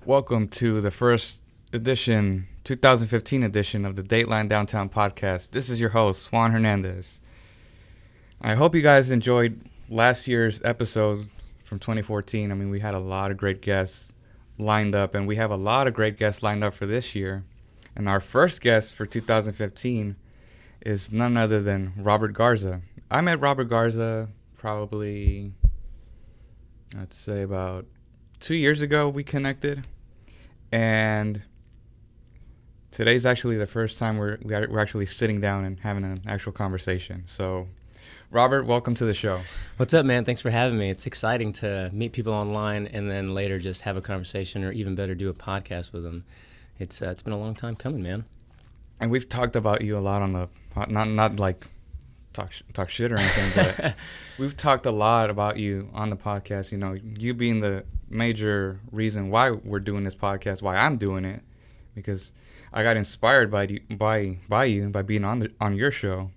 Welcome to the first edition, 2015 edition of the Dateline Downtown podcast. This is your host, Juan Hernandez. I hope you guys enjoyed last year's episode from 2014. I mean, we had a lot of great guests lined up, and we have a lot of great guests lined up for this year. And our first guest for 2015 is none other than Robert Garza. I met Robert Garza probably, I'd say about 2 years ago we connected. And today's actually the first time we're actually sitting down and having an actual conversation. So, Robert, welcome to the show. What's up, man? Thanks for having me. It's exciting to meet people online and then later just have a conversation, or even better, do a podcast with them. It's been a long time coming, man. And we've talked about you a lot on the not like talk shit or anything, but we've talked a lot about you on the podcast. You know, you being the major reason why we're doing this podcast, why I'm doing it, because I got inspired by you by being on your show.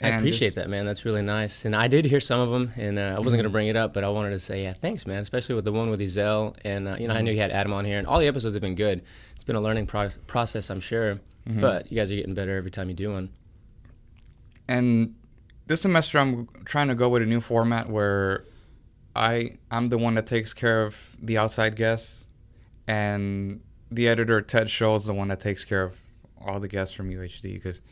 I appreciate that, man. That's really nice. And I did hear some of them, and I wasn't going to bring it up, but I wanted to say, yeah, thanks, man, especially with the one with Ezel. And, I knew you had Adam on here, and all the episodes have been good. It's been a learning process, I'm sure, but you guys are getting better every time you do one. And this semester, I'm trying to go with a new format where I'm the one that takes care of the outside guests, and the editor, Ted Scholl, is the one that takes care of all the guests from UHD, because,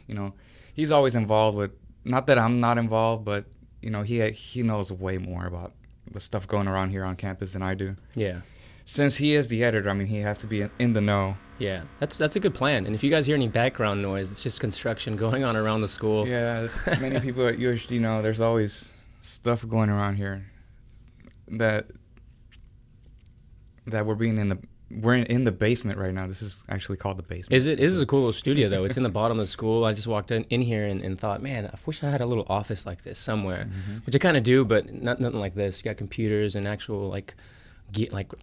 he's always involved with, not that I'm not involved, but, he knows way more about the stuff going around here on campus than I do. Yeah. Since he is the editor, I mean, he has to be in the know. Yeah, that's a good plan. And if you guys hear any background noise, it's just construction going on around the school. Yeah, many people at UHD know there's always stuff going around here that we're in the basement right now. This is actually called the basement. This is a cool little studio, though. It's in the bottom of the school. I just walked in here and thought, man, I wish I had a little office like this somewhere, which I kind of do, but nothing like this. You got computers and actual like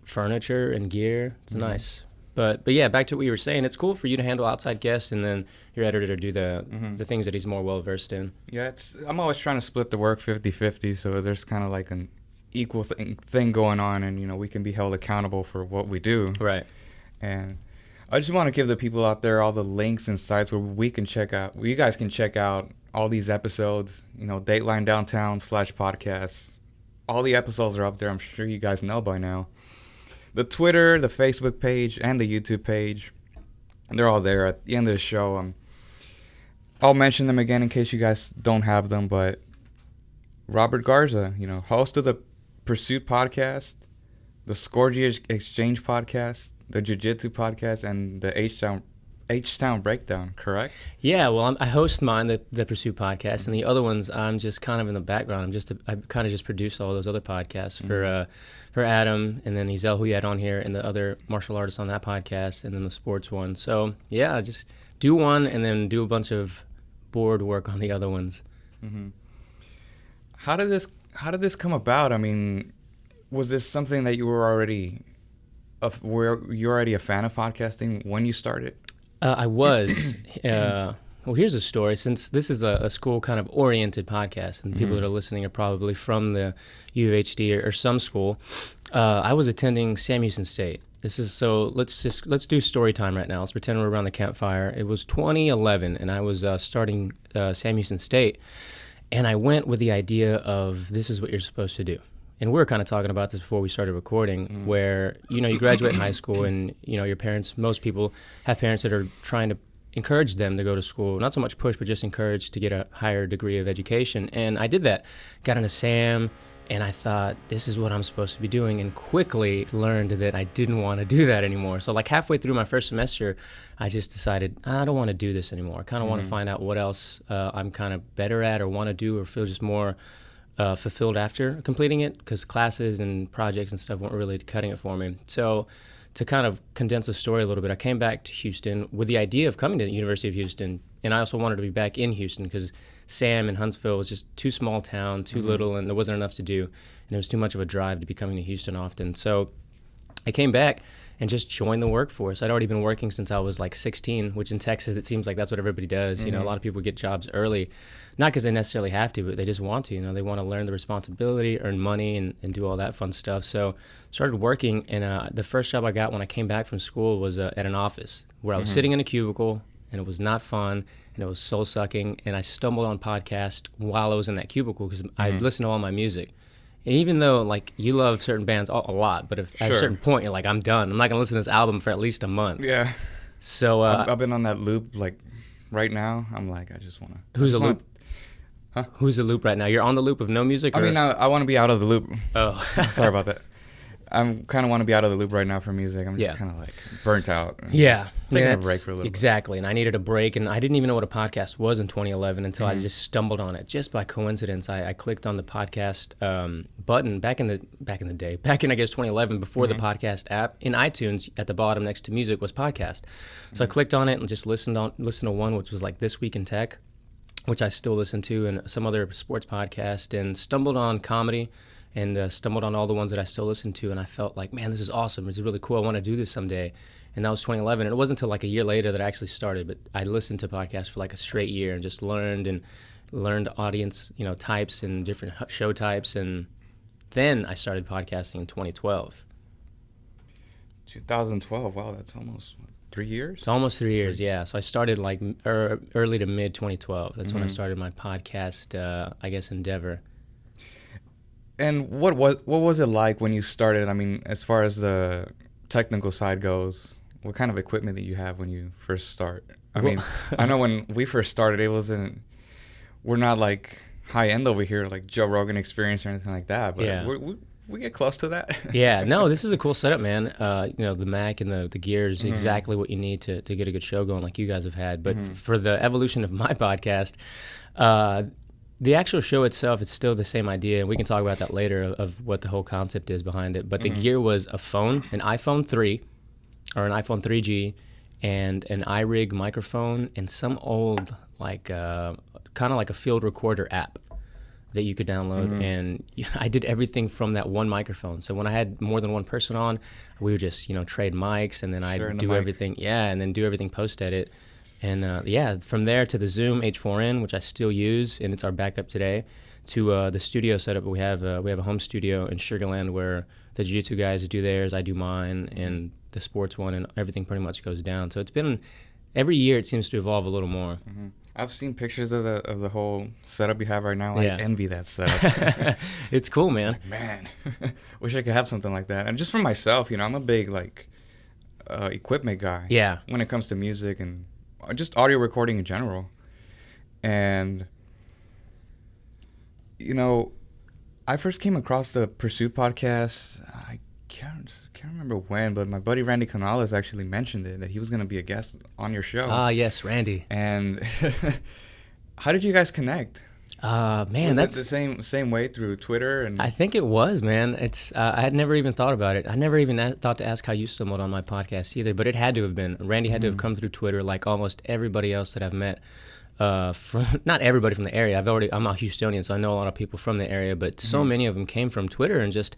furniture and gear. It's nice. But yeah, back to what you were saying. It's cool for you to handle outside guests, and then your editor to do the things that he's more well versed in. Yeah, I'm always trying to split the work 50-50, so there's kind of like an equal thing going on, and we can be held accountable for what we do. Right. And I just want to give the people out there all the links and sites where you guys can check out all these episodes. Dateline Downtown /podcasts. All the episodes are up there. I'm sure you guys know by now. The Twitter, the Facebook page, and the YouTube page, they're all there at the end of the show. I'll mention them again in case you guys don't have them, but Robert Garza, host of the Pursuit podcast, the Scorgy Exchange podcast, the Jiu-Jitsu podcast, and the H-Town Breakdown, correct? Yeah, well, I host mine, the Pursuit podcast, and the other ones I'm just kind of in the background. I kind of just produce all those other podcasts for Adam, and then Ezel, who you had on here, and the other martial artists on that podcast, and then the sports one. So yeah, just do one and then do a bunch of board work on the other ones. Mm-hmm. How did this come about? I mean, was this something that you were already a fan of podcasting when you started? I was. Well, here's a story. Since this is a school kind of oriented podcast, and people that are listening are probably from the U of HD or some school, I was attending Sam Houston State. Let's do story time right now. Let's pretend we're around the campfire. It was 2011, and I was starting Sam Houston State, and I went with the idea of this is what you're supposed to do. And we were kind of talking about this before we started recording, where, you graduate high school and, your parents, most people have parents that are trying to encourage them to go to school. Not so much push, but just encourage to get a higher degree of education. And I did that. Got into SAM, and I thought, this is what I'm supposed to be doing, and quickly learned that I didn't want to do that anymore. So like halfway through my first semester, I just decided, I don't want to do this anymore. I kind of want to find out what else I'm kind of better at or want to do or feel just more fulfilled after completing it, because classes and projects and stuff weren't really cutting it for me. So to kind of condense the story a little bit, I came back to Houston with the idea of coming to the University of Houston, and I also wanted to be back in Houston because Sam and Huntsville was just too small town, too little, and there wasn't enough to do, and it was too much of a drive to be coming to Houston often. So I came back, and just join the workforce. I'd already been working since I was like 16, which in Texas, it seems like that's what everybody does. You know, a lot of people get jobs early, not because they necessarily have to, but they just want to. You know, they want to learn the responsibility, earn money, and do all that fun stuff. So started working, and the first job I got when I came back from school was at an office where I was sitting in a cubicle, and it was not fun, and it was soul-sucking, and I stumbled on podcast while I was in that cubicle because I listened to all my music. And even though, like, you love certain bands a lot, but at a certain point, you're like, I'm done. I'm not going to listen to this album for at least a month. Yeah. So I've been on that loop, like, right now. I'm like, I just want to. Who's the loop? Huh? Who's the loop right now? You're on the loop of no music? I mean, I want to be out of the loop. Oh. Sorry about that. I kind of want to be out of the loop right now for music. I'm just kind of like burnt out. Yeah. Taking a break for a little bit. Exactly. And I needed a break. And I didn't even know what a podcast was in 2011 until I just stumbled on it. Just by coincidence, I clicked on the podcast button back in the day. Back in, I guess, 2011, before the podcast app. In iTunes, at the bottom next to music was podcast. So I clicked on it and just listened to one, which was like This Week in Tech, which I still listen to, and some other sports podcast, and stumbled on comedy. And stumbled on all the ones that I still listen to, and I felt like, man, this is awesome. This is really cool. I want to do this someday. And that was 2011. And it wasn't until like a year later that I actually started, but I listened to podcasts for like a straight year and just learned audience, types and different show types. And then I started podcasting in 2012. 2012, wow, that's almost 3 years? It's almost 3 years, yeah. So I started like early to mid 2012. That's when I started my podcast, I guess, endeavor. And what was it like when you started? I mean, as far as the technical side goes, what kind of equipment that you have when you first start? I mean, I know when we first started, we're not like high end over here, like Joe Rogan Experience or anything like that, but we get close to that. Yeah, no, this is a cool setup, man. The Mac and the gear is exactly what you need to get a good show going like you guys have had. But for the evolution of my podcast, the actual show itself, it's still the same idea, and we can talk about that later of what the whole concept is behind it. But the gear was a phone, an iPhone 3 or an iPhone 3G, and an iRig microphone, and some old, like, kind of like a field recorder app that you could download. And I did everything from that one microphone. So when I had more than one person on, we would just, trade mics, and then I'd do everything. Yeah, and then do everything post-edit. And from there to the Zoom H4n, which I still use, and it's our backup today, to the studio setup. We have a home studio in Sugar Land where the jiu-jitsu guys do theirs, I do mine, and the sports one, and everything pretty much goes down. So it's been, every year it seems to evolve a little more. I've seen pictures of the whole setup you have right now. I envy that setup. It's cool, man. Like, man, wish I could have something like that. And just for myself, I'm a big equipment guy. Yeah. When it comes to music and just audio recording in general. And I first came across the Pursuit podcast, I can't remember when, but my buddy Randy Canales actually mentioned it, that he was going to be a guest on your show. Ah, yes, Randy. And how did you guys connect? Man, was that's it the same way through Twitter? And I think it was, man. It's I had never even thought about it. I never even thought to ask how you stumbled on my podcast either, but it had to have been. Randy had to have come through Twitter, like almost everybody else that I've met. From not everybody from the area. I'm a Houstonian, so I know a lot of people from the area, but so many of them came from Twitter and just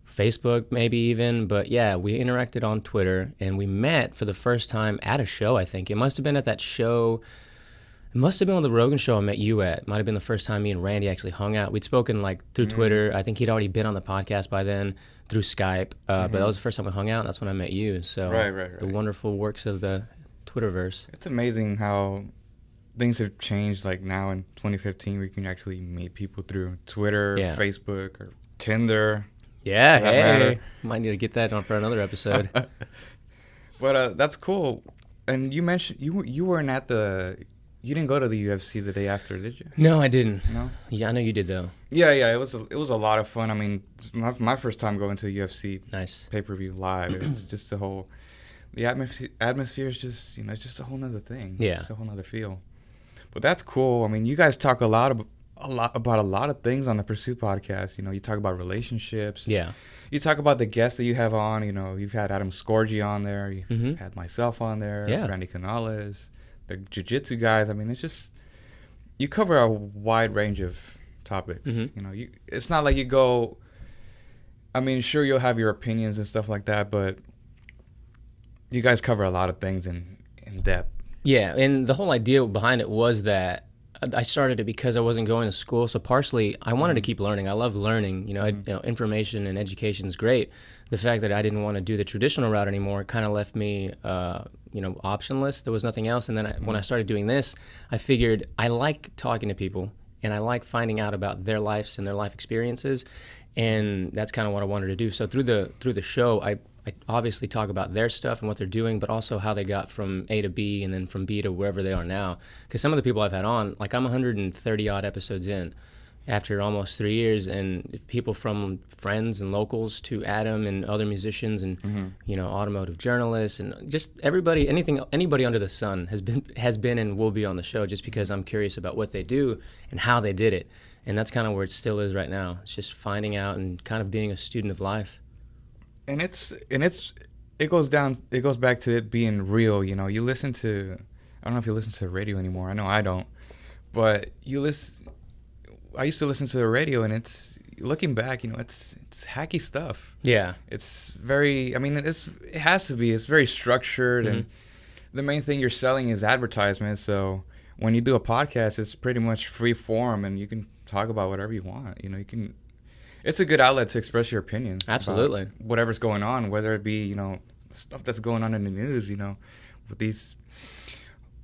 Facebook, maybe even. But yeah, we interacted on Twitter, and we met for the first time at a show. I think it must have been at that show. It must have been on the Rogan show I met you at. Might have been the first time me and Randy actually hung out. We'd spoken like through Twitter. I think he'd already been on the podcast by then through Skype. But that was the first time we hung out, and that's when I met you. So right. The wonderful works of the Twitterverse. It's amazing how things have changed. Like now in 2015, we can actually meet people through Twitter, Facebook, or Tinder. Yeah, hey, might need to get that on for another episode. But that's cool. And you mentioned you weren't at you didn't go to the UFC the day after, did you? No, I didn't. No? Yeah, I know you did though. Yeah, it was a lot of fun. I mean, my first time going to a UFC pay-per-view live. It was just the atmosphere is just, it's just a whole nother thing. Yeah. It's a whole nother feel. But that's cool. I mean, you guys talk about a lot of things on the Pursuit podcast. You talk about relationships. Yeah. You talk about the guests that you have on. You've had Adam Scorgi on there. You've had myself on there. Yeah. Randy Canales, the jiu-jitsu guys. I mean, it's just, you cover a wide range of topics. It's not like you go, I mean, sure, you'll have your opinions and stuff like that, but you guys cover a lot of things in depth. Yeah, and the whole idea behind it was that I started it because I wasn't going to school. So partially, I wanted to keep learning. I love learning. Information and education is great. The fact that I didn't want to do the traditional route anymore kind of left me, optionless. There was nothing else. And then when I started doing this, I figured I like talking to people and I like finding out about their lives and their life experiences. And that's kind of what I wanted to do. So through the show, I obviously talk about their stuff and what they're doing, but also how they got from A to B and then from B to wherever they are now. Because some of the people I've had on, like I'm 130 odd episodes in after almost 3 years, and people from friends and locals to Adam and other musicians and automotive journalists and just anybody under the sun has been and will be on the show, just because I'm curious about what they do and how they did it. And that's kind of where it still is right now. It's just finding out and kind of being a student of life. And it goes back to it being real. You listen to, I don't know if you listen to the radio anymore. I know I don't, but I used to listen to the radio, and it's, looking back, it's hacky stuff. Yeah. It's very, it has to be. It's very structured, and the main thing you're selling is advertisements. So when you do a podcast, it's pretty much free form, and you can talk about whatever you want. It's a good outlet to express your opinion. Absolutely. Whatever's going on, whether it be, stuff that's going on in the news, with these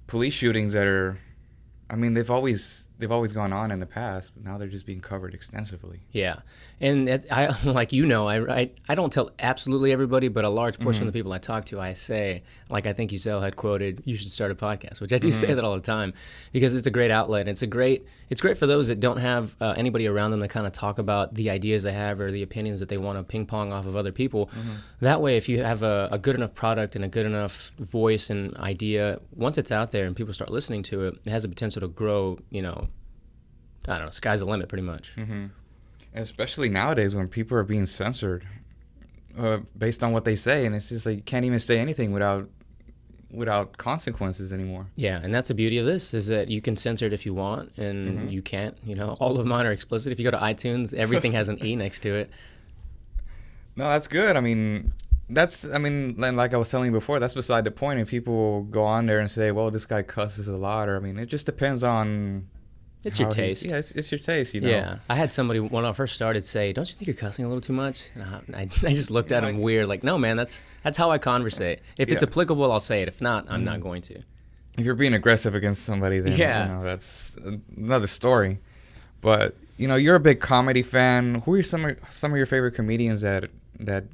police shootings that are, they've always gone on in the past, but now they're just being covered extensively. Yeah. And I don't tell absolutely everybody, but a large portion of the people I talk to, I say, like I think Giselle had quoted, you should start a podcast, which I do say that all the time, because it's a great outlet. It's great for those that don't have anybody around them to kind of talk about the ideas they have or the opinions that they want to ping pong off of other people. That way, if you have a good enough product and a good enough voice and idea, once it's out there and people start listening to it, it has the potential to grow, I don't know, sky's the limit pretty much. Especially nowadays when people are being censored based on what they say, and it's just like you can't even say anything without consequences anymore. Yeah, and that's the beauty of this, is that you can censor it if you want, and you can't. All of mine are explicit. If you go to iTunes, everything has an E next to it. No, that's good. Like I was telling you before, that's beside the point. If people go on there and say, well, this guy cusses a lot, or it just depends on... It's your taste. Yeah, it's your taste, Yeah. I had somebody, when I first started, say, don't you think you're cussing a little too much? And I just looked at him weird, like, no, man, that's how I conversate. If it's applicable, I'll say it. If not, I'm not going to. If you're being aggressive against somebody, then that's another story. But, you're a big comedy fan. Who are some of your favorite comedians that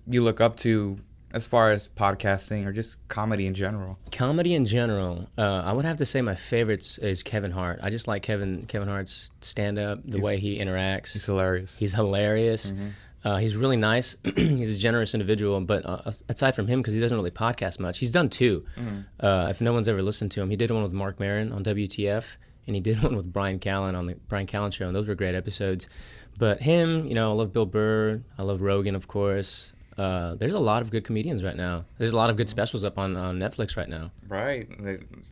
you look up to as far as podcasting or just comedy in general? Comedy in general, I would have to say my favorites is Kevin Hart. I just like Kevin Hart's stand-up, the way he interacts. He's hilarious. He's really nice. He's a generous individual, but aside from him, because he doesn't really podcast much, he's done two. If no one's ever listened to him, he did one with Mark Maron on WTF, and he did one with Brian Callen on the Brian Callen Show, and those were great episodes. But him, I love Bill Burr. I love Rogan, of course. There's a lot of good comedians right now. There's a lot of good specials up on Netflix right now. Right.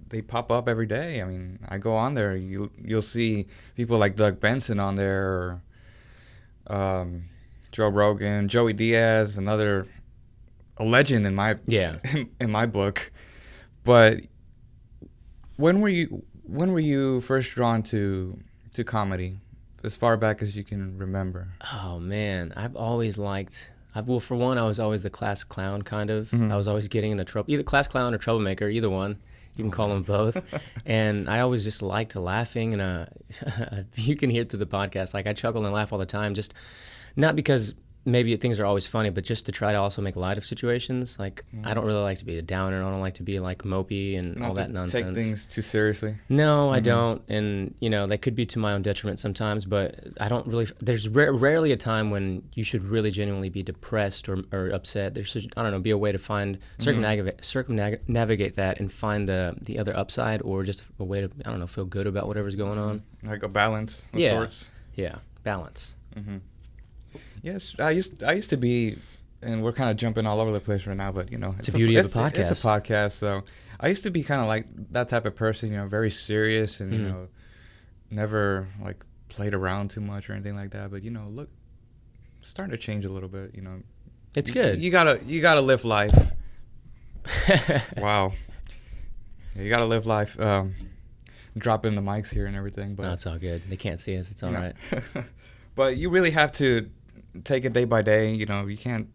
They pop up every day. I go on there. You'll see people like Doug Benson on there, or Joe Rogan, Joey Diaz, a legend in my in my book. But when were you first drawn to comedy, as far back as you can remember? Oh man, I've always liked. Well, for one, I was always the class clown, kind of. I was always getting into trouble, either class clown or troublemaker, either one. You can call them both. And I always just liked laughing, and you can hear it through the podcast. Like, I chuckle and laugh all the time, just not because maybe things are always funny, but just to try to also make light of situations. Like, I don't really like to be a downer. I don't like to be like mopey and Not all that nonsense. Take things too seriously. No, I don't. And, that could be to my own detriment sometimes, but I don't really, there's rarely a time when you should really genuinely be depressed or upset. There should, be a way to find, circumnavigate that and find the other upside, or just a way to, feel good about whatever's going on. Like a balance of sorts. Yeah, balance. Yes, I used to be, and we're kind of jumping all over the place right now, but it's the beauty of the podcast. It's a podcast, so I used to be kind of like that type of person, very serious and never like played around too much or anything like that. But look, starting to change a little bit. It's good. You gotta live life. Wow. Yeah, you got to live life. Dropping the mics here and everything. But No, it's all good. They can't see us. It's all right. But you really have to take it day by day. You know, you can't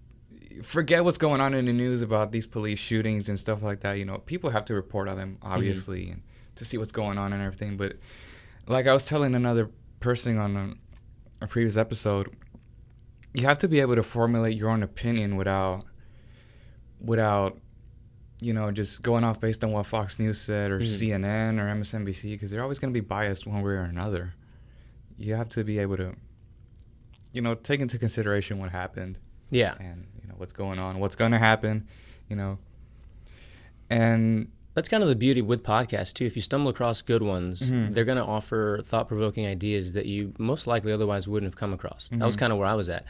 forget what's going on in the news about these police shootings and stuff like that. You know, people have to report on them, obviously, and to see what's going on and everything. But like I was telling another person on a previous episode, you have to be able to formulate your own opinion without just going off based on what Fox News said or CNN or MSNBC, because they're always going to be biased one way or another. You have to be able to, take into consideration what happened. Yeah. And, what's going on, what's going to happen, And that's kind of the beauty with podcasts, too. If you stumble across good ones, they're going to offer thought-provoking ideas that you most likely otherwise wouldn't have come across. That was kind of where I was at.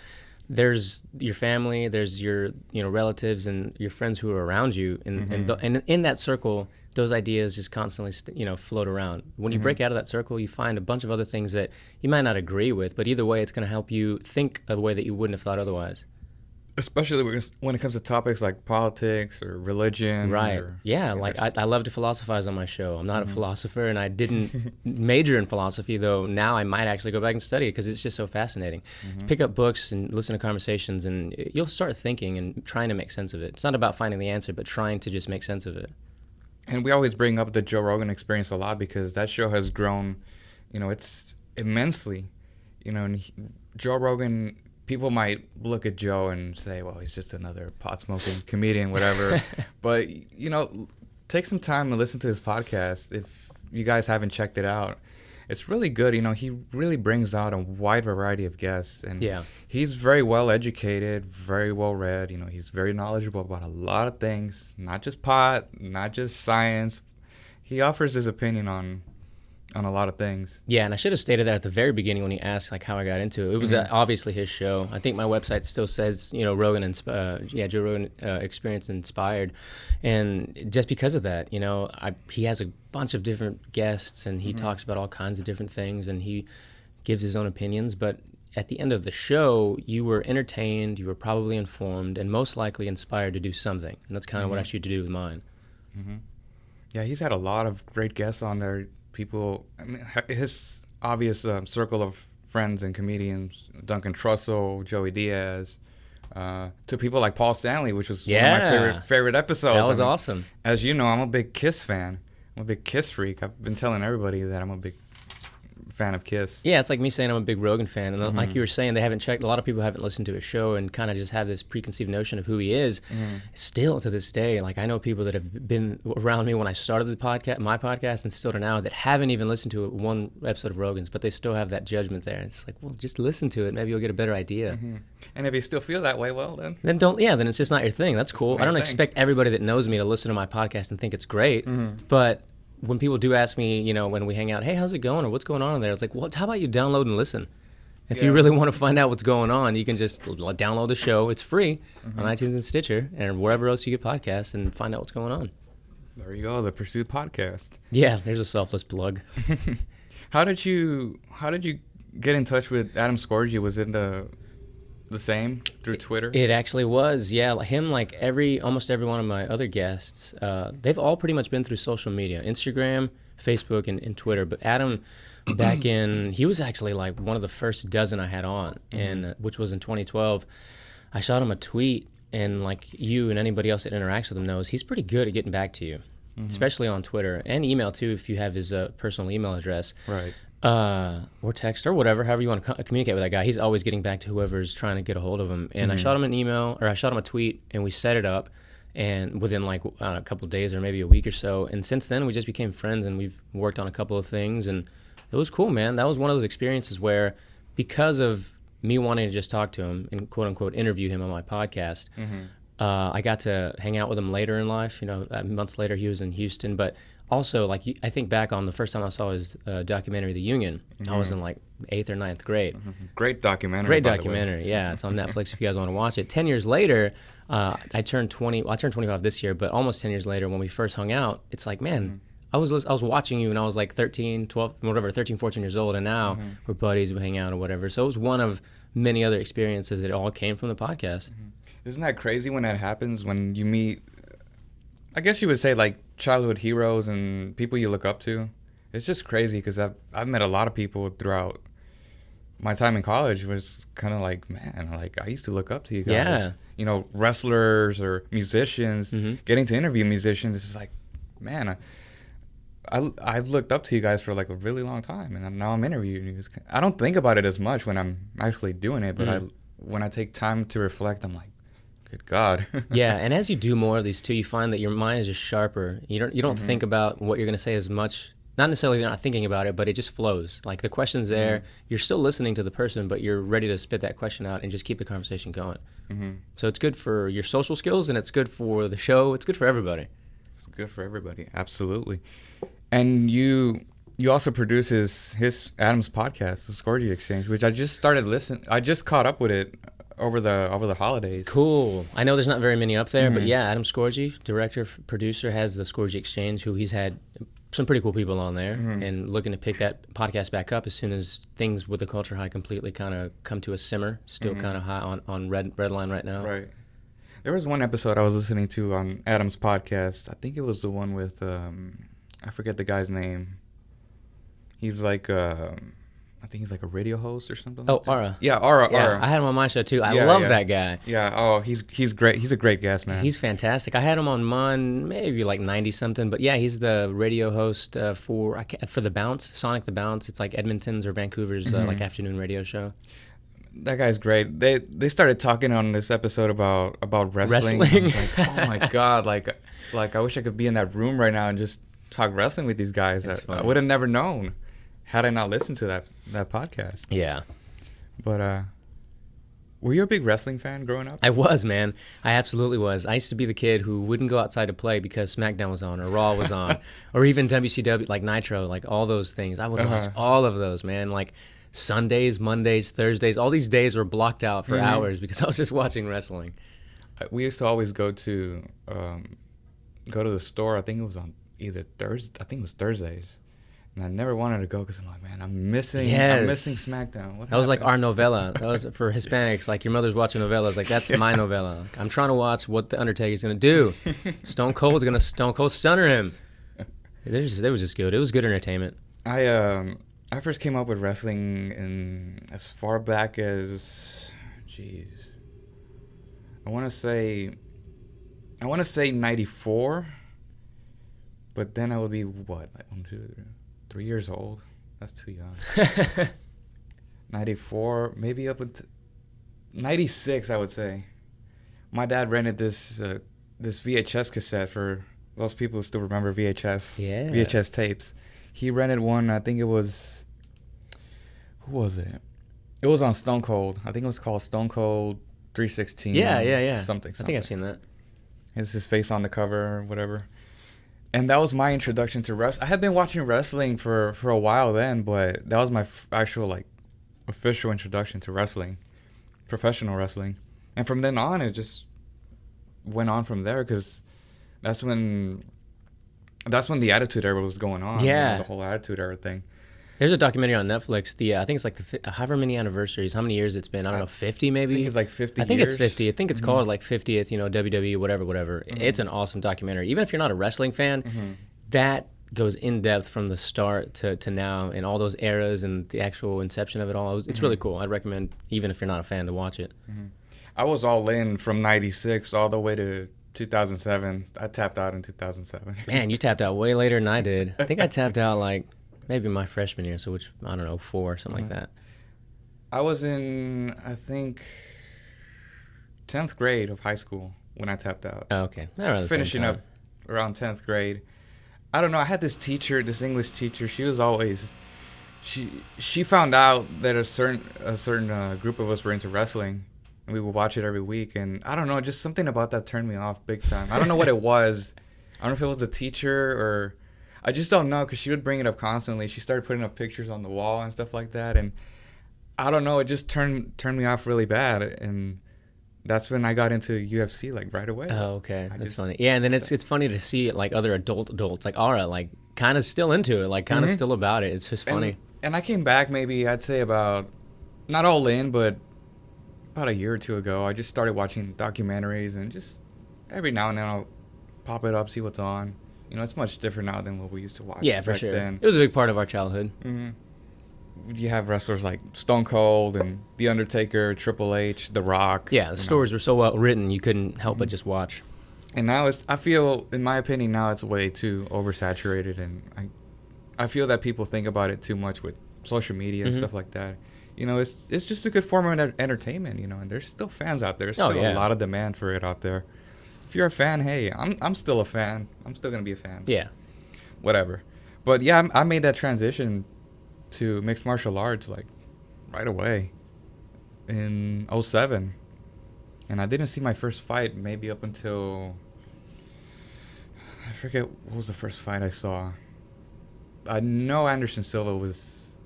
There's your family, there's your relatives and your friends who are around you, and in that circle, those ideas just constantly float around. When you break out of that circle, you find a bunch of other things that you might not agree with, but either way, it's going to help you think a way that you wouldn't have thought otherwise. Especially when it comes to topics like politics or religion. Right. I love to philosophize on my show. I'm not a philosopher, and I didn't major in philosophy, though now I might actually go back and study it because it's just so fascinating. Pick up books and listen to conversations, and you'll start thinking and trying to make sense of it. It's not about finding the answer, but trying to just make sense of it. And we always bring up the Joe Rogan Experience a lot because that show has grown, it's immensely. And Joe Rogan... People might look at Joe and say, well, he's just another pot-smoking comedian, whatever. But, take some time to listen to his podcast if you guys haven't checked it out. It's really good. He really brings out a wide variety of guests. And he's very well educated, very well read. He's very knowledgeable about a lot of things, not just pot, not just science. He offers his opinion on a lot of things. Yeah, and I should have stated that at the very beginning when you asked how I got into it. It was obviously his show. I think my website still says Joe Rogan Experience Inspired, and just because of that, he has a bunch of different guests, and he talks about all kinds of different things, and he gives his own opinions. But at the end of the show, you were entertained, you were probably informed, and most likely inspired to do something. And that's kind of what I shoot to do with mine. Yeah, he's had a lot of great guests on there. People, his obvious circle of friends and comedians, Duncan Trussell, Joey Diaz, to people like Paul Stanley, which was one of my favorite episodes. That was awesome. As you know, I'm a big Kiss fan. I'm a big Kiss freak. I've been telling everybody that I'm a big fan of Kiss. Yeah, it's like me saying I'm a big Rogan fan. And like you were saying, a lot of people haven't listened to his show and kind of just have this preconceived notion of who he is. Still to this day, I know people that have been around me when I started my podcast and still to now, that haven't even listened to one episode of Rogan's, but they still have that judgment there. It's like, well, just listen to it. Maybe you'll get a better idea. And if you still feel that way, well, then then it's just not your thing. That's cool. I don't expect everybody that knows me to listen to my podcast and think it's great, but when people do ask me, when we hang out, hey, how's it going or what's going on in there? It's like, well, how about you download and listen? If you really want to find out what's going on, you can just download the show. It's free on iTunes and Stitcher and wherever else you get podcasts and find out what's going on. There you go, the Pursuit Podcast. Yeah, there's a selfless plug. How did you get in touch with Adam Scorgie? Was it the same through Twitter? It actually was, yeah. Him, almost every one of my other guests, they've all pretty much been through social media, Instagram, Facebook, and Twitter. But Adam, he was actually one of the first dozen I had on, and which was in 2012. I shot him a tweet, and you and anybody else that interacts with him knows, he's pretty good at getting back to you, especially on Twitter and email too, if you have his personal email address. Right. Or text or whatever, however you want to communicate with that guy. He's always getting back to whoever's trying to get a hold of him. And I shot him an email, or I shot him a tweet, and we set it up. And within a couple of days or maybe a week or so. And since then, we just became friends, and we've worked on a couple of things. And it was cool, man. That was one of those experiences where, because of me wanting to just talk to him and quote unquote interview him on my podcast, I got to hang out with him later in life. Months later, he was in Houston, but also, I think back on the first time I saw his documentary, The Union. I was in 8th or 9th grade. Great documentary. Great documentary, yeah. It's on Netflix if you guys want to watch it. 10 years later, I turned 20. Well, I turned 25 this year, but almost 10 years later, when we first hung out, it's like, man, I was watching you when I was 13, 14 years old, and now we're buddies, we hang out or whatever. So it was one of many other experiences that all came from the podcast. Isn't that crazy when that happens, when you meet I guess you would say like childhood heroes and people you look up to. It's just crazy because I've met a lot of people throughout my time in college. Was kind of like, man, like I used to look up to you guys. Yeah. You know, wrestlers or musicians. Mm-hmm. Getting to interview musicians, it's just like, man, I've looked up to you guys for like a really long time, and now I'm interviewing you. I don't think about it as much when I'm actually doing it, but when I take time to reflect, I'm like, good God. Yeah, and as you do more of these too, you find that your mind is just sharper. You don't think about what you're going to say as much. Not necessarily you're not thinking about it, but it just flows. Like the question's there, you're still listening to the person, but you're ready to spit that question out and just keep the conversation going. So it's good for your social skills, and it's good for the show. It's good for everybody. It's good for everybody, absolutely. And you also produce his Adam's podcast, the Scorgy Exchange, which I just started listening. I just caught up with it over the holidays. Cool. I know there's not very many up there, but yeah, Adam Scorgy, director, producer, has the Scorgy Exchange, who he's had some pretty cool people on there, and looking to pick that podcast back up as soon as things with the Culture High completely kind of come to a simmer. Still kind of high on red line right now. Right. There was one episode I was listening to on Adam's podcast. I think it was the one with I forget the guy's name. He's like I think he's like a radio host or something. Oh, like that. Ara. Yeah, Ara. Yeah, Ara. I had him on my show too. I love that guy. Yeah. Oh, he's great. He's a great guest, man. He's fantastic. I had him on mine maybe like 90 something, but yeah, he's the radio host for the Bounce, Sonic the Bounce. It's like Edmonton's or Vancouver's like afternoon radio show. That guy's great. They started talking on this episode about wrestling. I was like, oh my God, like I wish I could be in that room right now and just talk wrestling with these guys. I would have never known had I not listened to that podcast. Yeah. But were you a big wrestling fan growing up? I was, man. I absolutely was. I used to be the kid who wouldn't go outside to play because SmackDown was on or Raw was on or even WCW, like Nitro, like all those things. I would watch all of those, man. Like Sundays, Mondays, Thursdays, all these days were blocked out for hours because I was just watching wrestling. We used to always go to the store. I think it was on either Thursday. I think it was Thursdays. And I never wanted to go because I'm like, man, I'm missing SmackDown. That was like our novella. That was for Hispanics. Like your mother's watching novellas. Like that's my novella. Like, I'm trying to watch what the Undertaker's gonna do. Stone Cold's gonna Stone Cold Stunner him. It was just good. It was good entertainment. I first came up with wrestling in as far back as, I want to say 94. But then I would be what, like 1, 2, 3 years old. That's too young. 94, maybe up until 96, I would say. My dad rented this VHS cassette for those people who still remember VHS. Yeah. VHS tapes. He rented one. I think it was, who was it? It was on Stone Cold. I think it was called Stone Cold 316. Yeah. Something. I think I've seen that. It's his face on the cover or whatever. And that was my introduction to wrestling. I had been watching wrestling for a while then, but that was my actual, like, official introduction to wrestling, professional wrestling. And from then on, it just went on from there because that's when the Attitude Era was going on. Yeah. You know, the whole Attitude Era thing. There's a documentary on Netflix. I think it's like however many anniversaries, how many years it's been. I don't know, 50 maybe? I think it's like 50 I think years. it's 50. I think it's called like 50th, WWE, whatever. It's an awesome documentary. Even if you're not a wrestling fan, that goes in depth from the start to now and all those eras and the actual inception of it all. It's really cool. I'd recommend, even if you're not a fan, to watch it. I was all in from 96 all the way to 2007. I tapped out in 2007. Man, you tapped out way later than I did. I think I tapped out like maybe my freshman year, so which, I don't know, 4 or something like that. I was in, I think, 10th grade of high school when I tapped out. Oh, okay. Around the Finishing same time. up around 10th grade. I don't know. I had this teacher, this English teacher. She was always, she found out that a certain group of us were into wrestling, and we would watch it every week. And I don't know, just something about that turned me off big time. I don't know what it was. I don't know if it was the teacher or I just don't know, because she would bring it up constantly. She started putting up pictures on the wall and stuff like that, and I don't know, it just turned me off really bad, and that's when I got into UFC like right away. Oh, okay, that's funny. Yeah, and then it's funny to see like other adults like Ara, like kind of still into it, like kind of still about it. It's just funny. And I came back maybe I'd say about not all in, but about a year or two ago. I just started watching documentaries, and just every now and then I'll pop it up, see what's on. You know, it's much different now than what we used to watch. Yeah, for back sure. Then. It was a big part of our childhood. Mm-hmm. You have wrestlers like Stone Cold and The Undertaker, Triple H, The Rock. Yeah, the stories were so well written, you couldn't help but just watch. And now I feel, in my opinion, now it's way too oversaturated, and I feel that people think about it too much with social media and stuff like that. You know, it's just a good form of entertainment, you know, and there's still fans out there. There's still a lot of demand for it out there. If you're a fan, hey, I'm still a fan. I'm still going to be a fan. Yeah. Whatever. But yeah, I made that transition to mixed martial arts like right away in 2007. And I didn't see my first fight maybe up until, I forget what was the first fight I saw. I know Anderson Silva was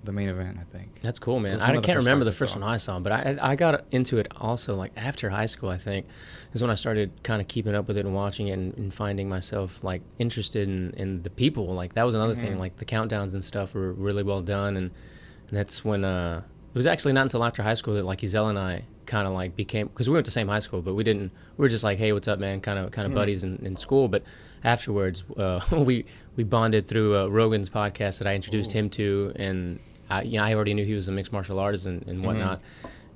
the main event, I think. That's cool, man. I can't remember the first one I saw, but I got into it also like after high school, I think, is when I started kind of keeping up with it and watching it and finding myself like interested in the people. Like that was another thing, like the countdowns and stuff were really well done, and that's when it was actually not until after high school that like Giselle and I kind of like became, because we went to the same high school, but we were just like, hey, what's up, man, kind of buddies in school. But afterwards we bonded through Rogan's podcast that I introduced him to, and I already knew he was a mixed martial artist and whatnot.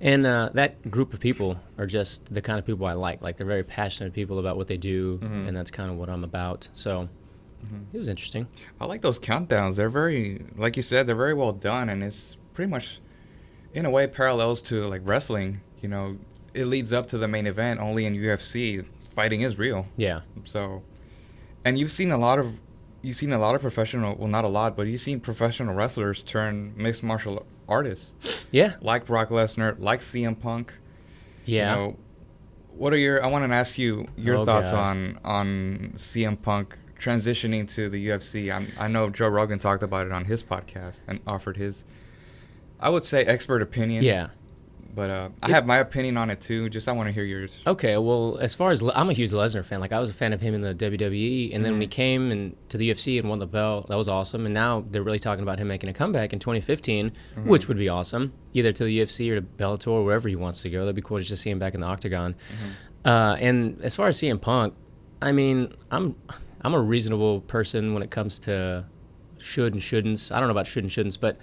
And that group of people are just the kind of people I like. Like, they're very passionate people about what they do, and that's kind of what I'm about. So it was interesting. I like those countdowns. They're very, like you said, they're very well done, and it's pretty much, in a way, parallels to, like, wrestling. You know, it leads up to the main event. Only in UFC, fighting is real. Yeah. So, and you've seen a lot of professional, well, not a lot, but you've seen professional wrestlers turn mixed martial artists. Yeah. Like Brock Lesnar, like CM Punk. Yeah. You know, what are I want to ask you your thoughts on CM Punk transitioning to the UFC. I know Joe Rogan talked about it on his podcast and offered his, I would say, expert opinion. Yeah. But I have my opinion on it too. Just I want to hear yours. Okay, well, as far as I'm a huge Lesnar fan. Like, I was a fan of him in the WWE, and then when he came to the UFC and won the belt, that was awesome. And now they're really talking about him making a comeback in 2015, which would be awesome, either to the UFC or to Bellator, or wherever he wants to go. That'd be cool to just see him back in the octagon. And as far as CM Punk, I mean, I'm a reasonable person when it comes to should and shouldn'ts. I don't know about should and shouldn'ts, but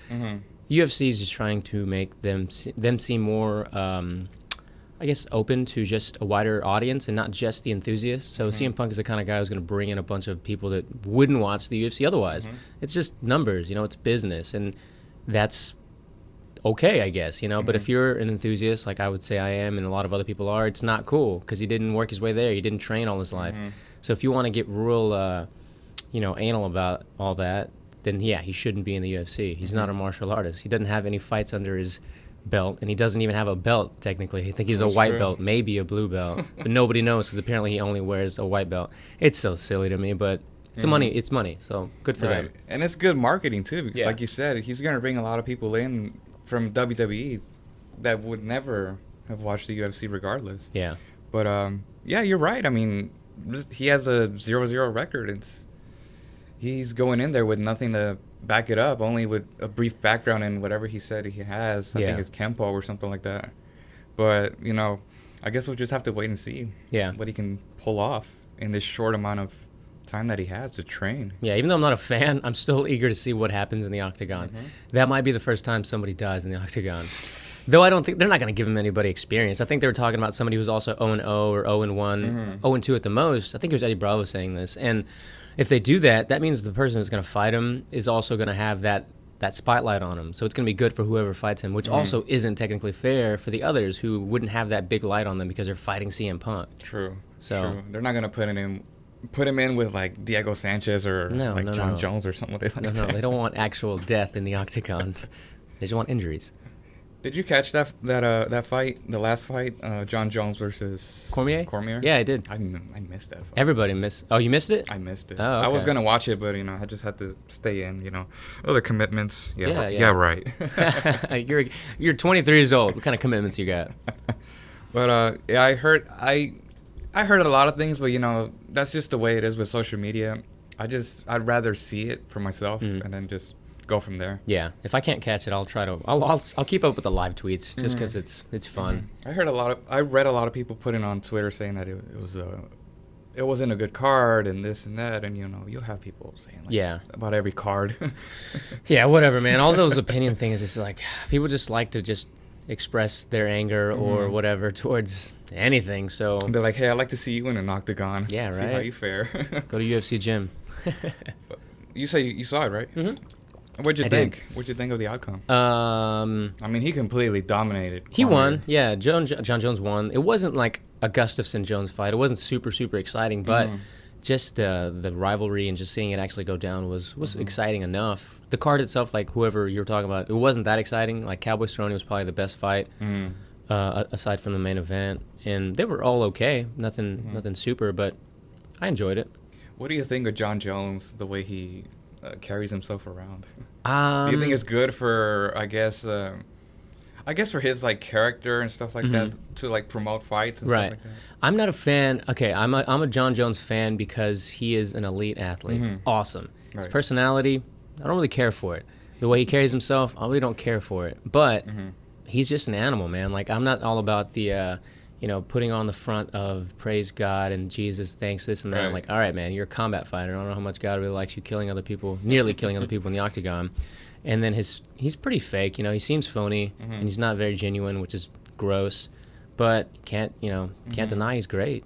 UFC is just trying to make them seem more, I guess, open to just a wider audience and not just the enthusiasts. So CM Punk is the kind of guy who's going to bring in a bunch of people that wouldn't watch the UFC otherwise. It's just numbers, it's business, and that's okay, I guess, But if you're an enthusiast, like I would say I am, and a lot of other people are, it's not cool because he didn't work his way there. He didn't train all his life. So if you want to get real, anal about all that, then yeah, he shouldn't be in the UFC. He's not a martial artist. He doesn't have any fights under his belt, and he doesn't even have a belt, technically. I think he's a white belt, maybe a blue belt, but nobody knows because apparently he only wears a white belt. It's so silly to me, but it's money, so good for them. And it's good marketing, too, because like you said, he's going to bring a lot of people in from WWE that would never have watched the UFC regardless. Yeah. But, yeah, you're right. I mean, he has a 0-0 record. He's going in there with nothing to back it up, only with a brief background in whatever he said he has. I think it's Kempo or something like that. But, I guess we'll just have to wait and see what he can pull off in this short amount of time that he has to train. Yeah, even though I'm not a fan, I'm still eager to see what happens in the octagon. That might be the first time somebody dies in the octagon. Though I don't think they're not going to give him anybody experience. I think they were talking about somebody who's also 0-0 or 0-1, 0-2 at the most. I think it was Eddie Bravo saying this. And if they do that, that means the person who's going to fight him is also going to have that spotlight on him. So it's going to be good for whoever fights him, which also isn't technically fair for the others who wouldn't have that big light on them because they're fighting CM Punk. True. They're not going to put him in with like Diego Sanchez or John Jones or something like that. No, they don't want actual death in the octagon. They just want injuries. Did you catch that fight, the last fight, John Jones versus Cormier? Yeah, I did. I missed that fight. Everybody missed. Oh, you missed it? I missed it. Oh, okay. I was gonna watch it, but I just had to stay in. Other commitments. Yeah, right. You're 23 years old. What kind of commitments you got? But I heard a lot of things, but that's just the way it is with social media. I'd rather see it for myself and then just go from there. Yeah, if I can't catch it, I'll try to. I'll keep up with the live tweets just because it's fun. I read a lot of people putting on Twitter saying that it it wasn't a good card and this and that, and you'll have people saying about every card. Yeah, whatever, man. All those opinion things, it's like people just like to just express their anger or whatever towards anything. So be like, hey, I'd like to see you in an octagon. Yeah, right. See how you fare. Go to UFC gym. You say you saw it, right? Mm-hmm. What'd you think? What'd you think of the outcome? I mean, he completely dominated. He won. Yeah, John Jones won. It wasn't like a Gustafsson-Jones fight. It wasn't super, super exciting, but just the rivalry and just seeing it actually go down was exciting enough. The card itself, like whoever you were talking about, it wasn't that exciting. Like Cowboy Cerrone was probably the best fight aside from the main event. And they were all okay. Nothing super, but I enjoyed it. What do you think of John Jones, the way he carries himself around? Do you think it's good for, I guess for his like character and stuff like that, to like promote fights and stuff like that? I'm not a fan. Okay, I'm a John Jones fan because he is an elite athlete. Awesome. Right. His personality, I don't really care for it. The way he carries himself, I really don't care for it. But he's just an animal, man. Like, I'm not all about the putting on the front of praise God and Jesus, thanks, this and that. Right. Like, all right, man, you're a combat fighter. I don't know how much God really likes you nearly killing other people in the octagon. And then he's pretty fake. He seems phony and he's not very genuine, which is gross. But can't deny he's great.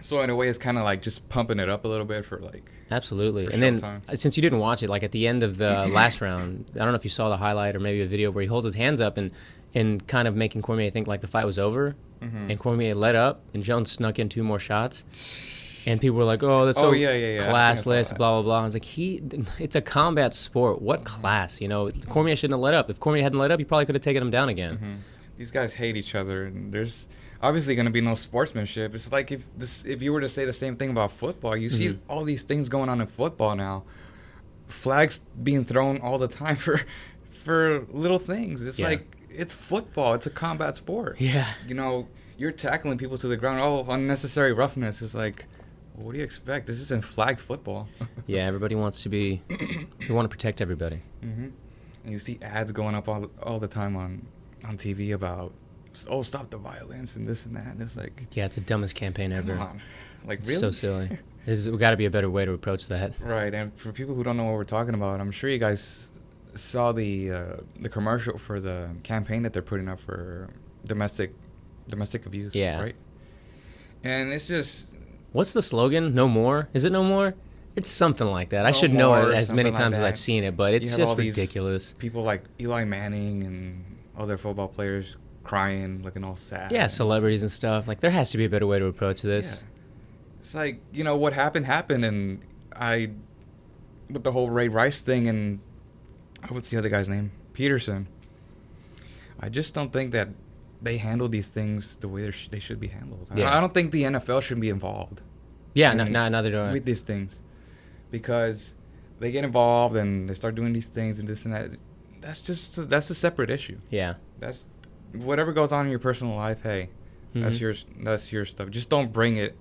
So in a way, it's kind of like just pumping it up a little bit for like. Absolutely. And then since you didn't watch it, like at the end of the last round, I don't know if you saw the highlight or maybe a video where he holds his hands up and kind of making Cormier think like the fight was over. And Cormier let up, and Jones snuck in 2 more shots. And people were like, "Oh, that's so classless." Blah blah blah. I was like, it's a combat sport. What class? Cormier shouldn't have let up. If Cormier hadn't let up, he probably could have taken him down again. These guys hate each other, and there's obviously going to be no sportsmanship. It's like if you were to say the same thing about football, you see all these things going on in football now. Flags being thrown all the time for little things. It's like. It's football. It's a combat sport. Yeah. You're tackling people to the ground. Oh, unnecessary roughness. It's like, well, what do you expect? This isn't flag football. Yeah, everybody wants to be. We want to protect everybody. And you see ads going up all the time on TV about, oh, stop the violence and this and that. And it's like. Yeah, it's the dumbest campaign ever. Come on. Like, really? It's so silly. There's got to be a better way to approach that. Right. And for people who don't know what we're talking about, I'm sure you guys saw the commercial for the campaign that they're putting up for domestic abuse. Yeah. Right. And it's just. What's the slogan? No more? Is it no more? It's something like that. I should know it as many times as I've seen it, but it's just ridiculous. People like Eli Manning and other football players crying, looking all sad. Yeah, celebrities and stuff. Like, there has to be a better way to approach this. Yeah. It's like, what happened, and with the whole Ray Rice thing and. What's the other guy's name? Peterson. I just don't think that they handle these things the way they should be handled. Yeah. I don't think the NFL should be involved. Yeah, neither do I. With these things. Because they get involved and they start doing these things and this and that. That's a separate issue. Yeah. That's whatever goes on in your personal life, hey, that's your stuff. Just don't bring it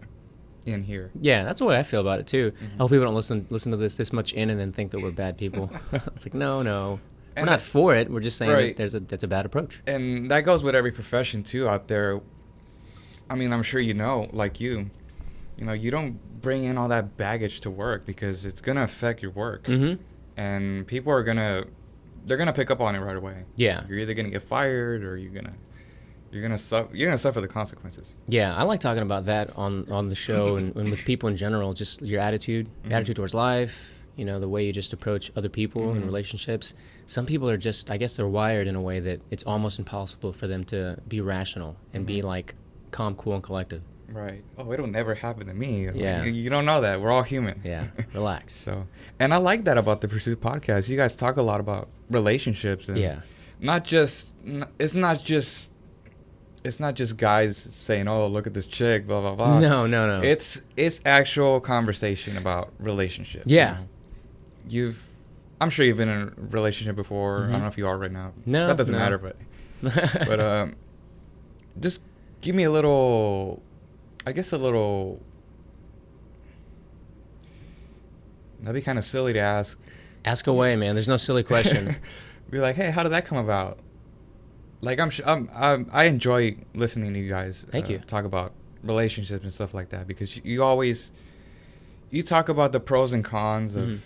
in here. Yeah, that's the way I feel about it too. I hope people don't listen to this much in and then think that we're bad people. It's like no. We're not for it. We're just saying that that's a bad approach. And that goes with every profession too out there. I mean, I'm sure like you don't bring in all that baggage to work because it's gonna affect your work. And people are they're gonna pick up on it right away. Yeah. You're either gonna get fired or you're gonna suffer the consequences. Yeah, I like talking about that on the show and with people in general. Just your attitude towards life. The way you just approach other people in relationships. Some people are just, I guess, they're wired in a way that it's almost impossible for them to be rational and be like calm, cool, and collective. Right. Oh, it'll never happen to me. Yeah. Like, you don't know that. We're all human. Yeah. Relax. So, and I like that about the Pursuit podcast. You guys talk a lot about relationships and it's not just guys saying, "Oh, look at this chick," blah blah blah. No. It's actual conversation about relationships. Yeah. I'm sure you've been in a relationship before. I don't know if you are right now. No, that doesn't matter. But just give me a little. That'd be kind of silly to ask. Ask away, man. There's no silly question. Be like, hey, how did that come about? Like, I enjoy listening to you guys. Thank you. Talk about relationships and stuff like that because you always you talk about the pros and cons of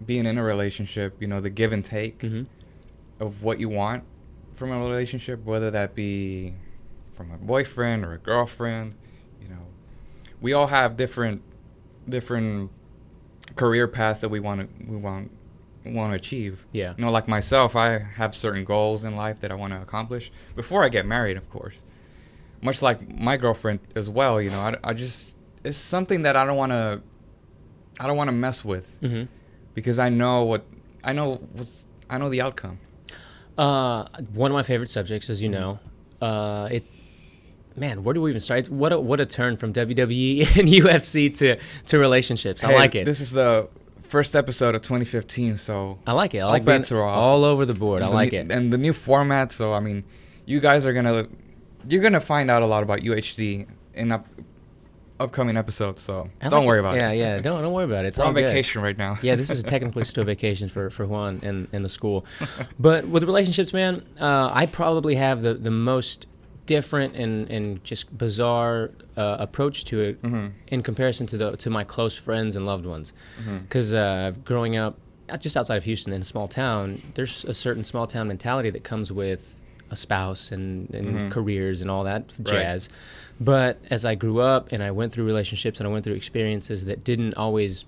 being in a relationship, you know, the give and take of what you want from a relationship, whether that be from a boyfriend or a girlfriend. You know, we all have different career paths that we want to achieve. Yeah. You know, like myself, I have certain goals in life that I want to accomplish before I get married, of course. Much like my girlfriend as well, you know, I just, it's something that I don't want to mess with because I know the outcome. One of my favorite subjects, as you know, man, where do we even start? What a turn from WWE and UFC to relationships. Hey, I like it. This is the first episode of 2015, so I like it. I all like bets being are off. all over the board. I like it. And the new format, so I mean, you guys are you're gonna find out a lot about UHD in upcoming episodes, so don't worry about it. Yeah, don't worry about it. It's We're all on good. vacation right now. Yeah, this is technically still vacation for Juan and the school. But with relationships, man, I probably have the most different and just bizarre approach to it in comparison to my close friends and loved ones. Because growing up, just outside of Houston in a small town, there's a certain small town mentality that comes with a spouse and careers and all that jazz. Right. But as I grew up and I went through relationships and I went through experiences that didn't always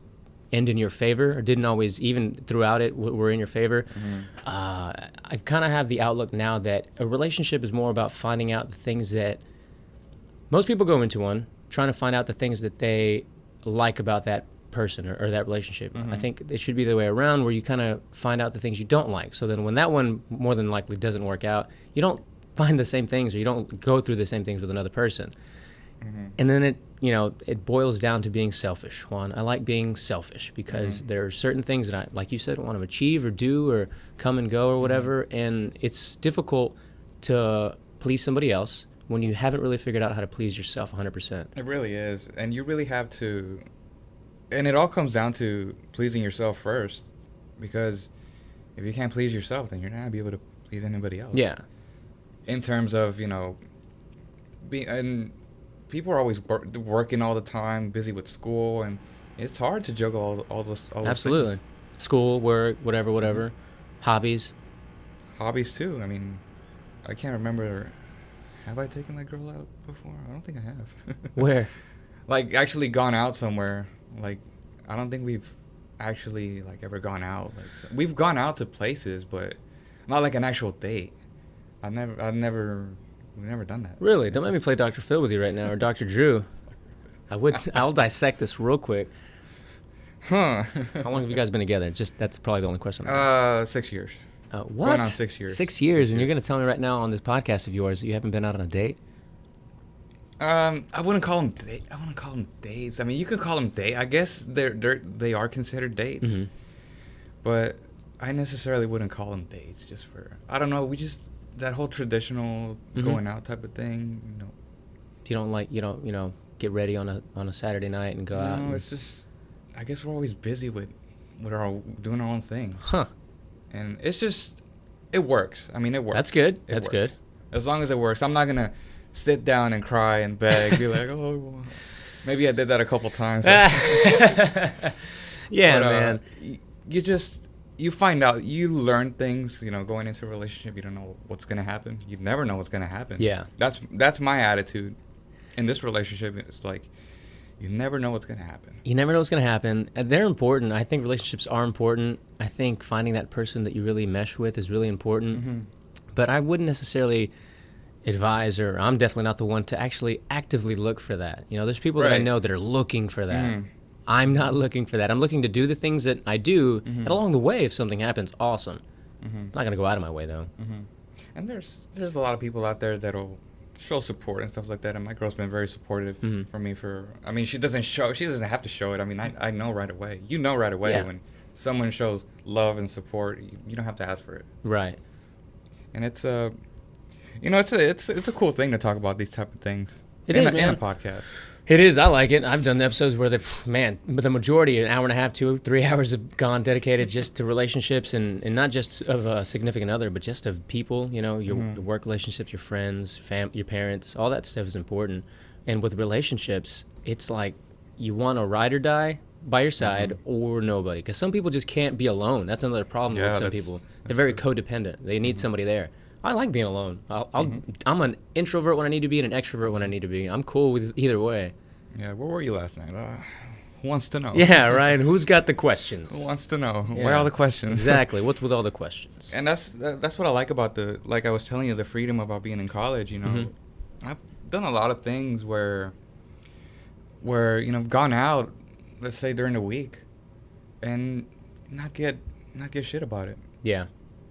end in your favor or didn't always, even throughout it, were in your favor, I kind of have the outlook now that a relationship is more about finding out the things that most people go into one, trying to find out the things that they like about that person or that relationship. I think it should be the way around, where you kind of find out the things you don't like. So then when that one more than likely doesn't work out, you don't find the same things or you don't go through the same things with another person. And then it boils down to being selfish, Juan. I like being selfish because there are certain things that I, like you said, want to achieve or do or come and go or whatever. And it's difficult to please somebody else when you haven't really figured out how to please yourself 100%. It really is. And you really have to, and it all comes down to pleasing yourself first, because if you can't please yourself, then you're not going to be able to please anybody else. Yeah. In terms of, and people are always working all the time, busy with school, and it's hard to juggle all those Absolutely. things. School, work, whatever. Hobbies too. I mean, I can't remember. Have I taken that girl out before? I don't think I have. Where? Like, actually gone out somewhere. Like, I don't think we've actually, like, ever gone out. Like, we've gone out to places, but not like an actual date. We've never done that. Really? Don't make me play Dr. Phil with you right now, or Dr. Drew. I'll dissect this real quick. Huh. How long have you guys been together? That's probably the only question I'm asking. 6 years. What? Going on 6 years. 6 years, and you're going to tell me right now on this podcast of yours that you haven't been out on a date? I wouldn't call them dates. I mean, you could call them date. I guess they are considered dates. But I necessarily wouldn't call them dates just for, I don't know, that whole traditional going out type of thing, You don't get ready on a Saturday night and go out. No, it's just, I guess we're always busy with doing our own thing. Huh. And it's just, it works. I mean, it works. That's good. That's good. As long as it works. I'm not going to sit down and cry and beg, be like, oh, well, maybe I did that a couple times. Yeah, but, man. You find out, you learn things, going into a relationship. You don't know what's going to happen. You never know what's going to happen. Yeah. That's my attitude in this relationship. It's like, you never know what's going to happen. You never know what's going to happen. And they're important. I think relationships are important. I think finding that person that you really mesh with is really important. But I wouldn't necessarily advise, or I'm definitely not the one to actually actively look for that. There's people that I know that are looking for that. I'm not looking for that. I'm looking to do the things that I do, and along the way, if something happens, awesome. I'm not going to go out of my way, though. And there's a lot of people out there that'll show support and stuff like that, and my girl's been very supportive for me. She doesn't have to show it. I mean, I know right away. You know right away when someone shows love and support. You don't have to ask for it. Right. And it's a cool thing to talk about these type of things. It is, in a podcast. It is. I like it. I've done episodes where the majority, an hour and a half, 2-3 hours have gone dedicated just to relationships, and not just of a significant other, but just of people, your work relationships, your friends, your parents, all that stuff is important. And with relationships, it's like you want to ride or die, by your side or nobody. Because some people just can't be alone. That's another problem with some people. They're very codependent. They need somebody there. I like being alone. I'm an introvert when I need to be and an extrovert when I need to be. I'm cool with either way. Yeah, where were you last night? Who wants to know? Yeah, right. Who's got the questions? Who wants to know? Yeah. Why all the questions? Exactly. What's with all the questions? And that's what I like about like I was telling you, the freedom about being in college. You know, I've done a lot of things where gone out, let's say during the week, and not get shit about it. Yeah.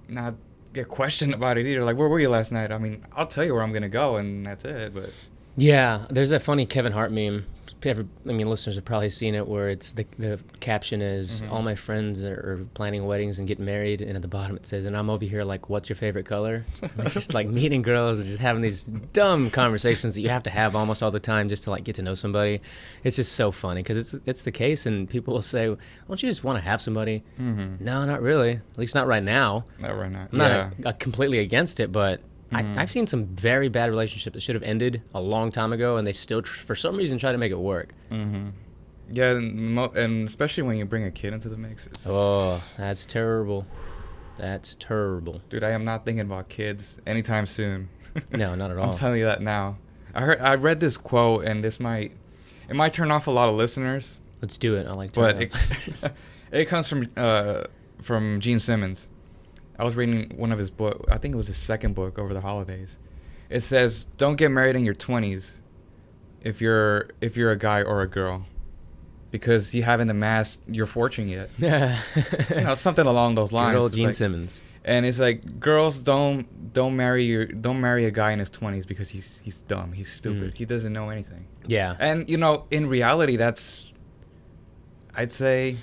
Not get questioned about it either. Like, where were you last night? I mean, I'll tell you where I'm gonna go, and that's it. But yeah, there's that funny Kevin Hart meme. Listeners have probably seen it, where it's the caption is, all my friends are planning weddings and getting married, and at the bottom it says, and I'm over here like, what's your favorite color? It's just like meeting girls and just having these dumb conversations that you have to have almost all the time just to like get to know somebody. It's just so funny because it's the case, and people will say, don't you just want to have somebody? No, not really. At least not right now. Not right now. I'm not completely against it, but I've seen some very bad relationships that should have ended a long time ago, and they still, for some reason, try to make it work. Yeah, and especially when you bring a kid into the mix. That's terrible. That's terrible. Dude, I am not thinking about kids anytime soon. No, not at all. I'm telling you that now. I read this quote, and it might turn off a lot of listeners. Let's do it. I like to. But it comes from Gene Simmons. I was reading one of his books. I think it was his second book over the holidays. It says, "Don't get married in your 20s if you're a guy or a girl, because you haven't amassed your fortune yet." Something along those lines. Good old Gene Simmons. And it's like, girls don't marry a guy in his 20s because he's dumb, he's stupid, he doesn't know anything. Yeah. And in reality, that's, I'd say.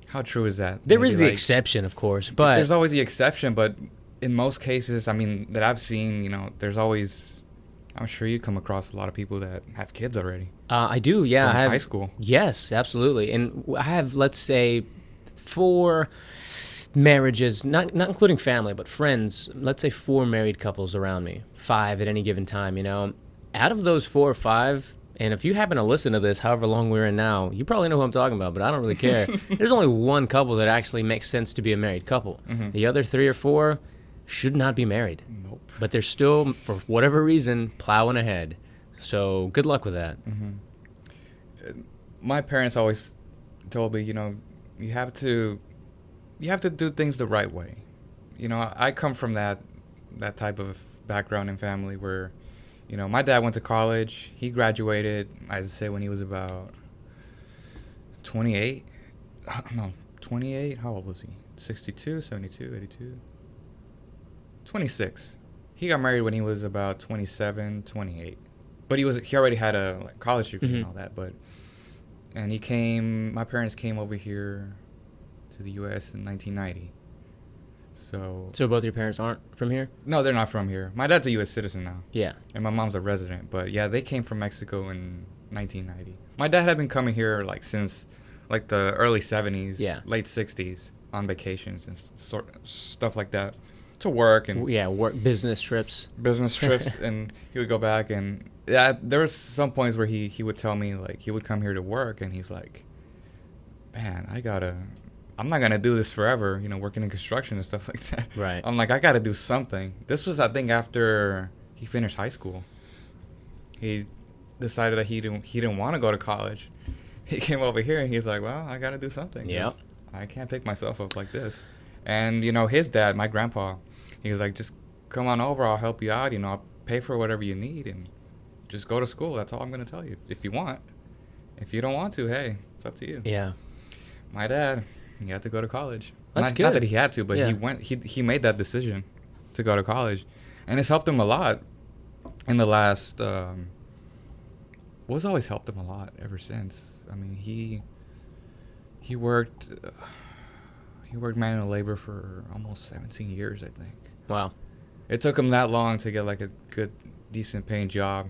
How true is that? There is the exception, of course, but there's always the exception. But in most cases, I mean, that I've seen, there's always. I'm sure you come across a lot of people that have kids already. I do, yeah. From I have high school. Yes, absolutely, and I have, let's say, 4 marriages, not including family, but friends. Let's say 4 married couples around me, 5 at any given time. Out of those 4 or 5. And if you happen to listen to this, however long we're in now, you probably know who I'm talking about, but I don't really care. There's only 1 couple that actually makes sense to be a married couple. The other 3 or 4 should not be married. Nope. But they're still, for whatever reason, plowing ahead. So good luck with that. My parents always told me, you have to do things the right way. I come from that type of background and family where, my dad went to college. He graduated, I'd say, when he was about 28. No, 28? How old was he? 62, 72, 82? 26. He got married when he was about 27, 28. But he already had a college degree and all that. And my parents came over here to the U.S. in 1990. So both your parents aren't from here? No, they're not from here. My dad's a U.S. citizen now. Yeah. And my mom's a resident. But yeah, they came from Mexico in 1990. My dad had been coming here since the early 70s, late 60s on vacations and stuff like that to work and business trips. And he would go back, and there were some points where he would tell me, like, he would come here to work and he's like, man, I'm not going to do this forever, working in construction and stuff like that. Right. I'm like, I got to do something. This was, I think, after he finished high school. He decided that he didn't want to go to college. He came over here and he's like, well, I got to do something. Yeah. I can't pick myself up like this. And, his dad, my grandpa, he was like, just come on over. I'll help you out. I'll pay for whatever you need and just go to school. That's all I'm going to tell you. If you want. If you don't want to, hey, it's up to you. Yeah. My dad, he had to go to college. That's good. Not that he had to, but he made that decision to go to college. And it's helped him a lot in the last, always helped him a lot ever since. I mean, he worked manual labor for almost 17 years, I think. Wow. It took him that long to get like a good, decent paying job.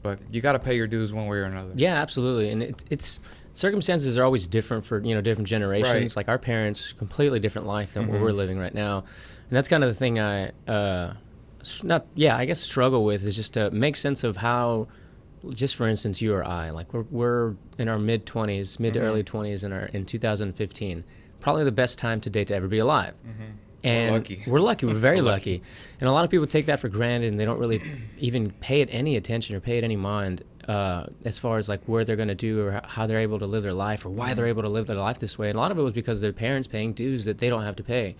But you got to pay your dues one way or another. Yeah, absolutely. And it's circumstances are always different for, different generations. Right. Like our parents, completely different life than what we're living right now. And that's kind of the thing I guess struggle with, is just to make sense of how just for instance, you or I, like we're in our mid 20s, mid to early 20s in 2015, probably the best time to date to ever be alive. And we're lucky. We're very lucky. And a lot of people take that for granted, and they don't really even pay it any attention or pay it any mind as far as like where they're going to do or how they're able to live their life or why they're able to live their life this way. And a lot of it was because their parents paying dues that they don't have to pay.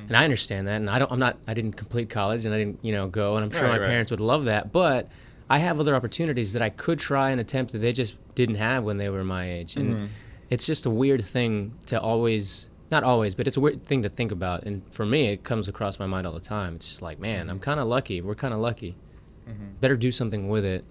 And I understand that. And I didn't complete college, and I didn't, go. And I'm sure my parents would love that. But I have other opportunities that I could try and attempt that they just didn't have when they were my age. And it's just a weird thing to always. Not always, but it's a weird thing to think about. And for me, it comes across my mind all the time. It's just like, man, I'm kind of lucky. We're kind of lucky. Better do something with it.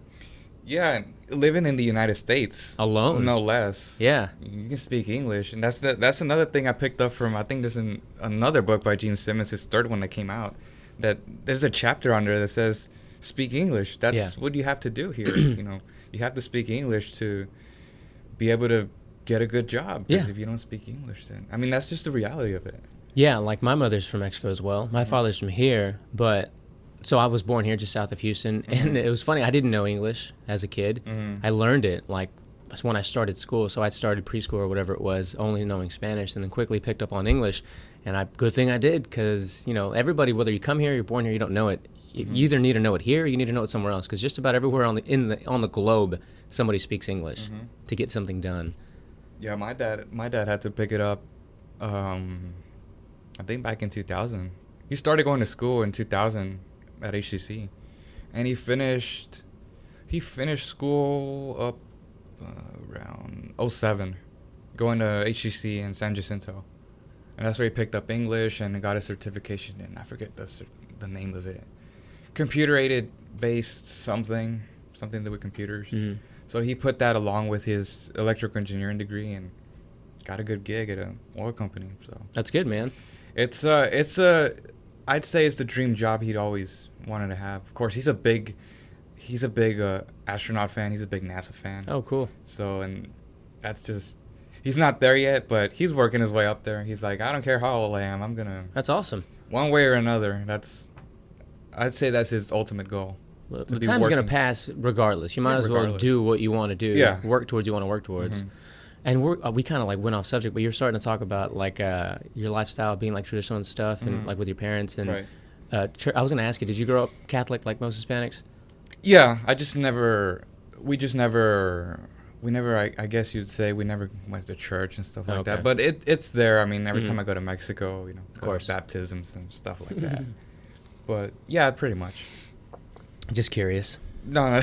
Yeah, living in the United States. Alone. No less. Yeah. You can speak English. And that's another thing I picked up from, I think there's another book by Gene Simmons, his third one that came out, that there's a chapter on there that says, speak English. That's what you have to do here. You have to speak English to be able to get a good job, because if you don't speak English, then that's just the reality of it. Yeah, like my mother's from Mexico as well. My father's from here, but so I was born here just south of Houston, and it was funny, I didn't know English as a kid. I learned it like when I started school. So I started preschool or whatever it was, only knowing Spanish, and then quickly picked up on English. And good thing I did, because everybody, whether you come here, you're born here, you don't know it. You either need to know it here or you need to know it somewhere else, because just about everywhere on the globe somebody speaks English to get something done. Yeah, my dad had to pick it up, I think back in 2000. He started going to school in 2000 at HCC, and he finished school up around 07, going to HCC in San Jacinto, and that's where he picked up English and got a certification in, I forget the name of it, computer-aided based something to do with computers. So he put that along with his electrical engineering degree and got a good gig at an oil company. So that's good, man. I'd say it's the dream job he'd always wanted to have. Of course, he's a big astronaut fan. He's a big NASA fan. Oh, cool. So, and that's just, he's not there yet, but he's working his way up there. He's like, I don't care how old I am. That's awesome. One way or another. I'd say that's his ultimate goal. Well, the time's going to pass regardless. You might as well do what you want to do. Yeah. Work towards you want to work towards. And we kind of like went off subject, but you're starting to talk about like your lifestyle being like traditional and stuff, and like with your parents. And right. I was going to ask you, did you grow up Catholic like most Hispanics? Yeah, I guess you'd say we never went to church and stuff like that. But it's there. Every time I go to Mexico, of course, baptisms and stuff like that. But yeah, pretty much. Just curious. No,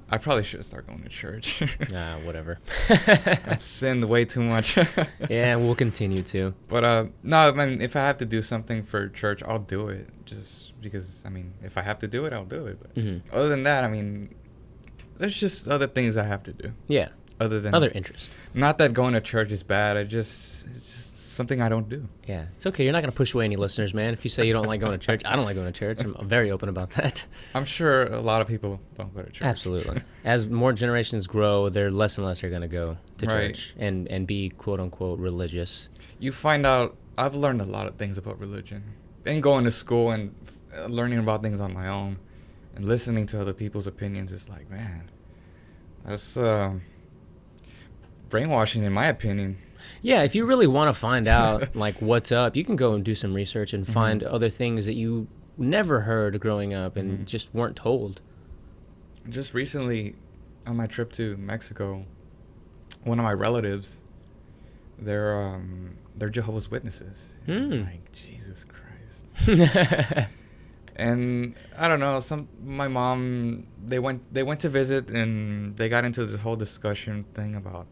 I probably should start going to church. Whatever. I've sinned way too much. Yeah, we'll continue to. But no, if I have to do something for church, I'll do it. Just because, if I have to do it, I'll do it. But other than that, there's just other things I have to do. Yeah. Other interests. Not that going to church is bad. It's just something I don't do. Yeah, it's okay. You're not going to push away any listeners, man. If you say you don't like going to church, I don't like going to church. I'm very open about that. I'm sure a lot of people don't go to church. Absolutely. As more generations grow, they're less and less are going to go to church and be quote unquote religious. You find out, I've learned a lot of things about religion. And going to school and learning about things on my own and listening to other people's opinions is like, man, that's brainwashing in my opinion. Yeah, if you really want to find out like what's up, you can go and do some research and find other things that you never heard growing up and just weren't told. Just recently, on my trip to Mexico, one of my relatives, they're Jehovah's Witnesses. Like, Jesus Christ. And I don't know, my mom, they went to visit and they got into this whole discussion thing about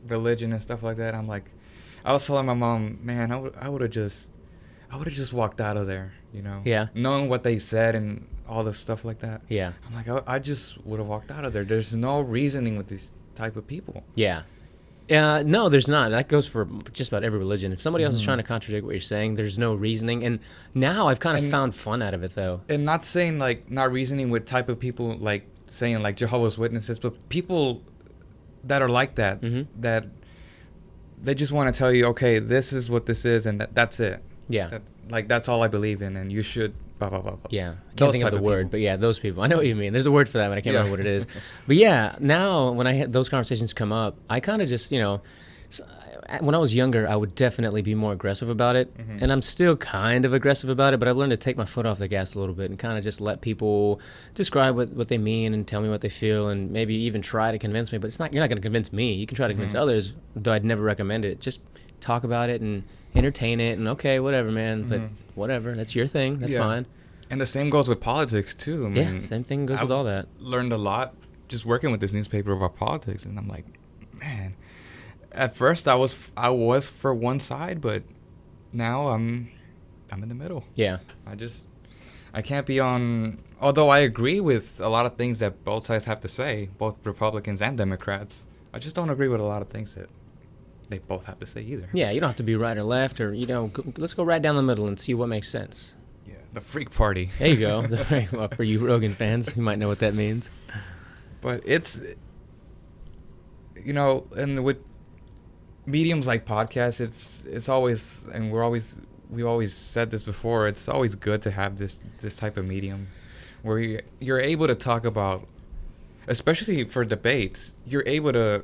religion and stuff like that. I was telling my mom, man, I would have just walked out of there, Yeah. knowing what they said and all this stuff like that. Yeah. I'm like, I just would have walked out of there. There's no reasoning with these type of people. Yeah. No, there's not. That goes for just about every religion. If somebody else is trying to contradict what you're saying, there's no reasoning. And now I've kind of found fun out of it, though. And not saying, like, not reasoning with type of people, like, saying, like, Jehovah's Witnesses, but people that are like that, that they just want to tell you, okay, this is what this is, and that's it. Yeah. That's all I believe in, and you should blah, blah, blah, blah. Yeah, I can't Those think of type the word, people. but yeah, those people. I know what you mean. There's a word for that, but I can't Yeah. remember what it is. But yeah, now when I had those conversations come up, I kind of just, when I was younger, I would definitely be more aggressive about it. Mhm. And I'm still kind of aggressive about it, but I've learned to take my foot off the gas a little bit and kind of just let people describe what they mean and tell me what they feel and maybe even try to convince me. But you're not going to convince me. You can try to convince others, though I'd never recommend it. Just talk about it and entertain it and okay, whatever, man. But whatever, that's your thing. That's Yeah. fine. And the same goes with politics, too. I mean, Yeah, same thing goes I've with all that. learned a lot just working with this newspaper about politics, and I'm like, man. At first, I was for one side, but now I'm in the middle. Yeah. I can't be on. Although I agree with a lot of things that both sides have to say, both Republicans and Democrats, I just don't agree with a lot of things that they both have to say either. Yeah, you don't have to be right or left, or let's go right down the middle and see what makes sense. Yeah, the freak party. There you go. Well, for you Rogan fans, you might know what that means. But it's, and with mediums like podcasts, it's always, and we've always said this before, it's always good to have this type of medium where you're able to talk about, especially for debates, you're able to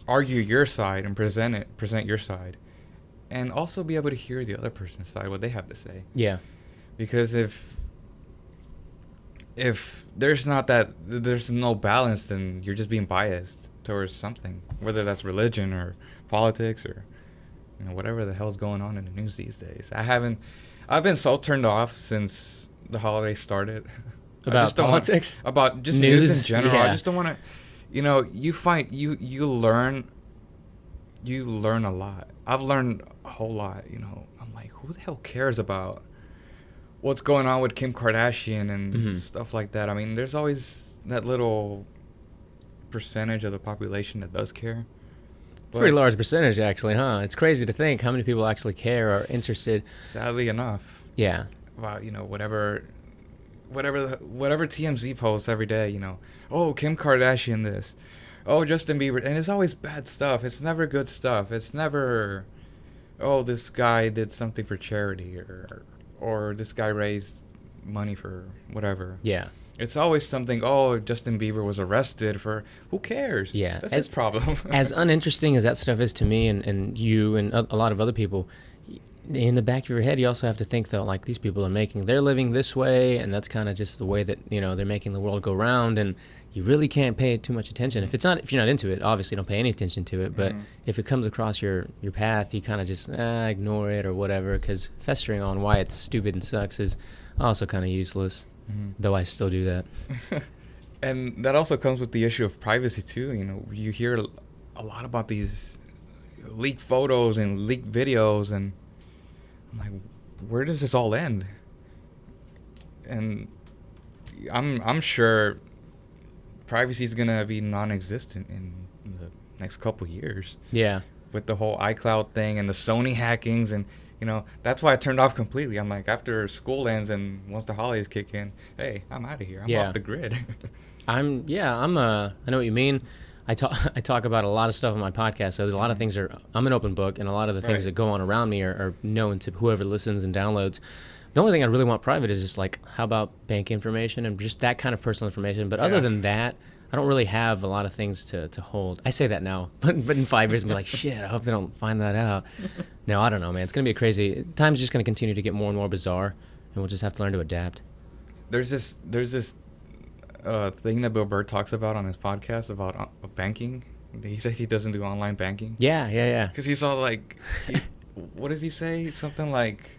argue your side and present your side, and also be able to hear the other person's side, what they have to say. Yeah. Because if there's no balance, then you're just being biased towards something, whether that's religion or politics or whatever the hell's going on in the news these days. I've been so turned off since the holidays started. About politics? About just news in general. Yeah. I just don't want to, you learn a lot. I've learned a whole lot, I'm like, who the hell cares about what's going on with Kim Kardashian and stuff like that? I mean, there's always that little percentage of the population that does care. But pretty large percentage, actually, huh? It's crazy to think how many people actually care or are interested. Sadly enough. Yeah. About whatever TMZ posts every day. Oh, Kim Kardashian this. Oh, Justin Bieber, and it's always bad stuff. It's never good stuff. It's never, oh, this guy did something for charity or this guy raised money for whatever. Yeah. It's always something, oh, Justin Bieber was arrested for, who cares? Yeah. That's his problem. As uninteresting as that stuff is to me and you and a lot of other people, in the back of your head, you also have to think, though, like, these people are making their living this way, and that's kind of just the way that, they're making the world go round, and you really can't pay too much attention. If you're not into it, obviously don't pay any attention to it, but if it comes across your path, you kind of just ignore it or whatever, because festering on why it's stupid and sucks is also kind of useless. Though I still do that. And that also comes with the issue of privacy too. You hear a lot about these leaked photos and leaked videos, and I'm like, where does this all end? And I'm sure privacy is gonna be non-existent in the next couple years. Yeah. With the whole iCloud thing and the Sony hackings, and that's why I turned off completely. I'm like, after school ends and once the holidays kick in, hey, I'm out of here. I'm off the grid. I know what you mean. I talk about a lot of stuff on my podcast. So a lot of things I'm an open book, and a lot of the things that go on around me are known to whoever listens and downloads. The only thing I really want private is just like, how about bank information and just that kind of personal information. But other than that, I don't really have a lot of things to hold. I say that now, but in 5 years, I'll be like, shit, I hope they don't find that out. No, I don't know, man. It's going to be crazy. Time's just going to continue to get more and more bizarre, and we'll just have to learn to adapt. There's this thing that Bill Burr talks about on his podcast about banking. He says he doesn't do online banking. Yeah. Because he's all like, what does he say? Something like,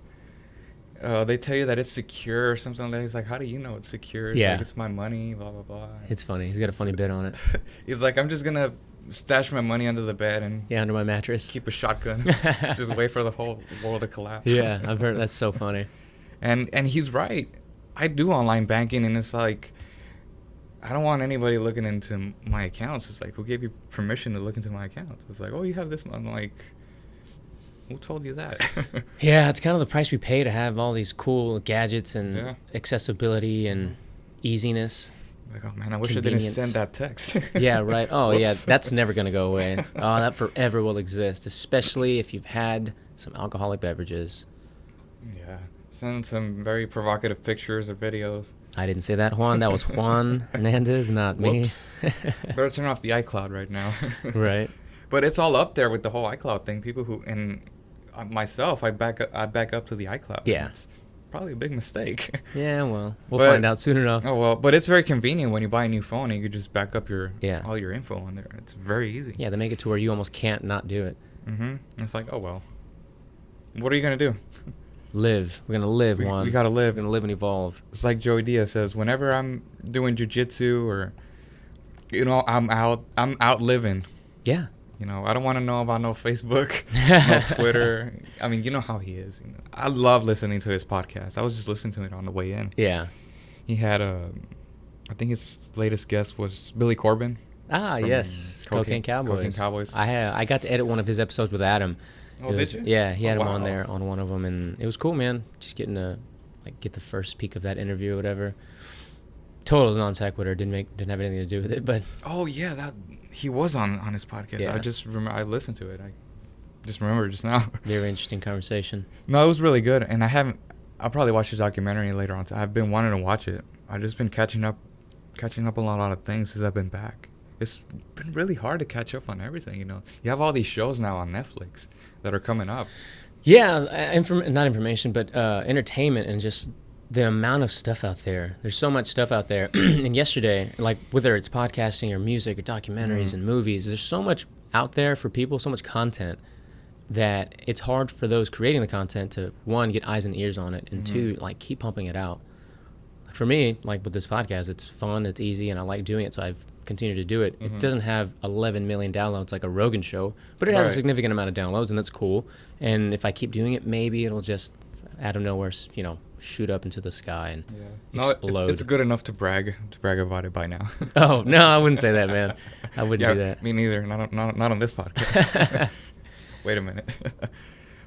they tell you that it's secure or something like that. He's like, how do you know it's secure? It's like, it's my money, blah, blah, blah. It's funny. He's got a funny bit on it. He's like, I'm just going to stash my money under the bed and under my mattress. Keep a shotgun. Just wait for the whole world to collapse. Yeah, I've heard. That's so funny. And he's right. I do online banking, and it's like, I don't want anybody looking into my accounts. It's like, who gave you permission to look into my accounts? It's like, oh, you have this. I'm like, who told you that? Yeah, it's kind of the price we pay to have all these cool gadgets and accessibility and easiness. Like, oh man, I wish I didn't send that text. Yeah, right. Oh, yeah, that's never going to go away. Oh, that forever will exist, especially if you've had some alcoholic beverages. Yeah. sending some very provocative pictures or videos. I didn't say that, Juan. That was Juan Hernandez, not me. Whoops. Better turn off the iCloud right now. Right. But it's all up there with the whole iCloud thing. People who, and myself, I back up to the iCloud. Yeah. It's probably a big mistake. Yeah, well, we'll find out soon enough. Oh, well, but it's very convenient when you buy a new phone and you can just back up all your info on there. It's very easy. Yeah, they make it to where you almost can't not do it. Mm-hmm. It's like, oh, well. What are you going to do? Live. We're going to live, Juan. We got to live. We're going to live and evolve. It's like Joey Diaz says, whenever I'm doing jiu-jitsu or, I'm out living. Yeah. I don't want to know about no Facebook, no Twitter. I mean, you know how he is. I love listening to his podcast. I was just listening to it on the way in. Yeah. He had I think his latest guest was Billy Corben. Ah, yes. Cocaine Cowboys. Cocaine Cowboys. I got to edit one of his episodes with Adam. Oh, did you? Yeah, he had him wow. on there on one of them, and it was cool, man. Just getting to get the first peek of that interview or whatever. Total non sequitur. Didn't have anything to do with it, but. Oh yeah, that he was on his podcast. Yeah. I just remember I listened to it. I just remember just now. Very interesting conversation. No, it was really good, and I'll probably watch the documentary later on. I've been wanting to watch it. I've just been catching up on a lot of things since I've been back. It's been really hard to catch up on everything. You have all these shows now on Netflix that are coming up. Yeah, not information, but entertainment and just the amount of stuff out there. There's so much stuff out there. And yesterday, like whether it's podcasting or music or documentaries and movies, there's so much out there for people, so much content that it's hard for those creating the content to, one, get eyes and ears on it, and two, keep pumping it out. For me, like with this podcast, it's fun, it's easy, and I like doing it, so I've continued to do it. It doesn't have 11 million downloads like a Rogan show, but it has a significant amount of downloads, and that's cool. And if I keep doing it, maybe it'll just, out of nowhere, shoot up into the sky and explode. No, it's good enough to brag about it by now. Oh, no, I wouldn't say that, man. I wouldn't do that. Me neither. Not on this podcast. Wait a minute.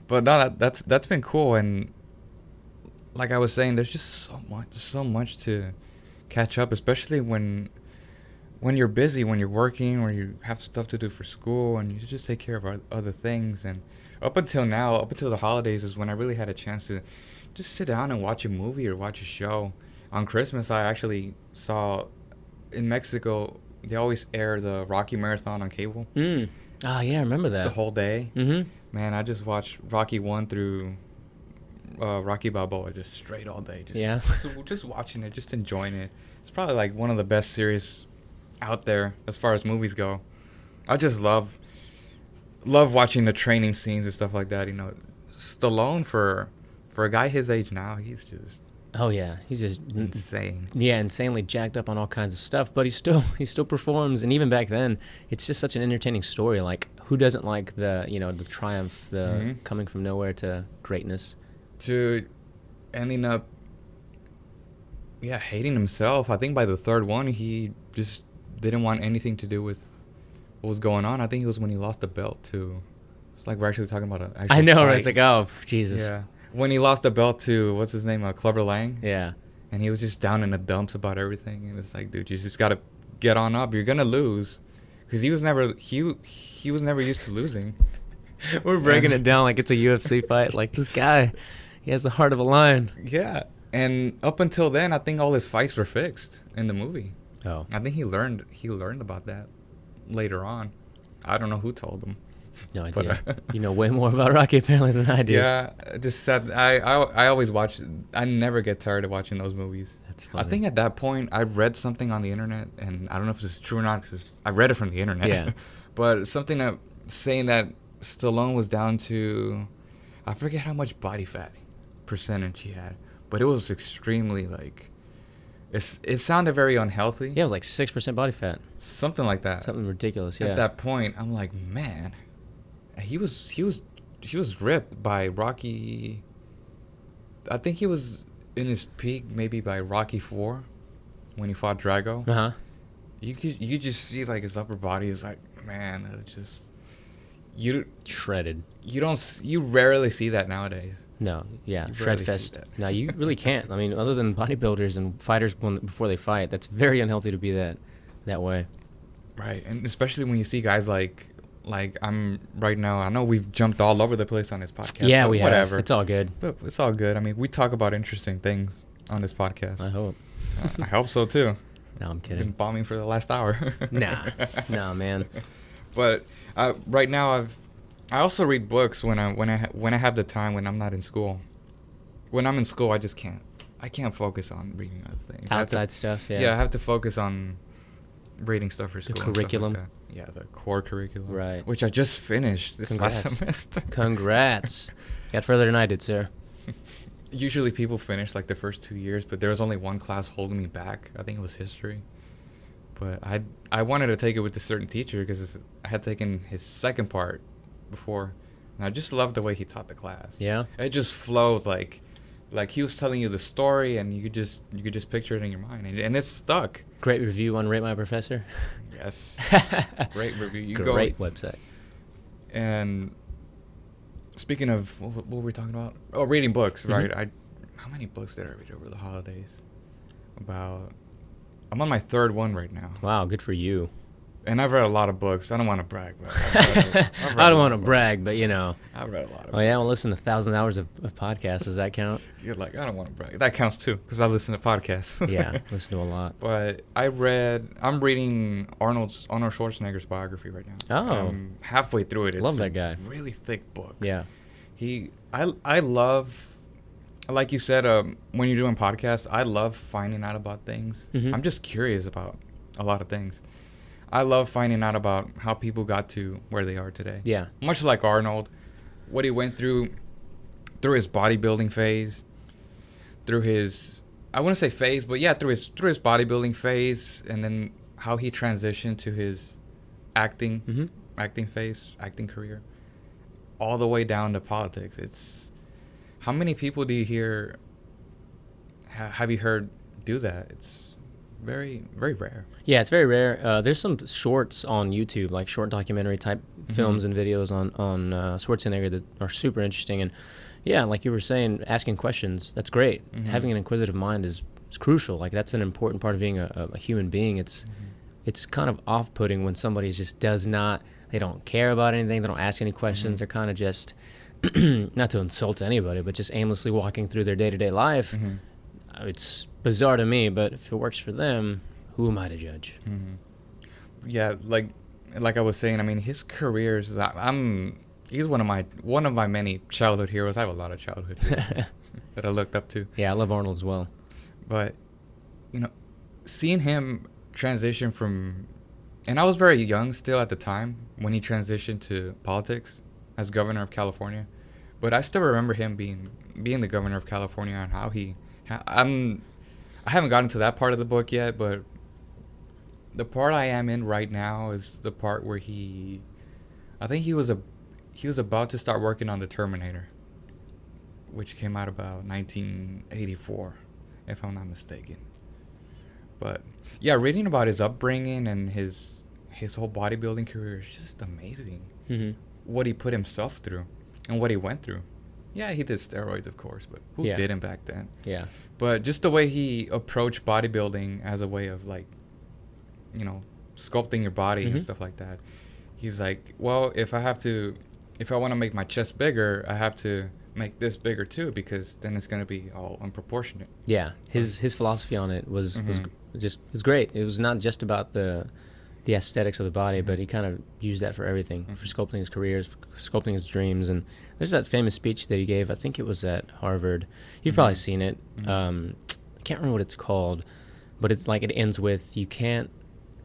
But no, that's been cool, and like I was saying, there's just so much to catch up, especially when you're busy, when you're working, or you have stuff to do for school, and you just take care of other things. And up until the holidays is when I really had a chance to just sit down and watch a movie or watch a show. On Christmas, I actually saw in Mexico, they always air the Rocky Marathon on cable. Oh, yeah, I remember that. The whole day. Mm-hmm. Man, I just watched Rocky 1 through Rocky Balboa just straight all day. Just watching it, just enjoying it. It's probably like one of the best series out there as far as movies go. I just love watching the training scenes and stuff like that. Stallone, for a guy his age now, he's just he's just insane. Yeah, insanely jacked up on all kinds of stuff, but he still performs. And even back then, it's just such an entertaining story. Like, who doesn't like the the triumph, the coming from nowhere to greatness, to ending up hating himself. I think by the third one, he just didn't want anything to do with what was going on. I think it was when he lost the belt too. It's like we're actually talking about an actual I know, fight. right? It's like, oh, Jesus. Yeah. When he lost the belt to, what's his name, Clubber Lang. Yeah. And he was just down in the dumps about everything. And it's like, dude, you just got to get on up. You're going to lose. Because he was never used to losing. We're breaking it down like it's a UFC fight. Like, this guy, he has the heart of a lion. Yeah. And up until then, I think all his fights were fixed in the movie. Oh. I think he learned about that later on. I don't know who told him. No idea. But, you know way more about Rocky apparently than I do. Yeah, just said I always watch. I never get tired of watching those movies. That's funny. I think at that point I read something on the internet, and I don't know if this is true or not because I read it from the internet. Yeah. But something that saying that Stallone was down to, I forget how much body fat percentage he had, but it was extremely it sounded very unhealthy. Yeah, it was like 6% body fat. Something like that. Something ridiculous. Yeah. At that point, I'm like, man. He was ripped by Rocky. I think he was in his peak maybe by Rocky 4 when he fought Drago. Uh-huh. You could just see his upper body is man, it's just shredded. You rarely see that nowadays. No, yeah, shred fest. No, you really can't. I mean, other than bodybuilders and fighters before they fight, that's very unhealthy to be that way. Right, and especially when you see guys like like I'm right now. I know we've jumped all over the place on this podcast. Yeah, we whatever. have. It's all good. But it's all good. I mean, we talk about interesting things on this podcast. I hope. I hope so too. No, I'm I've been kidding. bombing for the last hour. Nah, man. But right now I also read books when I have the time when I'm not in school. When I'm in school, I just can't. I can't focus on reading other things. Outside stuff, yeah. Yeah, I have to focus on reading stuff for school. The and stuff curriculum. like that. Yeah, the core curriculum. Right. Which I just finished this last semester. Congrats. Got further than I did, sir. Usually people finish like the first 2 years, but there was only one class holding me back. I think it was history. But I wanted to take it with a certain teacher because I had taken his second part before. And I just loved the way he taught the class. Yeah? It just flowed like he was telling you the story, and you could just picture it in your mind, and it stuck. Great review on Rate My Professor. Yes. Great review. Great website. And speaking of, what were we talking about? Oh, reading books, right? How many books did I read over the holidays? I'm on my third one right now. Wow, good for you. And I've read a lot of books. I don't want to brag, but I don't want to brag, but you know. I've read a lot of books. Oh, yeah, well, listen to 1,000 hours of podcasts. Does that count? You're like, I don't want to brag. That counts too, because I listen to podcasts. Yeah, listen to a lot. But I'm reading Arnold Schwarzenegger's biography right now. Oh. I'm halfway through it. It's Love that guy. A really thick book. Yeah. I love, like you said, when you're doing podcasts, I love finding out about things. Mm-hmm. I'm just curious about a lot of things. I love finding out about how people got to where they are today. Yeah. Much like Arnold, what he went through his bodybuilding phase, through his, I wouldn't say phase, but yeah, through his bodybuilding phase, and then how he transitioned to his acting phase, acting career, all the way down to politics. It's, how many people do you hear, have you heard do that? It's very, very rare. Yeah, it's very rare. There's some shorts on YouTube, like short documentary type films and videos on Schwarzenegger that are super interesting. And yeah, like you were saying, asking questions, that's great. Having an inquisitive mind is crucial. Like that's an important part of being a human being. It's kind of off-putting when somebody just they don't care about anything, they don't ask any questions, they're kind of just, not to insult anybody, but just aimlessly walking through their day-to-day life. It's bizarre to me, but if it works for them, who am I to judge? Yeah, like I was saying, I mean, his career is, he's one of my many childhood heroes. I have a lot of childhood heroes that I looked up to. Yeah, I love Arnold as well. But, seeing him transition from, and I was very young still at the time when he transitioned to politics as governor of California, but I still remember him being the governor of California and how I haven't gotten to that part of the book yet, but the part I am in right now is the part where I think he was about to start working on the Terminator, which came out about 1984, if I'm not mistaken. But yeah, reading about his upbringing and his whole bodybuilding career is just amazing. What he put himself through and what he went through. Yeah, he did steroids, of course, but who didn't back then? Yeah. But just the way he approached bodybuilding as a way of, like, sculpting your body and stuff like that. He's like, well, if I want to make my chest bigger, I have to make this bigger too, because then it's going to be all unproportionate. Yeah. His philosophy on it was great. It was not just about the aesthetics of the body, but he kind of used that for everything, for sculpting his careers, for sculpting his dreams. And there's that famous speech that he gave. I think it was at Harvard. You've probably seen it. I can't remember what it's called, but it's like, it ends with, you can't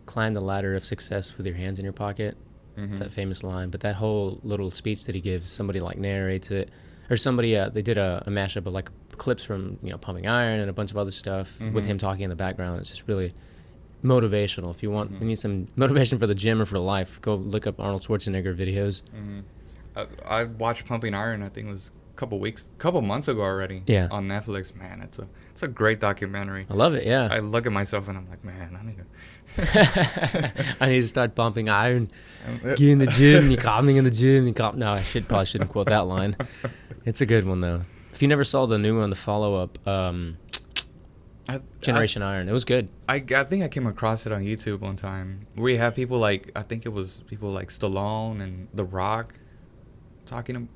climb the ladder of success with your hands in your pocket. It's that famous line. But that whole little speech that he gives, somebody like narrates it, or somebody, they did a mashup of like clips from, Pumping Iron and a bunch of other stuff with him talking in the background. It's just really motivational. If you need some motivation for the gym or for life, go look up Arnold Schwarzenegger videos. I watched Pumping Iron, I think it was a couple months ago already. Yeah. On Netflix. Man, it's a great documentary. I love it. Yeah. I look at myself and I'm like, man, I need to I need to start pumping iron. Get in the gym. You're coming in the gym. No, I probably shouldn't quote that line. It's a good one though. If you never saw the new one, the follow-up, Generation Iron. It was good. I think I came across it on YouTube one time. Where you have people like, I think it was people like Stallone and The Rock talking on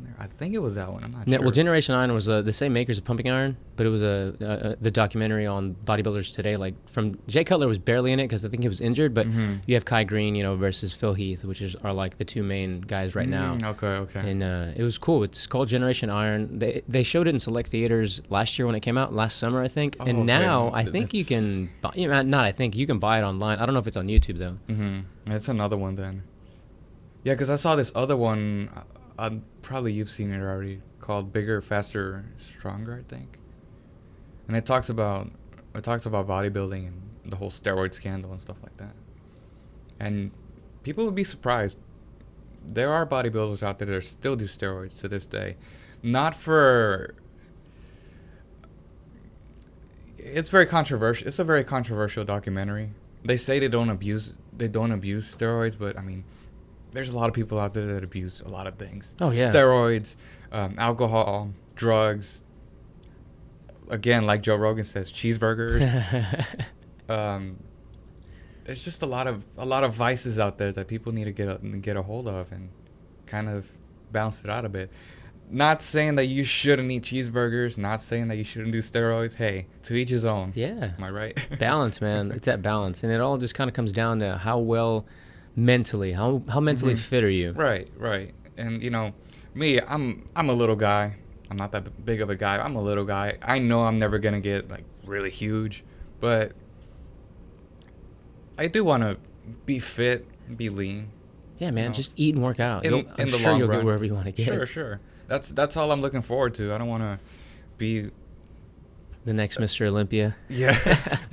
there. I think it was that one. I'm not sure. Well, Generation Iron was the same makers of Pumping Iron, but it was the documentary on bodybuilders today. Like Jay Cutler was barely in it because I think he was injured, but you have Kai Green, versus Phil Heath, which are like the two main guys right now. Okay. And it was cool. It's called Generation Iron. They showed it in select theaters last year when it came out, last summer I think. And now I think you can buy, you can buy it online. I don't know if it's on YouTube though. It's another one then. Yeah, because I saw this other one. Probably you've seen it already, called Bigger, Faster, Stronger, I think. And it talks about bodybuilding and the whole steroid scandal and stuff like that. And people would be surprised. There are bodybuilders out there that still do steroids to this day. Not for... It's very controversial. It's a very controversial documentary. They say they don't abuse steroids, but I mean, there's a lot of people out there that abuse a lot of things. Oh, yeah. Steroids, alcohol, drugs. Again, like Joe Rogan says, cheeseburgers. There's just a lot of vices out there that people need to get a hold of and kind of balance it out a bit. Not saying that you shouldn't eat cheeseburgers. Not saying that you shouldn't do steroids. Hey, to each his own. Yeah. Am I right? Balance, man. It's that balance. And it all just kind of comes down to how well... mentally, how mentally fit are you? Right. And me, I'm a little guy. I'm not that big of a guy. I'm a little guy. I know I'm never gonna get like really huge, but I do want to be fit, be lean. Yeah, man, just eat and work out. I'm sure long you'll run. get wherever you want to get. Sure. That's all I'm looking forward to. I don't want to be the next Mr. Olympia. Yeah,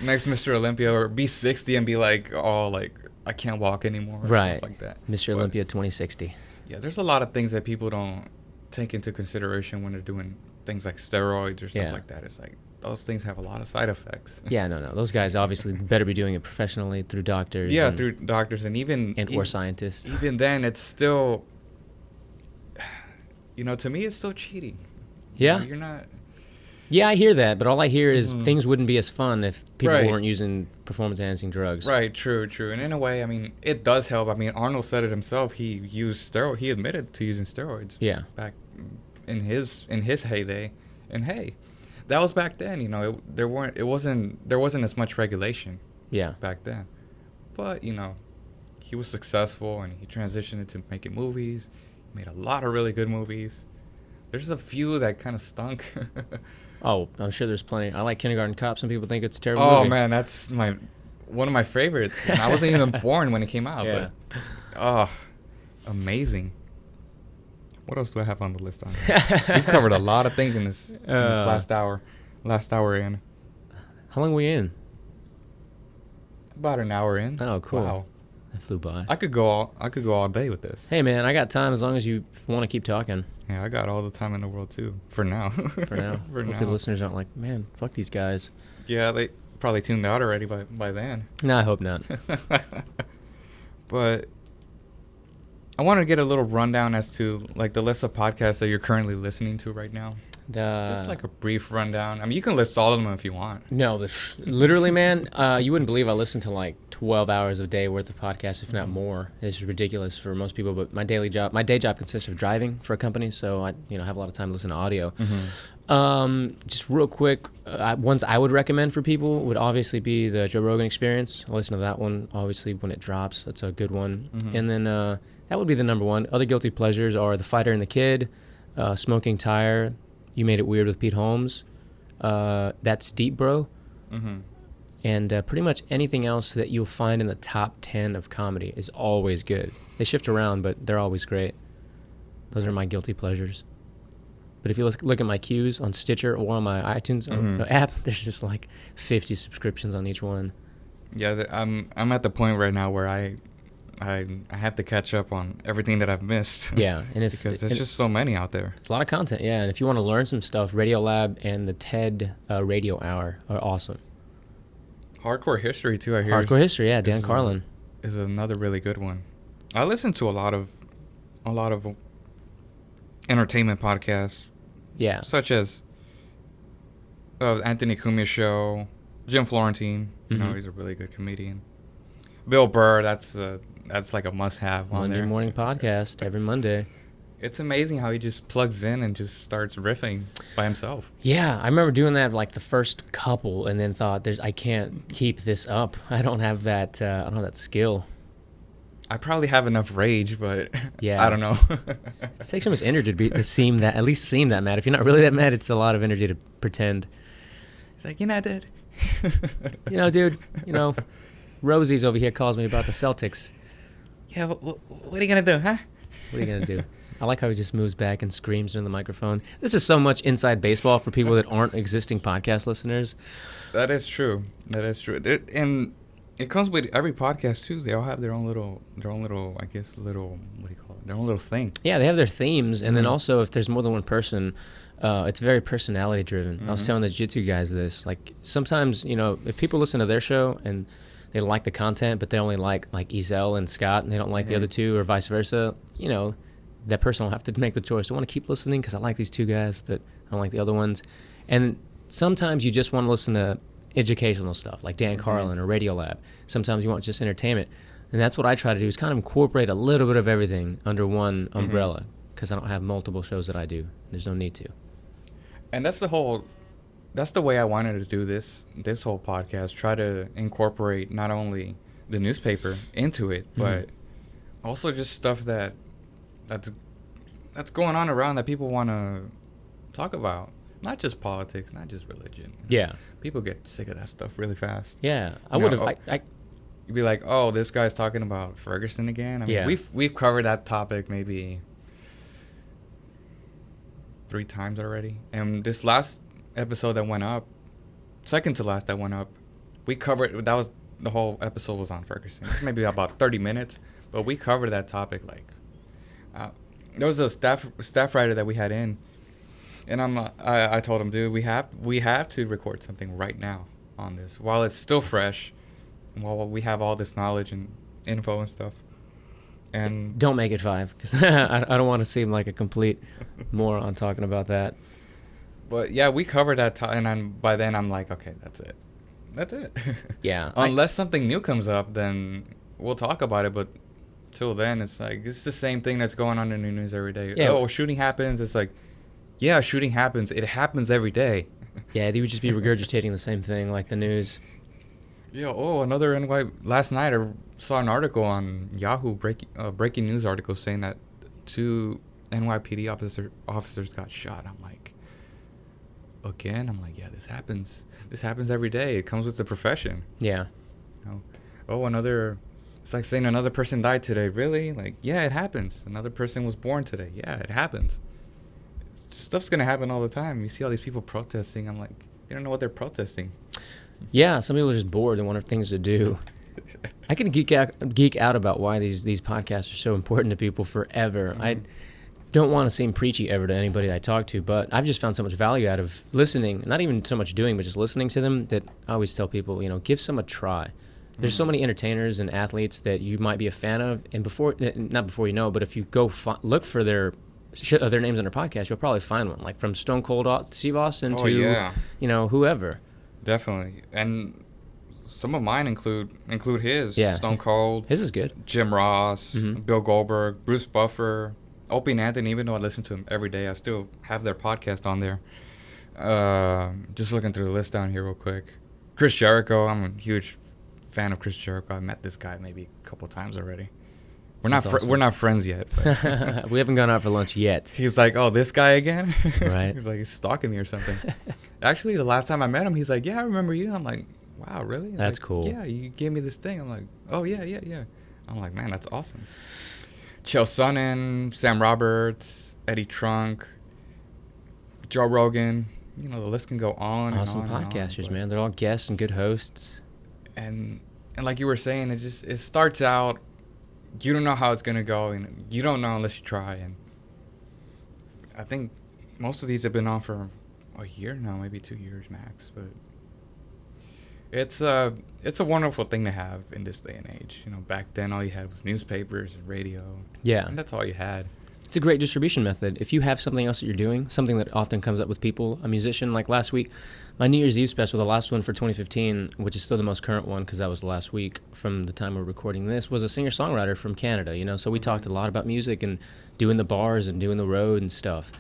next Mr. Olympia, or be 60 and be like, oh, like I can't walk anymore. Or right. Stuff like that. Mr. Olympia 2060. Yeah, there's a lot of things that people don't take into consideration when they're doing things like steroids or stuff like that. It's like those things have a lot of side effects. Yeah, no. Those guys obviously better be doing it professionally through doctors. Yeah, through doctors or scientists. Even then, it's still, to me, it's still cheating. Yeah. You're not. Yeah, I hear that, but all I hear is things wouldn't be as fun if people weren't using performance-enhancing drugs. Right, true. And in a way, I mean, it does help. I mean, Arnold said it himself. He used steroids. He admitted to using steroids. Yeah. Back in his heyday, and hey, that was back then. There wasn't as much regulation. Yeah. Back then, but he was successful and he transitioned into making movies. He made a lot of really good movies. There's a few that kind of stunk. Oh, I'm sure there's plenty. I like Kindergarten Cop. Some people think it's a terrible movie. movie. Man, that's one of my favorites. I wasn't even born when it came out, but amazing. What else do I have on the list? We've covered a lot of things in this last hour. In. How long were we in? About an hour in. Oh, cool. Wow. That flew by. I could go all day with this. Hey, man, I got time as long as you want to keep talking. Yeah, I got all the time in the world, too. For now. For now. The listeners aren't like, man, fuck these guys. Yeah, they probably tuned out already by then. No, I hope not. But I wanted to get a little rundown as to, like, the list of podcasts that you're currently listening to right now. Just like a brief rundown. I mean, you can list all of them if you want. No, literally, man, you wouldn't believe I listen to like 12 hours a day worth of podcasts, if not more. It's ridiculous for most people, but my day job consists of driving for a company, so I have a lot of time to listen to audio. Just real quick, ones I would recommend for people would obviously be the Joe Rogan Experience. I listen to that one, obviously, when it drops. That's a good one. And then that would be the number one. Other guilty pleasures are The Fighter and the Kid, Smoking Tire, You Made It Weird with Pete Holmes. That's Deep Bro. And pretty much anything else that you'll find in the top 10 of comedy is always good. They shift around, but they're always great. Those are my guilty pleasures. But if you look at my queues on Stitcher or on my iTunes app, there's just like 50 subscriptions on each one. Yeah, I'm at the point right now where I have to catch up on everything that I've missed. Yeah, because there's just so many out there. It's a lot of content, yeah. And if you want to learn some stuff, Radiolab and the TED Radio Hour are awesome. Hardcore History too. I hear. Hardcore History, yeah. Dan Carlin is another really good one. I listen to a lot of entertainment podcasts. Yeah. Such as Anthony Cumia's show, Jim Florentine. You know, he's a really good comedian. Bill Burr, that's like a must-have on Monday there. morning podcast every Monday. It's amazing how he just plugs in and just starts riffing by himself. Yeah, I remember doing that like the first couple, and then thought, I can't keep this up. I don't have that. I don't have that skill. I probably have enough rage, but Yeah. I don't know. It takes so much energy to seem that, at least seem that mad. If you're not really that mad, it's a lot of energy to pretend. It's like, you're not dead. You know, dude, Rosie's over here calls me about the Celtics. Yeah, what are you going to do, huh? What are you going to do? I like how he just moves back and screams in the microphone. This is so much inside baseball for people that aren't existing podcast listeners. That is true. And it comes with every podcast too. They all have their own little, I guess, what do you call it? Their own little thing. Yeah, they have their themes, and then also if there's more than one person, it's very personality driven. I was telling the jiu-jitsu guys this. Like sometimes, if people listen to their show and they like the content, but they only like Ezel and Scott, and they don't like the other two, or vice versa, that person will have to make the choice. I want to keep listening because I like these two guys, but I don't like the other ones. And sometimes you just want to listen to educational stuff like Dan Carlin or Radiolab. Sometimes you want just entertainment. And that's what I try to do, is kind of incorporate a little bit of everything under one umbrella, because I don't have multiple shows that I do. There's no need to. And that's the way I wanted to do this whole podcast. Try to incorporate not only the newspaper into it, but also just stuff that's going on around that people want to talk about. Not just politics, not just religion. Yeah. People get sick of that stuff really fast. Yeah. I would have. You'd be like, oh, this guy's talking about Ferguson again? I mean, we've covered that topic maybe 3 times already. And this last episode that went up, second to last that went up, we covered, the whole episode was on Ferguson. It's maybe about 30 minutes, but we covered that topic there was a staff writer that we had in, and I told him, dude, we have to record something right now on this while it's still fresh, and while we have all this knowledge and info and stuff. And don't make it 5, because I don't want to seem like a complete moron talking about that. But yeah, we covered that, and by then I'm like, okay, that's it. Yeah. Unless something new comes up, then we'll talk about it. But till then, it's like it's the same thing that's going on in the news every day. Yeah. Oh, shooting happens. It's like, yeah, shooting happens. It happens every day. Yeah, they would just be regurgitating the same thing like the news. Yeah. Oh, another last night I saw an article on Yahoo, breaking news article saying that 2 NYPD officers got shot. I'm like, again? I'm like, yeah, this happens. This happens every day. It comes with the profession. Yeah. It's like saying another person died today. Really? Like, yeah, it happens. Another person was born today. Yeah, it happens. Stuff's going to happen all the time. You see all these people protesting. I'm like, they don't know what they're protesting. Yeah, some people are just bored and want things to do. I could geek out about why these podcasts are so important to people forever. I don't want to seem preachy ever to anybody I talk to, but I've just found so much value out of listening, not even so much doing, but just listening to them, that I always tell people, give some a try. There's so many entertainers and athletes that you might be a fan of, and not before you know, but if you go look for their names on their podcast, you'll probably find one, like from Stone Cold Steve Austin to whoever. Definitely. And some of mine include his. Yeah. Stone Cold. His is good. Jim Ross, Bill Goldberg, Bruce Buffer, Opie and Anthony. Even though I listen to them every day, I still have their podcast on there. Just looking through the list down here real quick. Chris Jericho. I'm a huge fan of Chris Jericho. I met this guy maybe a couple times already. We're not friends yet. But we haven't gone out for lunch yet. He's like, oh, this guy again? Right. He's like, he's stalking me or something. Actually, the last time I met him, he's like, yeah, I remember you. I'm like, wow, really? That's like, cool. Yeah, you gave me this thing. I'm like, oh, yeah. I'm like, man, that's awesome. Chael Sonnen, Sam Roberts, Eddie Trunk, Joe Rogan. The list can go on awesome and on. Awesome podcasters, and on, man. They're all guests and good hosts. And like you were saying, it starts out, you don't know how it's going to go, and you don't know unless you try. And I think most of these have been on for a year now, maybe 2 years max. But it's a wonderful thing to have in this day and age. Back then all you had was newspapers and radio. Yeah. And that's all you had. it's a great distribution method. If you have something else that you're doing, something that often comes up with people, a musician, like last week, my New Year's Eve special, the last one for 2015, which is still the most current one because that was the last week from the time we're recording this, was a singer-songwriter from Canada, you know? So we talked a lot about music and doing the bars and doing the road and stuff.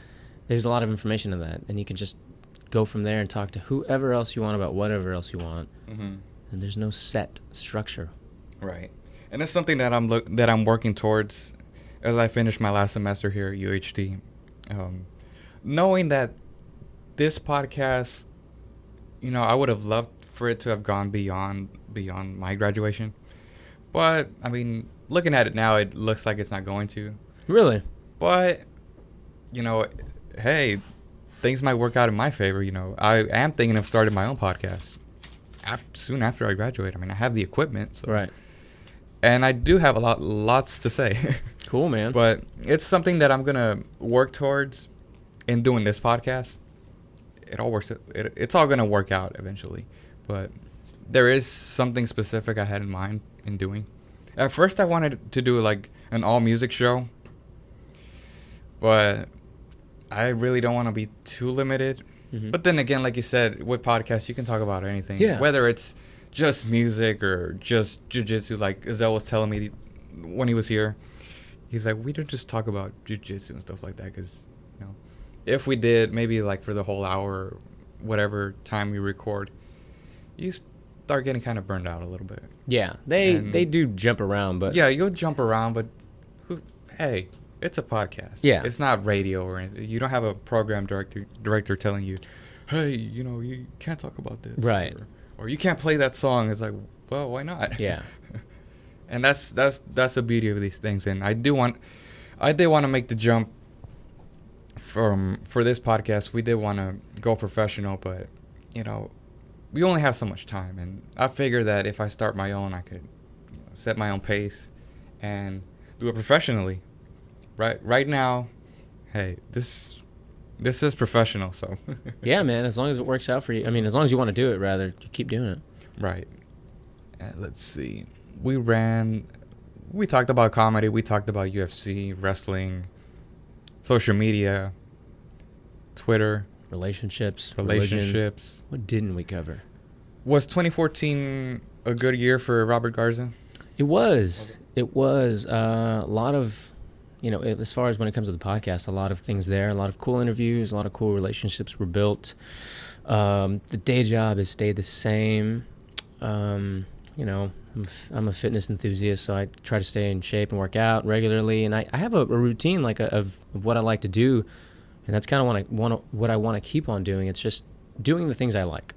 There's a lot of information in that, and you can just go from there and talk to whoever else you want about whatever else you want. And there's no set structure. Right. And it's something that I'm working towards as I finish my last semester here at UHD. Knowing that this podcast, you know, I would have loved for it to have gone beyond my graduation. But, I mean, looking at it now, it looks like it's not going to. Really? But, you know, hey, things might work out in my favor, you know. I am thinking of starting my own podcast soon after I graduate. I mean, I have the equipment. So. Right. And I do have lots to say. Cool, man. But it's something that I'm going to work towards in doing this podcast. It all works. It's all going to work out eventually. But there is something specific I had in mind in doing. At first, I wanted to do like an all music show. But I really don't want to be too limited. But then again, like you said, with podcasts, you can talk about anything. Yeah. Whether it's just music or just jiu-jitsu, like Azel was telling me when he was here. He's like, we don't just talk about jiu-jitsu and stuff like that because, you know, if we did, maybe like for the whole hour, whatever time we record, you start getting kind of burned out a little bit. Yeah, they do jump around, but... Yeah, you'll jump around, but hey, it's a podcast. Yeah. It's not radio or anything. You don't have a program director telling you, hey, you know, you can't talk about this. Right. Or you can't play that song. It's like, well, why not? Yeah. And that's the beauty of these things. And I did want to make the jump for this podcast. We did want to go professional, but you know, we only have so much time. And I figure that if I start my own, I could set my own pace and do it professionally. Right now, hey, this is professional, so. Yeah, man, as long as it works out for you. I mean, as long as you want to do it, rather, you keep doing it. Right. Let's see. We talked about comedy. We talked about UFC, wrestling, social media, Twitter. Relationships. Religion. What didn't we cover? Was 2014 a good year for Robert Garza? It was. It was a lot of... You know, as far as when it comes to the podcast, a lot of things there, a lot of cool interviews, a lot of cool relationships were built. The day job has stayed the same. You know, I'm a fitness enthusiast, so I try to stay in shape and work out regularly. And I have a routine of what I like to do, and that's kind of what I want to keep on doing. It's just doing the things I like.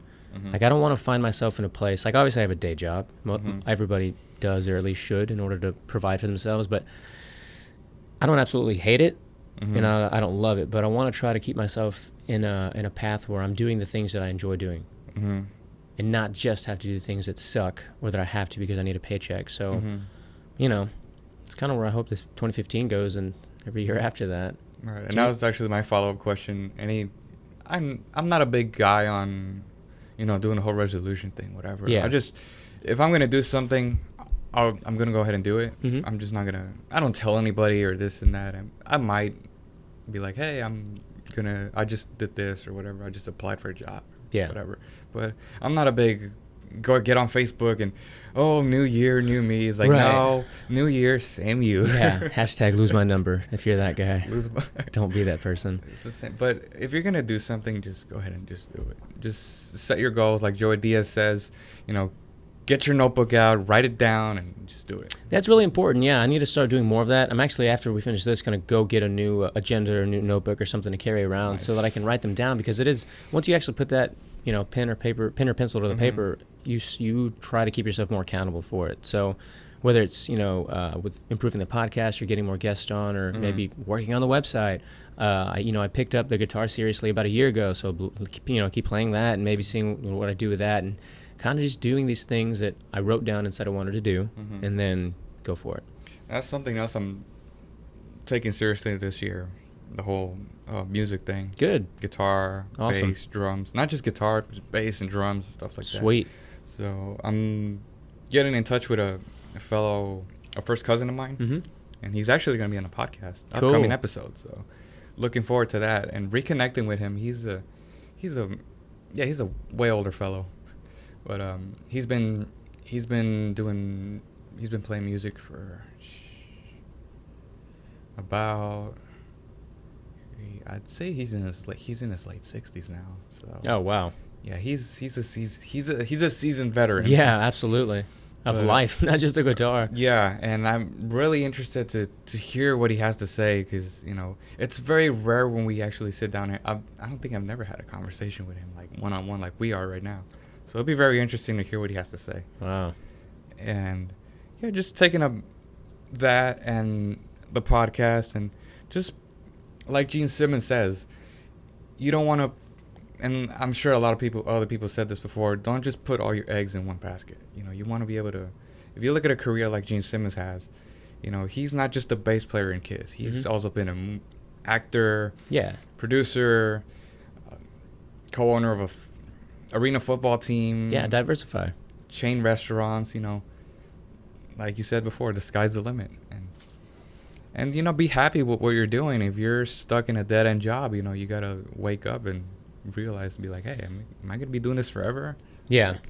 Like, I don't want to find myself in a place, like, obviously I have a day job. Everybody does, or at least should, in order to provide for themselves, but I don't absolutely hate it, and I don't love it, but I want to try to keep myself in a path where I'm doing the things that I enjoy doing, and not just have to do things that suck or that I have to because I need a paycheck. So, you know, it's kind of where I hope this 2015 goes, and every year after that. Right, and that was actually my follow-up question. I'm not a big guy on, you know, doing the whole resolution thing, whatever. Yeah. If I'm gonna do something, I'm going to go ahead and do it. I'm just not going to... I don't tell anybody or this and that. I might be like, hey, I just did this or whatever. I just applied for a job. Yeah. Whatever. But I'm not a big... Get on Facebook and, oh, new year, new me. It's like, no, new year, same you. Yeah. Hashtag lose my number if you're that guy. Don't be that person. It's the same. But if you're going to do something, just go ahead and just do it. Just set your goals. Like Joey Diaz says, you know, get your notebook out, write it down, and just do it. That's really important. Yeah, I need to start doing more of that. I'm actually, after we finish this, going to go get a new agenda or a new notebook or something to carry around so that I can write them down, because it is, once you actually put that, you know, pen or pencil to the paper, you try to keep yourself more accountable for it. So whether it's, you know, with improving the podcast or getting more guests on, or maybe working on the website. I picked up the guitar seriously about a year ago, so, you know, keep playing that and maybe seeing what I do with that, and kind of just doing these things that I wrote down and said I wanted to do, and then go for it. That's something else I'm taking seriously this year, the whole music thing. Good. Guitar, awesome. Bass, drums. Not just guitar, just bass and drums and stuff like that. Sweet. So I'm getting in touch with a first cousin of mine. and he's actually going to be on a podcast, Cool. upcoming episode. So, looking forward to that and reconnecting with him. He's a way older fellow, but he's been playing music for about, I'd say he's in his late 60s now. So Oh wow. yeah, he's a seasoned veteran. Yeah, absolutely. Of life, not just a guitar. Yeah, and I'm really interested to hear what he has to say, because it's very rare when we actually sit down. I don't think I've never had a conversation with him like one-on-one like we are right now. So it'll be very interesting to hear what he has to say. Wow. And yeah, just taking up that and the podcast, and just like Gene Simmons says, you don't want to, and I'm sure other people said this before, don't just put all your eggs in one basket. You want to be able to, if you look at a career like Gene Simmons has, he's not just a bass player in Kiss. He's also been an actor, producer, co-owner of a arena football team. Yeah, diversify. Chain restaurants, like you said before, the sky's the limit. And be happy with what you're doing. If you're stuck in a dead-end job, you got to wake up and realize and be like, hey, am I going to be doing this forever? Yeah. Like,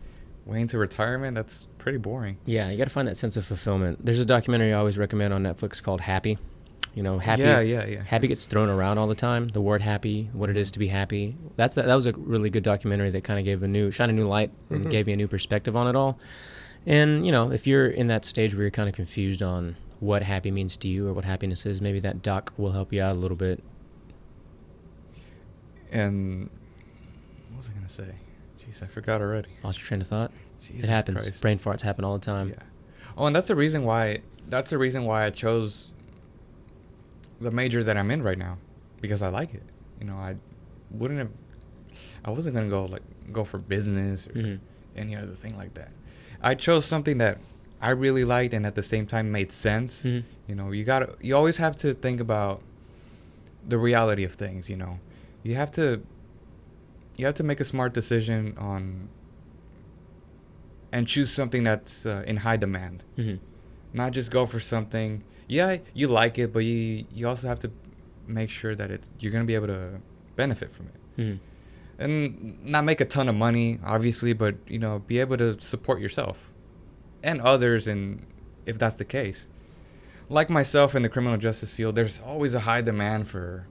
waiting to retirement, that's pretty boring. Yeah, you got to find that sense of fulfillment. There's a documentary I always recommend on Netflix called Happy. Happy. Yeah. Happy gets thrown around all the time. The word happy, what it is to be happy. That was a really good documentary that kind of shine a new light and gave me a new perspective on it all. And, if you're in that stage where you're kind of confused on what happy means to you or what happiness is, maybe that doc will help you out a little bit. And what was I going to say? Jeez, I forgot already. Lost your train of thought? Jesus it happens. Christ. Brain farts happen all the time. Yeah. Oh, and that's the reason why I chose the major that I'm in right now, because I like it. I wasn't going to go for business or any other thing like that. I chose something that I really liked and at the same time made sense. You always have to think about the reality of things. You have to make a smart decision and choose something that's in high demand. Not just go for something. Yeah, you like it, but you also have to make sure that you're going to be able to benefit from it. And not make a ton of money, obviously, but be able to support yourself and others, and if that's the case. Like myself in the criminal justice field, there's always a high demand for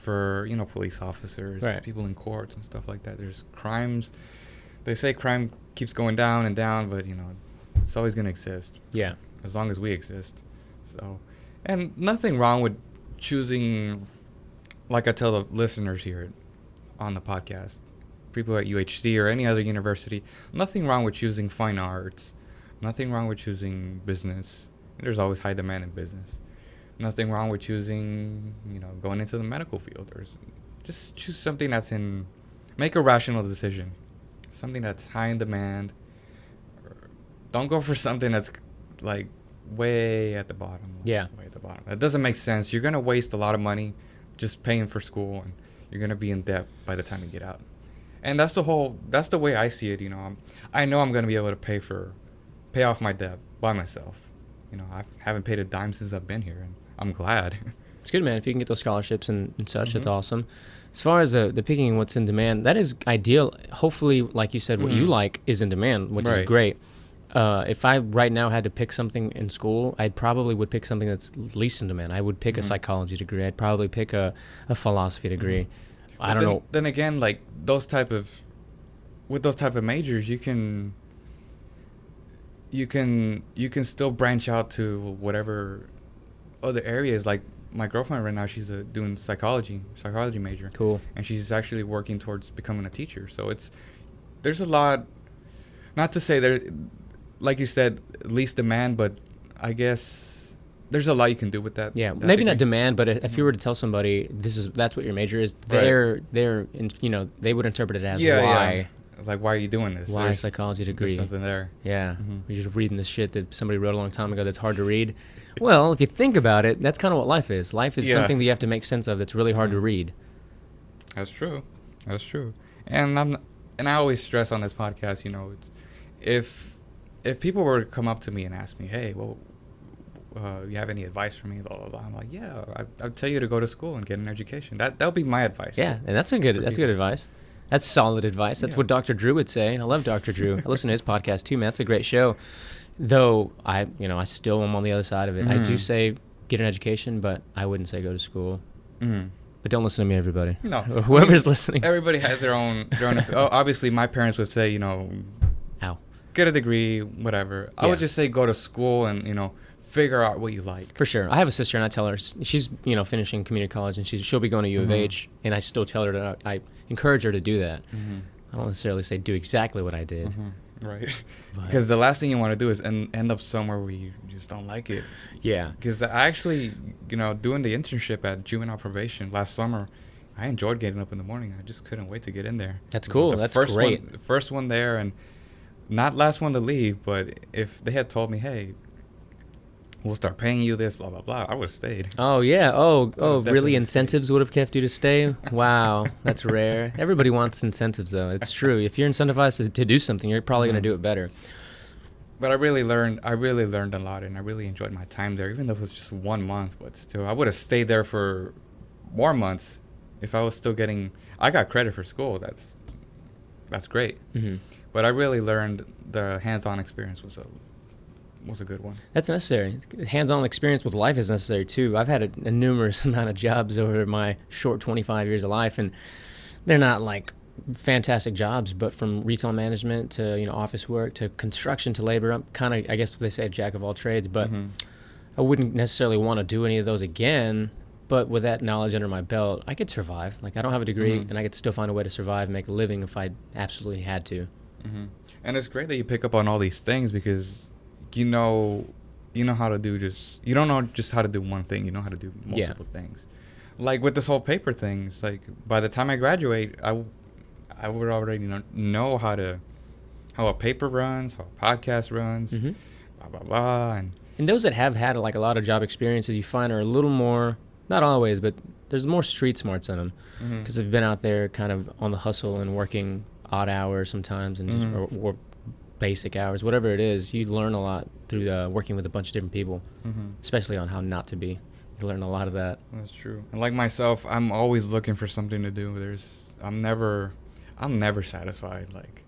police officers, people in courts and stuff like that. There's crimes. They say crime keeps going down and down, but it's always going to exist. Yeah. As long as we exist. So, and nothing wrong with choosing, like I tell the listeners here on the podcast, people at UHD or any other university, nothing wrong with choosing fine arts. Nothing wrong with choosing business. There's always high demand in business. Nothing wrong with choosing, going into the medical field, or just choose something make a rational decision. Something that's high in demand. Don't go for something that's like way at the bottom. Yeah. Way at the bottom. That doesn't make sense. You're going to waste a lot of money just paying for school, and you're going to be in debt by the time you get out. And that's the way I see it. I know I'm going to be able to pay off my debt by myself. I haven't paid a dime since I've been here, and I'm glad. It's good, man. If you can get those scholarships and such, that's awesome. As far as the picking what's in demand, that is ideal. Hopefully, like you said, what you like is in demand, which is great. If I right now had to pick something in school, I probably would pick something that's least in demand. I would pick a psychology degree. I'd probably pick a philosophy degree. I don't know. Then again, like with those type of majors, you can still branch out to whatever other areas. Like my girlfriend right now, she's doing psychology major. Cool. And she's actually working towards becoming a teacher. So there's a lot, not to say there, like you said, least demand, but I guess there's a lot you can do with that. Yeah, maybe not demand, but if you were to tell somebody that's what your major is, they're they would interpret it as why. Yeah. Like, why are you doing this? Why a psychology degree? There's something there. Yeah. You're just reading this shit that somebody wrote a long time ago that's hard to read. Well, if you think about it, that's kind of what life is. Life is something that you have to make sense of that's really hard to read. That's true. And I always stress on this podcast, if people were to come up to me and ask me, hey, well, you have any advice for me? Blah blah blah. I'm like, yeah, I'll tell you to go to school and get an education. That'll be my advice. Yeah, and that's good advice. That's solid advice. That's what Dr. Drew would say. I love Dr. Drew. I listen to his podcast too, man. That's a great show. Though I still am on the other side of it. I do say get an education, but I wouldn't say go to school. But don't listen to me, everybody. No, whoever's listening. Everybody has their own. Obviously, my parents would say, get a degree, whatever. I would just say go to school and figure out what you like. For sure. I have a sister, and I tell her she's finishing community college, and she'll be going to U of H, and I still tell her I encourage her to do that. I don't necessarily say do exactly what I did. Right. Because the last thing you want to do is end up somewhere where you just don't like it. Yeah. Because I actually, doing the internship at juvenile probation last summer, I enjoyed getting up in the morning. I just couldn't wait to get in there. That's cool. That's great. The first one there, and not last one to leave, but if they had told me, hey, we'll start paying you this, blah, blah, blah, I would have stayed. Oh, yeah. Oh, really? Incentives would have kept you to stay? Wow. That's rare. Everybody wants incentives, though. It's true. If you're incentivized to do something, you're probably going to do it better. But I really learned a lot, and I really enjoyed my time there, even though it was just 1 month. But still, I would have stayed there for more months if I was still getting... I got credit for school. That's great. But I really learned the hands-on experience was a good one. That's necessary. Hands-on experience with life is necessary too. I've had a numerous amount of jobs over my short 25 years of life, and they're not like fantastic jobs, but from retail management to office work to construction to labor, I'm kind of, I guess they say, a jack of all trades, but I wouldn't necessarily want to do any of those again. But with that knowledge under my belt, I could survive. Like, I don't have a degree, and I could still find a way to survive and make a living if I absolutely had to. And it's great that you pick up on all these things, because you know how to do you don't know just how to do one thing. You know how to do multiple things. Like with this whole paper thing, it's like by the time I graduate, I would already know how a paper runs, how a podcast runs, blah blah blah. And those that have had like a lot of job experiences, you find are a little more, not always, but there's more street smarts in them, because they've been out there kind of on the hustle and working odd hours sometimes, and just, or basic hours, whatever it is. You learn a lot through working with a bunch of different people, especially on how not to be. You learn a lot of that. That's true. And like myself, I'm always looking for something to do. I'm never satisfied. Like,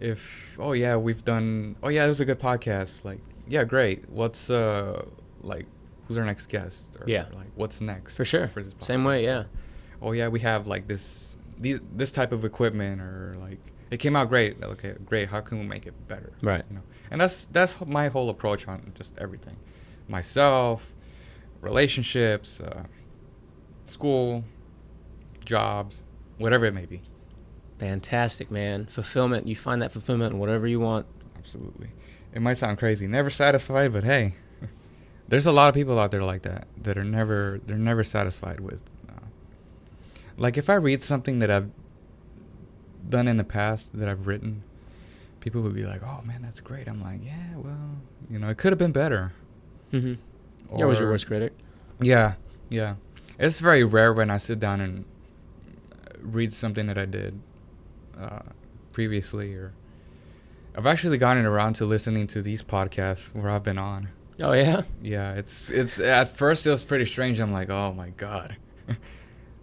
if we've done, this is a good podcast. Like, yeah, great. What's like, who's our next guest? Or, like, what's next? For sure. For this podcast? Same way, yeah. We have like this type of equipment, or like, it came out great. Okay, great. How can we make it better? Right. And that's my whole approach on just everything. Myself, relationships, school, jobs, whatever it may be. Fantastic, man. Fulfillment. You find that fulfillment in whatever you want. Absolutely. It might sound crazy, never satisfied, but hey, there's a lot of people out there like that are never satisfied with. Like, if I read something that I've done in the past, that I've written, people would be like, oh man, that's great. I'm like, yeah, well, it could have been better. You're always your worst critic. Yeah. It's very rare when I sit down and read something that I did previously, or I've actually gotten around to listening to these podcasts where I've been on. Oh yeah? Yeah, it's at first it was pretty strange. I'm like, oh my God.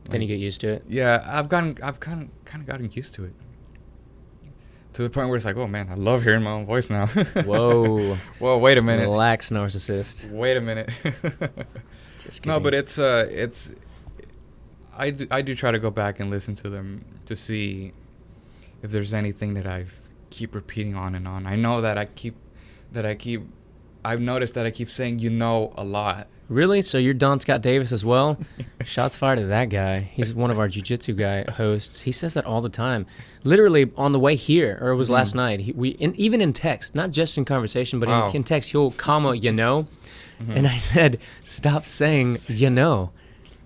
Then you get used to it. Yeah, I've kind of gotten used to it, to the point where it's like, oh man, I love hearing my own voice now. Whoa. Whoa, wait a minute. Relax, narcissist. Wait a minute. Just kidding. No, but it's I do try to go back and listen to them to see if there's anything that I keep repeating on and on. I know that I've noticed that I keep saying a lot. Really? So you're Don Scott Davis as well? Shots fired at that guy. He's one of our jiu-jitsu guy hosts. He says that all the time. Literally on the way here, or it was last night. Even in text, not just in conversation, but in text, he'll comma, And I said, stop saying,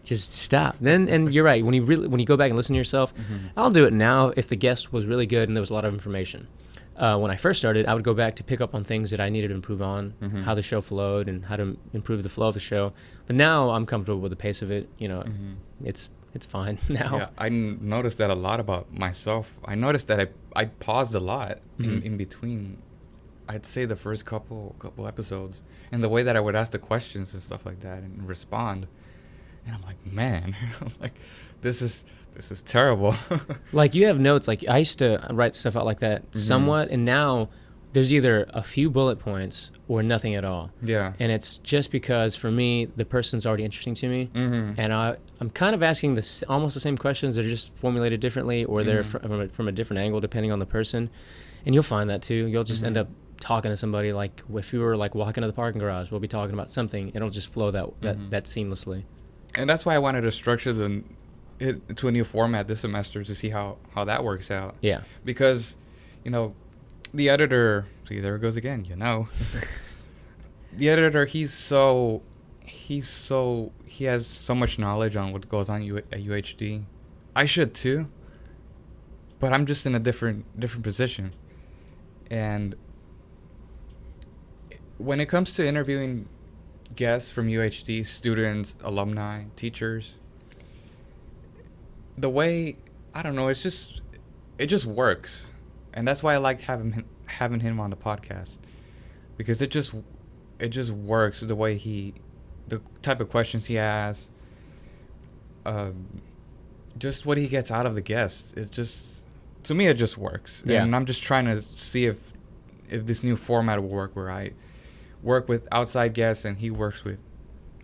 Just stop. And you're right. When you go back and listen to yourself, I'll do it now if the guest was really good and there was a lot of information. When I first started, I would go back to pick up on things that I needed to improve on, how the show flowed and how to improve the flow of the show. But now I'm comfortable with the pace of it. It's fine now. Yeah, I noticed that a lot about myself. I noticed that I paused a lot in between I'd say the first couple episodes, and the way that I would ask the questions and stuff like that and respond, and I'm like, man, I'm like, this is terrible. Like, you have notes. Like, I used to write stuff out like that somewhat, and now there's either a few bullet points or nothing at all. Yeah. And it's just because, for me, the person's already interesting to me, and I'm kind of asking almost the same questions. They're just formulated differently, or they're from a different angle depending on the person. And you'll find that too. You'll just end up talking to somebody, like if you were like walking to the parking garage, we'll be talking about something. It'll just flow that seamlessly. And that's why I wanted to structure it to a new format this semester to see how that works out. Yeah. Because, the editor, see, there it goes again, the editor, he has so much knowledge on what goes on at UHD. I should too, but I'm just in a different position. And when it comes to interviewing guests from UHD, students, alumni, teachers, the way, I don't know, it just works. And that's why I liked having him on the podcast, because it just works the way the type of questions he asks, just what he gets out of the guests. It just, to me, it just works. Yeah. And I'm just trying to see if this new format will work, where I work with outside guests and he works with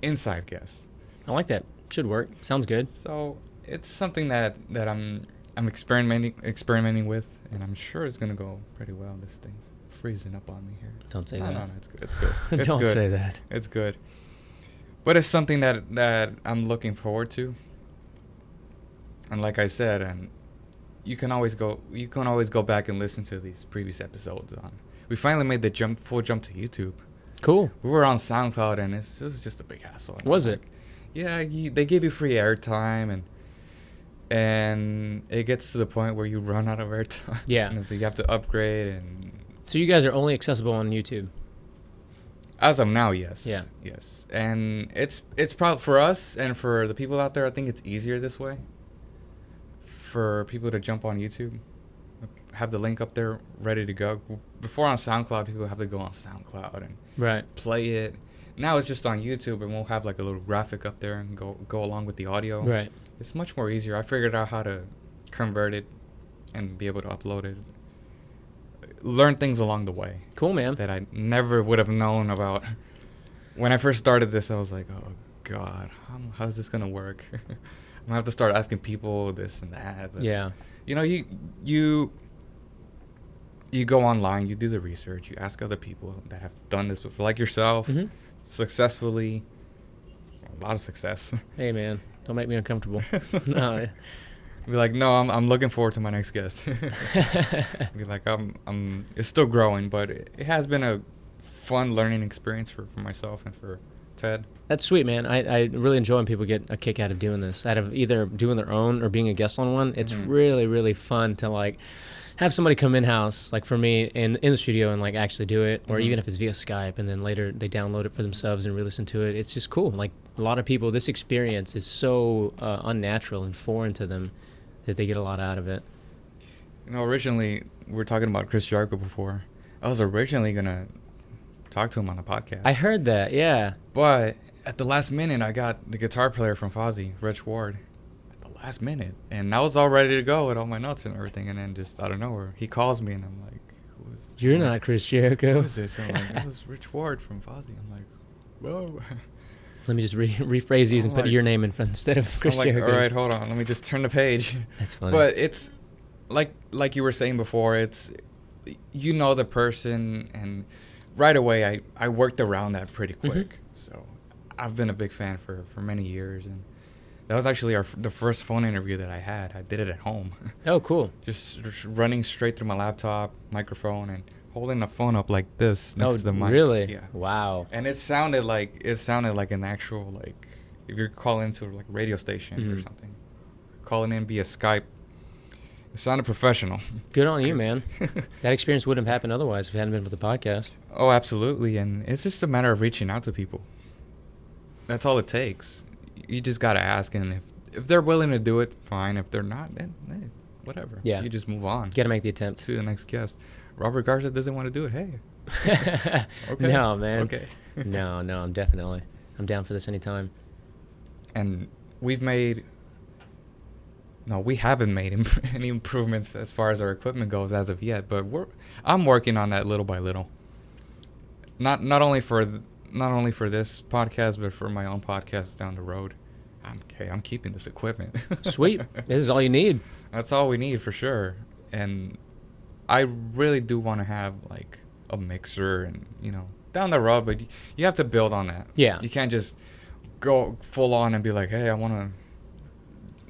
inside guests. I like that. Should work. Sounds good. So it's something that I'm experimenting with, and I'm sure it's gonna go pretty well. This thing's freezing up on me here. Don't say that. No, it's good. It's good. It's Don't good. say that. It's good. But it's something that I'm looking forward to. And like I said, and you can always go back and listen to these previous episodes on. We finally made the full jump to YouTube. Cool. We were on SoundCloud, and it was just a big hassle. Was it? Yeah, they give you free airtime, and it gets to the point where you run out of airtime. Yeah. And so you have to upgrade. And so you guys are only accessible on YouTube? As of now, yes. Yeah. Yes. And it's probably for us and for the people out there, I think it's easier this way. For people to jump on YouTube, have the link up there ready to go. Before on SoundCloud, people have to go on SoundCloud and play it. Now it's just on YouTube, and we'll have like a little graphic up there and go along with the audio. Right. It's much more easier. I figured out how to convert it and be able to upload it. Learn things along the way. Cool, man. That I never would have known about. When I first started this, I was like, oh, God, how's this going to work? I'm going to have to start asking people this and that. But, yeah. You go online, you do the research, you ask other people that have done this before, like yourself, successfully. A lot of success. Hey, man, don't make me uncomfortable. No. Be like, no, I'm looking forward to my next guest. Be like, it's still growing, but it has been a fun learning experience for myself and for Ted. That's sweet, man. I really enjoy when people get a kick out of doing this, out of either doing their own or being a guest on one. It's really, really fun to like have somebody come in-house, like for me, in the studio and like actually do it, or even if it's via Skype, and then later they download it for themselves and re-listen to it. It's just cool. Like a lot of people, this experience is so unnatural and foreign to them that they get a lot out of it. Originally, we were talking about Chris Jericho before. I was originally going to talk to him on the podcast. I heard that, yeah. But at the last minute, I got the guitar player from Fozzy, Rich Ward, at the last minute. And I was all ready to go with all my notes and everything. And then just out of nowhere, he calls me, and I'm like, who is this? You're not Chris Jericho. Who is this? I'm like, that was Rich Ward from Fozzy. I'm like, whoa. Let me just rephrase these and put your name in front instead of Chris Jericho. All right, hold on. Let me just turn the page. That's funny. But it's like you were saying before, it's the person, and right away I worked around that pretty quick. So I've been a big fan for many years, and that was actually the first phone interview that I had. I did it at home. Oh, cool. just running straight through my laptop, microphone, and holding the phone up like this next to the mic. Really? Yeah. Wow. And it sounded like an actual, like, if you're calling into like a radio station or something, calling in via Skype. It sounded professional. Good on you, man. That experience wouldn't have happened otherwise if it hadn't been for the podcast. Oh, absolutely. And it's just a matter of reaching out to people. That's all it takes. You just got to ask. And if they're willing to do it, fine. If they're not, then hey, whatever. Yeah. You just move on. Got to make the attempt. To the next guest. Robert Garza doesn't want to do it. Hey, Okay. No, man. Okay. No, I'm down for this anytime. And we haven't made any improvements as far as our equipment goes as of yet, but I'm working on that little by little. Not only for this podcast, but for my own podcast down the road. I'm keeping this equipment. Sweet. This is all you need. That's all we need for sure. And I really do want to have like a mixer and, down the road, but you have to build on that. Yeah. You can't just go full on and be like, hey, I want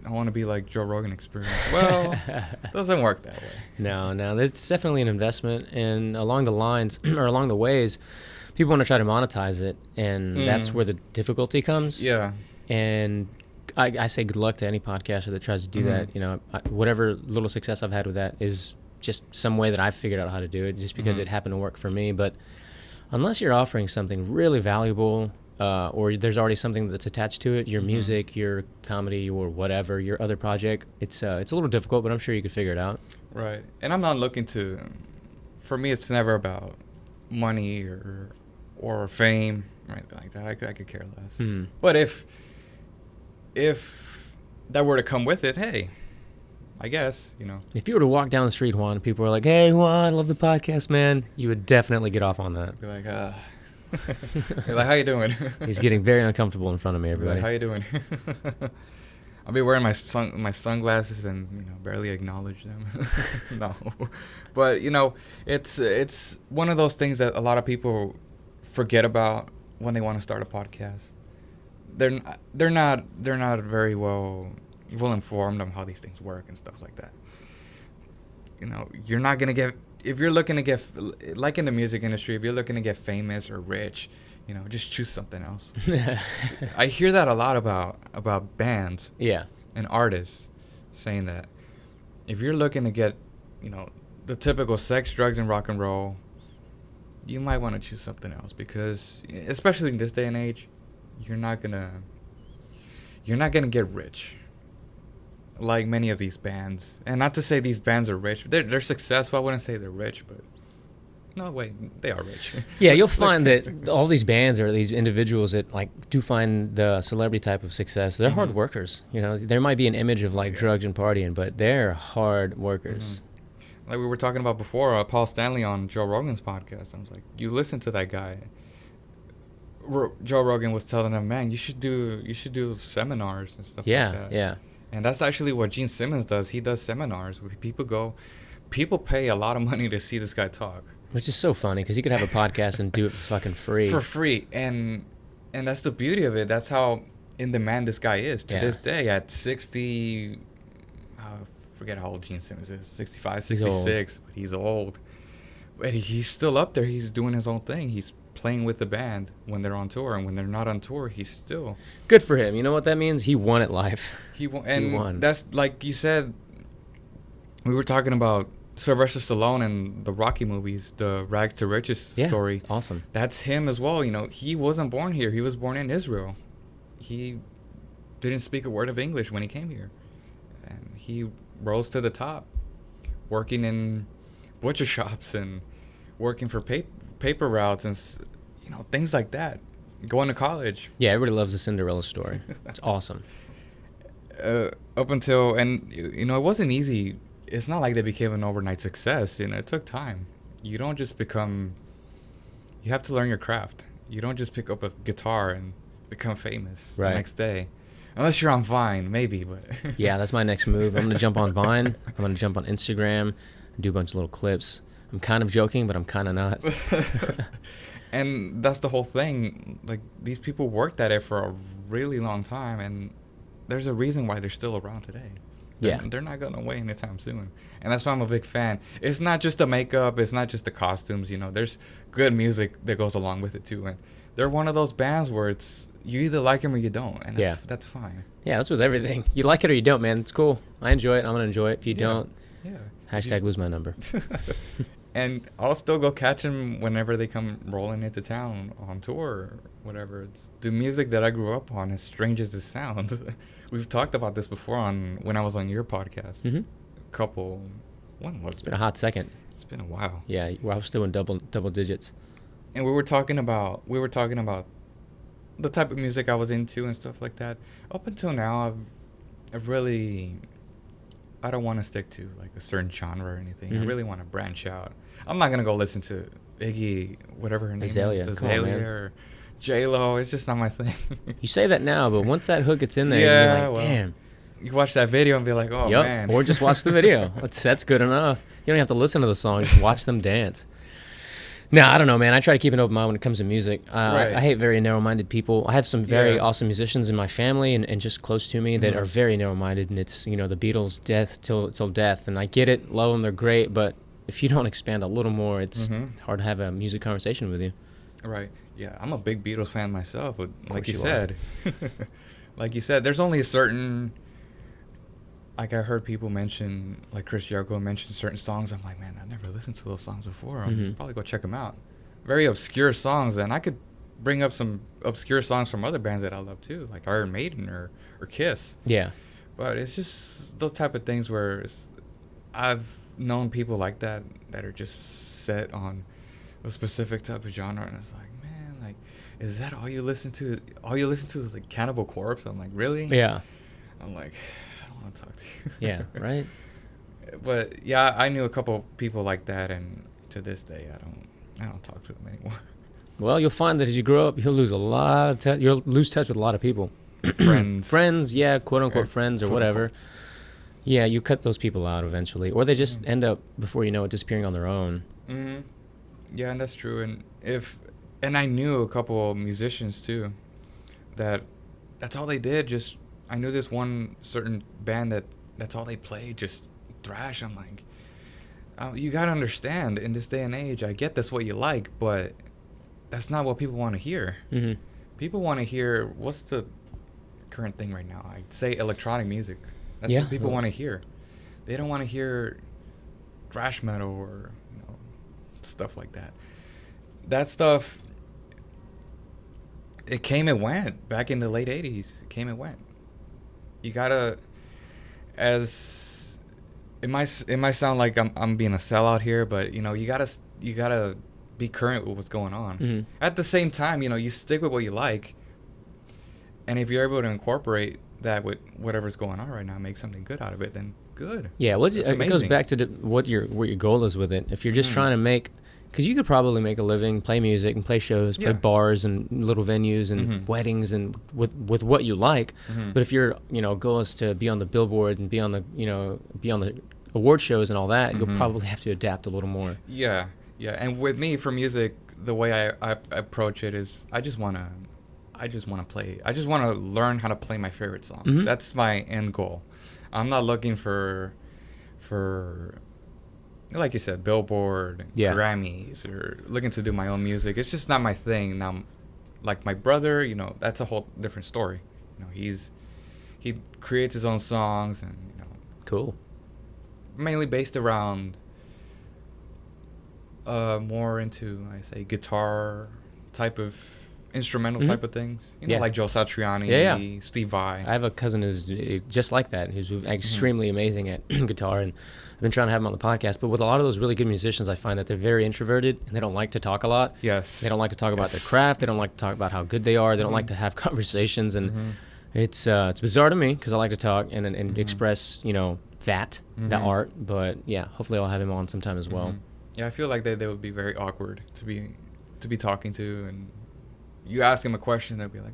to be like Joe Rogan Experience. Well, it doesn't work that way. No, there's definitely an investment, and along the lines or along the ways, people want to try to monetize it, and that's where the difficulty comes. Yeah. And I say good luck to any podcaster that tries to do that. Whatever little success I've had with that is just some way that I've figured out how to do it, just because it happened to work for me. But unless you're offering something really valuable, or there's already something that's attached to it, your music, your comedy, or whatever, your other project, it's a little difficult, but I'm sure you could figure it out. Right. And I'm not looking for me, it's never about money or fame, right? Like that. I could care less. But if that were to come with it, hey, I guess, If you were to walk down the street, Juan, and people were like, hey, Juan, I love the podcast, man, you would definitely get off on that. Be like, you're like, how you doing? He's getting very uncomfortable in front of me, everybody. Like, how you doing? I'll be wearing my sunglasses and barely acknowledge them. No, but it's one of those things that a lot of people forget about when they want to start a podcast. They're not very well informed on how these things work and stuff like that. You're not gonna get, if you're looking to get, like in the music industry, if you're looking to get famous or rich, just choose something else. I hear that a lot about bands, and artists saying that if you're looking to get, the typical sex, drugs, and rock and roll, you might want to choose something else, because especially in this day and age, you're not gonna get rich like many of these bands. And not to say these bands are rich. They're successful. I wouldn't say they're rich, but no, wait, they are rich. Yeah, you'll find that all these bands or these individuals that do find the celebrity type of success, they're hard workers. There might be an image of drugs and partying, but they're hard workers. Like we were talking about before, Paul Stanley on Joe Rogan's podcast. I was like, you listen to that guy. Joe Rogan was telling him, man, you should do seminars and stuff like that. Yeah. And that's actually what Gene Simmons does. He does seminars where people pay a lot of money to see this guy talk. Which is so funny, because he could have a podcast and do it for fucking free. For free. And that's the beauty of it. That's how in demand this guy is to this day. At 60, I forget how old Gene Simmons is, 65, 66, but he's old. But he's still up there. He's doing his own thing. He's playing with the band when they're on tour, and when they're not on tour, he's still good for him. You know what that means? He won at life. He won. That's like you said. We were talking about Sylvester Stallone and the Rocky movies, the Rags to Riches story. Awesome. That's him as well. He wasn't born here. He was born in Israel. He didn't speak a word of English when he came here, and he rose to the top, working in butcher shops and working for paper routes and things like that, going to college. Yeah, everybody loves the Cinderella story. It's awesome. Up until, and it wasn't easy. It's not like they became an overnight success. It took time. You don't just become, you have to learn your craft. You don't just pick up a guitar and become famous the next day. Unless you're on Vine, maybe, but yeah, that's my next move. I'm going to jump on Vine. I'm going to jump on Instagram, do a bunch of little clips. I'm kind of joking, but I'm kind of not. And that's the whole thing. Like, these people worked at it for a really long time, and there's a reason why they're still around today. They're not going away anytime soon. And that's why I'm a big fan. It's not just the makeup. It's not just the costumes. There's good music that goes along with it, too. And they're one of those bands where it's, you either like them or you don't. And that's fine. Yeah, that's with everything. You like it or you don't, man. It's cool. I enjoy it. I'm going to enjoy it. If you don't, hashtag lose my number. And I'll still go catch them whenever they come rolling into town on tour or whatever. It's the music that I grew up on, as strange as it sounds. We've talked about this before when I was on your podcast. Mm-hmm. When was It's been a hot second. It's been a while. Yeah, well, I was still in double digits. And we were talking about the type of music I was into and stuff like that. Up until now, I've really, I don't want to stick to like a certain genre or anything. I really want to branch out. I'm not gonna go listen to Iggy, whatever her name Azalea. is, Come on, Azalea man. or J-Lo. It's just not my thing. You say that now, but once that hook gets in there, Yeah, you're like, well, damn. You watch that video and be like, oh Yup. man. Or just watch the video. That's good enough. You don't have to listen to the song. Just watch them dance. No, I don't know, man. I try to keep an open mind when it comes to music. Right. I hate very narrow-minded people. I have some very awesome musicians in my family and just close to me that are very narrow-minded, and it's, you know, the Beatles, death till death. And I get it, love them, they're great, but if you don't expand a little more, it's hard to have a music conversation with you. Right. Yeah, I'm a big Beatles fan myself, but like you you said, like you said, there's only a certain. Like I heard people mention, like Chris Jericho mention certain songs. I'm like, man, I've never listened to those songs before. I'll probably go check them out. Very obscure songs, and I could bring up some obscure songs from other bands that I love too, like Iron Maiden or Kiss. Yeah. But it's just those type of things where I've known people like that are just set on a specific type of genre, and it's like, man, like, is that all you listen to? All you listen to is like Cannibal Corpse. I'm like, really? Yeah. I'm like, I don't want to talk to you. Yeah, right? But yeah, I knew a couple people like that, and to this day, I don't talk to them anymore. Well, you'll find that as you grow up, you'll lose a lot of you'll lose touch with a lot of people. Friends, yeah, quote unquote friends or whatever. Unquote. Yeah, you cut those people out eventually, or they just end up, before you know it, disappearing on their own. Mm-hmm. Yeah, and that's true. And I knew a couple musicians too, that's all they did. Just I knew this one certain band that's all they played, just thrash. I'm like, you gotta understand, in this day and age, I get that's what you like, but that's not what people want to hear. Mm-hmm. People want to hear, what's the current thing right now? I'd say electronic music. That's Yeah. what people want to hear. They don't want to hear thrash metal or, you know, stuff like that. That stuff, it came and went back in the late 80s. It came and went. You gotta, as it might sound like I'm being a sellout here, but you know, you gotta be current with what's going on. Mm-hmm. At the same time, you know, you stick with what you like, and if you're able to incorporate that with whatever's going on right now, make something good out of it, then good. Yeah, well, That's it goes amazing. back to what your goal is with it. If you're just trying to make, because you could probably make a living, play music and play shows, play bars and little venues and weddings and with what you like. But if your goal is to be on the Billboard and be on the award shows and all that, you'll probably have to adapt a little more. Yeah. And with me, for music, the way I approach it is I just want to play. I just want to learn how to play my favorite songs. That's my end goal. I'm not looking for like you said, Billboard, Grammys, or looking to do my own music. It's just not my thing. Now, like my brother, you know, that's a whole different story. You know, he creates his own songs, and you know, cool. Mainly based around more into, I say, guitar type of instrumental type of things. You know, like Joe Satriani, Steve Vai. I have a cousin who's just like that, who's extremely amazing at guitar, and I've been trying to have him on the podcast. But with a lot of those really good musicians, I find that they're very introverted, and they don't like to talk a lot. Yes. They don't like to talk about their craft. They don't like to talk about how good they are. They don't like to have conversations, and it's bizarre to me because I like to talk and express, that art. But yeah, hopefully I'll have him on sometime as well. Yeah, I feel like they would be very awkward to be talking to, and you ask them a question, they'll be like,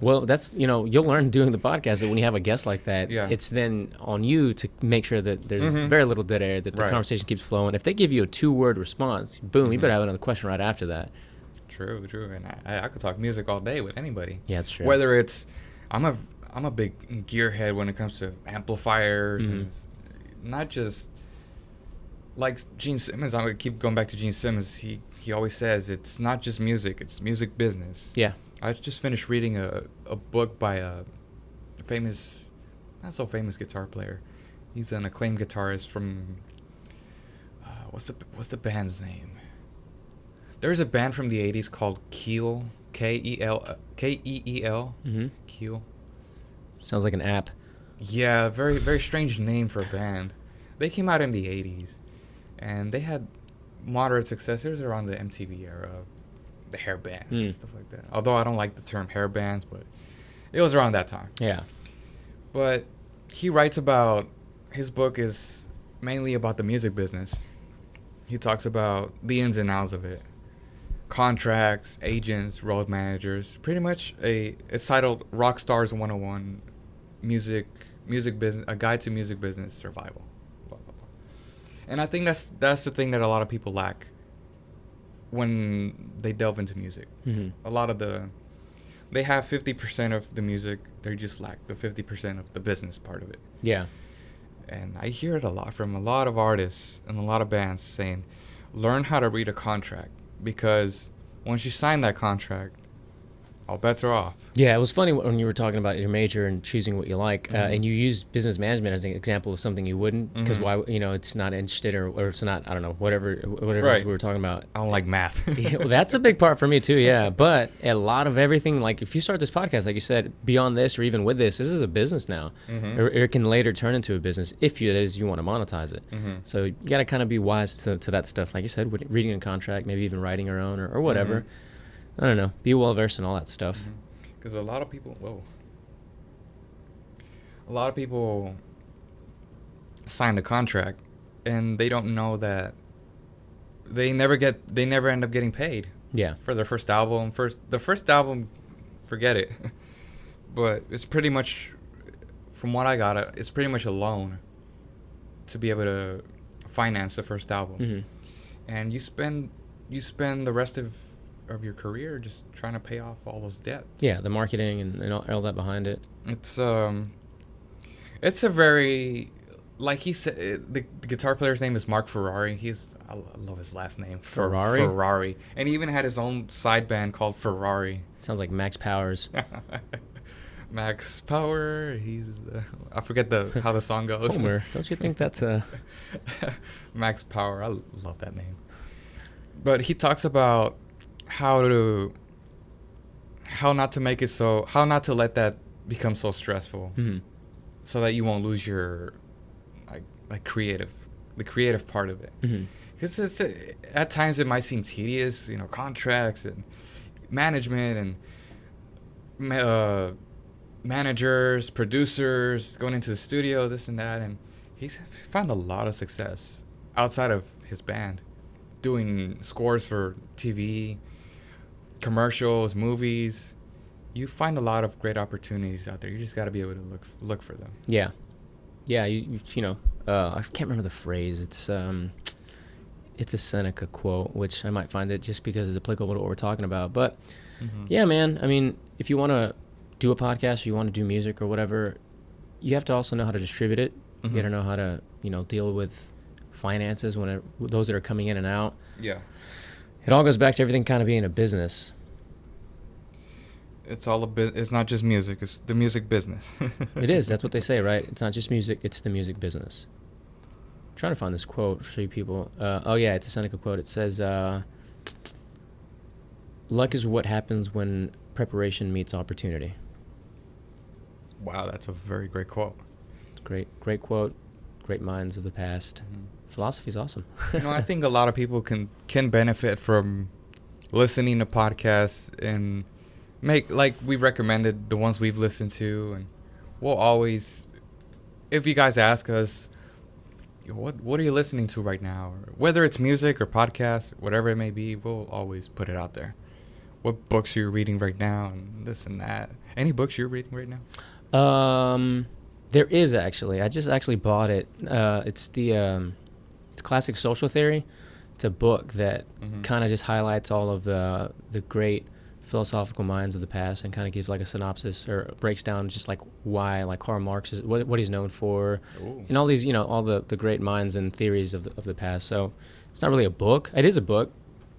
Well, that's, you'll learn doing the podcast that when you have a guest like that, it's then on you to make sure that there's very little dead air, that the conversation keeps flowing. If they give you a 2-word response, boom, you better have another question right after that. True. And I could talk music all day with anybody. Yeah, that's true. Whether it's, I'm a big gearhead when it comes to amplifiers, and not just like Gene Simmons. I'm gonna keep going back to Gene Simmons. He always says it's not just music, it's music business. Yeah. I just finished reading a book by a famous, not so famous guitar player. He's an acclaimed guitarist from, what's the band's name? There's a band from the 80s called Keel, K-E-E-L, Keel. Sounds like an app. Yeah, very, very strange name for a band. They came out in the 80s. and they had moderate success. It was around the MTV era, the hair bands and stuff like that. Although I don't like the term hair bands, but it was around that time. Yeah. But he writes about, his book is mainly about the music business. He talks about the ins and outs of it. Contracts, agents, road managers. Pretty much it's titled Rockstars 101, music business, a guide to music business survival. Blah, blah, blah. And I think that's the thing that a lot of people lack when they delve into music. A lot of they have 50% of the music, they just lack the 50% of the business part of it. Yeah. And I hear it a lot from a lot of artists and a lot of bands saying, learn how to read a contract, because once you sign that contract, all bets are off. Yeah, it was funny when you were talking about your major and choosing what you like, and you used business management as an example of something you wouldn't, because why, it's not interested or it's not, I don't know, whatever Right. we were talking about. I don't like math. Yeah, well, that's a big part for me too, yeah. But a lot of everything, like if you start this podcast, like you said, beyond this or even with this is a business now. Or it can later turn into a business if you want to monetize it. So you got to kind of be wise to that stuff. Like you said, with reading a contract, maybe even writing your own or whatever. I don't know. Be well versed in all that stuff. Because a lot of people sign the contract and they don't know that they never end up getting paid. Yeah. For their first album. The first album, forget it. But it's pretty much, from what I got, it's pretty much a loan to be able to finance the first album. And you spend the rest of your career just trying to pay off all those debts. Yeah, the marketing and all that behind it. It's a very, like he said, the guitar player's name is Mark Ferrari. I love his last name. Ferrari. And he even had his own side band called Ferrari. Sounds like Max Powers. Max Power. I forget how the song goes. Homer. Don't you think that's a Max Power? I love that name. But he talks about how not to let that become so stressful, so that you won't lose your like the creative part of it. Because at times it might seem tedious, contracts and management and managers, producers, going into the studio, this and that, and he's found a lot of success outside of his band, doing scores for TV, commercials, movies. You find a lot of great opportunities out there. You just got to be able to look for them. Yeah. I can't remember the phrase. It's a Seneca quote, which I might find it just because it's applicable to what we're talking about. But yeah, man. I mean, if you want to do a podcast or you want to do music or whatever, you have to also know how to distribute it. You got to know how to deal with finances those that are coming in and out. Yeah. It all goes back to everything kind of being a business. It's it's not just music. It's the music business. It is. That's what they say, right? It's not just music. It's the music business. I'm trying to find this quote for you people. It's a Seneca quote. It says, luck is what happens when preparation meets opportunity. Wow, that's a very great quote. Great quote. Great minds of the past. Philosophy's awesome. I think a lot of people can benefit from listening to podcasts and we recommended the ones we've listened to, and we'll always, if you guys ask us, what are you listening to right now, or whether it's music or podcasts, whatever it may be, we'll always put it out there. What books are you reading right now, and this and that. Any books you're reading right now? There is actually. I just actually bought it. It's Classic Social Theory. It's a book that kind of just highlights all of the great philosophical minds of the past and kind of gives like a synopsis or breaks down just like why, like Karl Marx is what he's known for. Ooh. And all these, all the great minds and theories of the past. So it's not really a book. It is a book.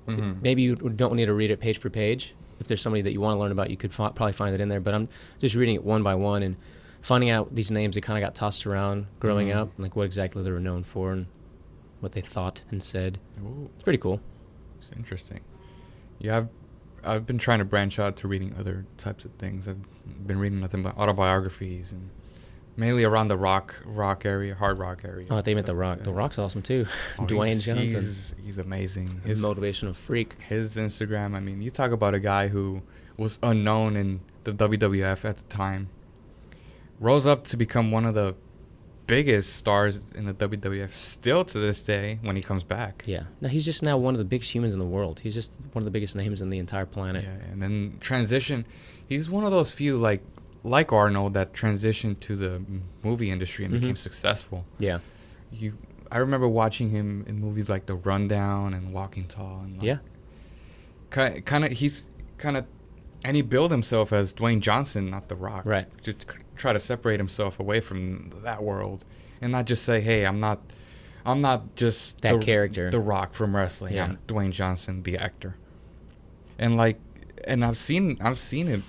Maybe you don't need to read it page for page. If there's somebody that you want to learn about, you could probably find it in there. But I'm just reading it one by one and finding out these names that kind of got tossed around growing up, like what exactly they were known for and what they thought and said. Ooh. It's pretty cool. It's interesting. Yeah, I've been trying to branch out to reading other types of things. I've been reading nothing but autobiographies and mainly around the rock area, hard rock area. Oh, they meant The stuff Rock. like The that. Rock's awesome too. Oh, Dwayne Johnson, he's amazing. motivational freak. His Instagram. I mean, you talk about a guy who was unknown in the WWF at the time, rose up to become one of the biggest stars in the WWF still to this day when he comes back. Yeah. No, he's just now one of the biggest humans in the world. He's just one of the biggest names in the entire planet. Yeah, and then transition. He's one of those few like Arnold that transitioned to the movie industry and became successful. Yeah. I remember watching him in movies like The Rundown and Walking Tall. And Yeah. And he billed himself as Dwayne Johnson, not The Rock. Right. To try to separate himself away from that world and not just say, hey, I'm not just That character. The Rock from wrestling. Yeah. I'm Dwayne Johnson, the actor. And I've seen it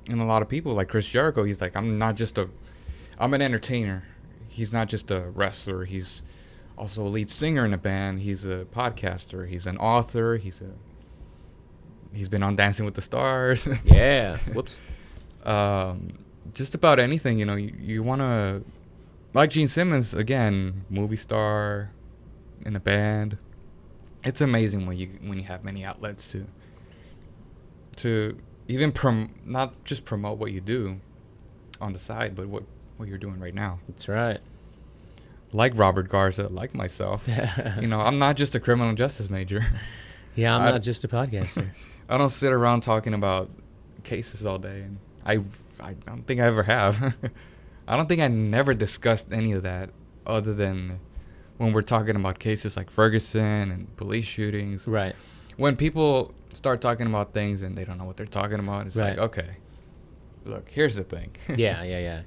in a lot of people, like Chris Jericho. He's like, I'm an entertainer. He's not just a wrestler. He's also a lead singer in a band. He's a podcaster. He's an author. He's been on Dancing with the Stars. Yeah. Whoops. Just about anything, you want to, like Gene Simmons, again, movie star in a band. It's amazing when you have many outlets to even not just promote what you do on the side, but what you're doing right now. That's right. Like Robert Garza, like myself. I'm not just a criminal justice major. Yeah, I'm not just a podcaster. I don't sit around talking about cases all day, and I don't think I ever have. I don't think I never discussed any of that other than when we're talking about cases like Ferguson and police shootings. Right. When people start talking about things and they don't know what they're talking about, it's Right. like, okay, look, here's the thing. Yeah.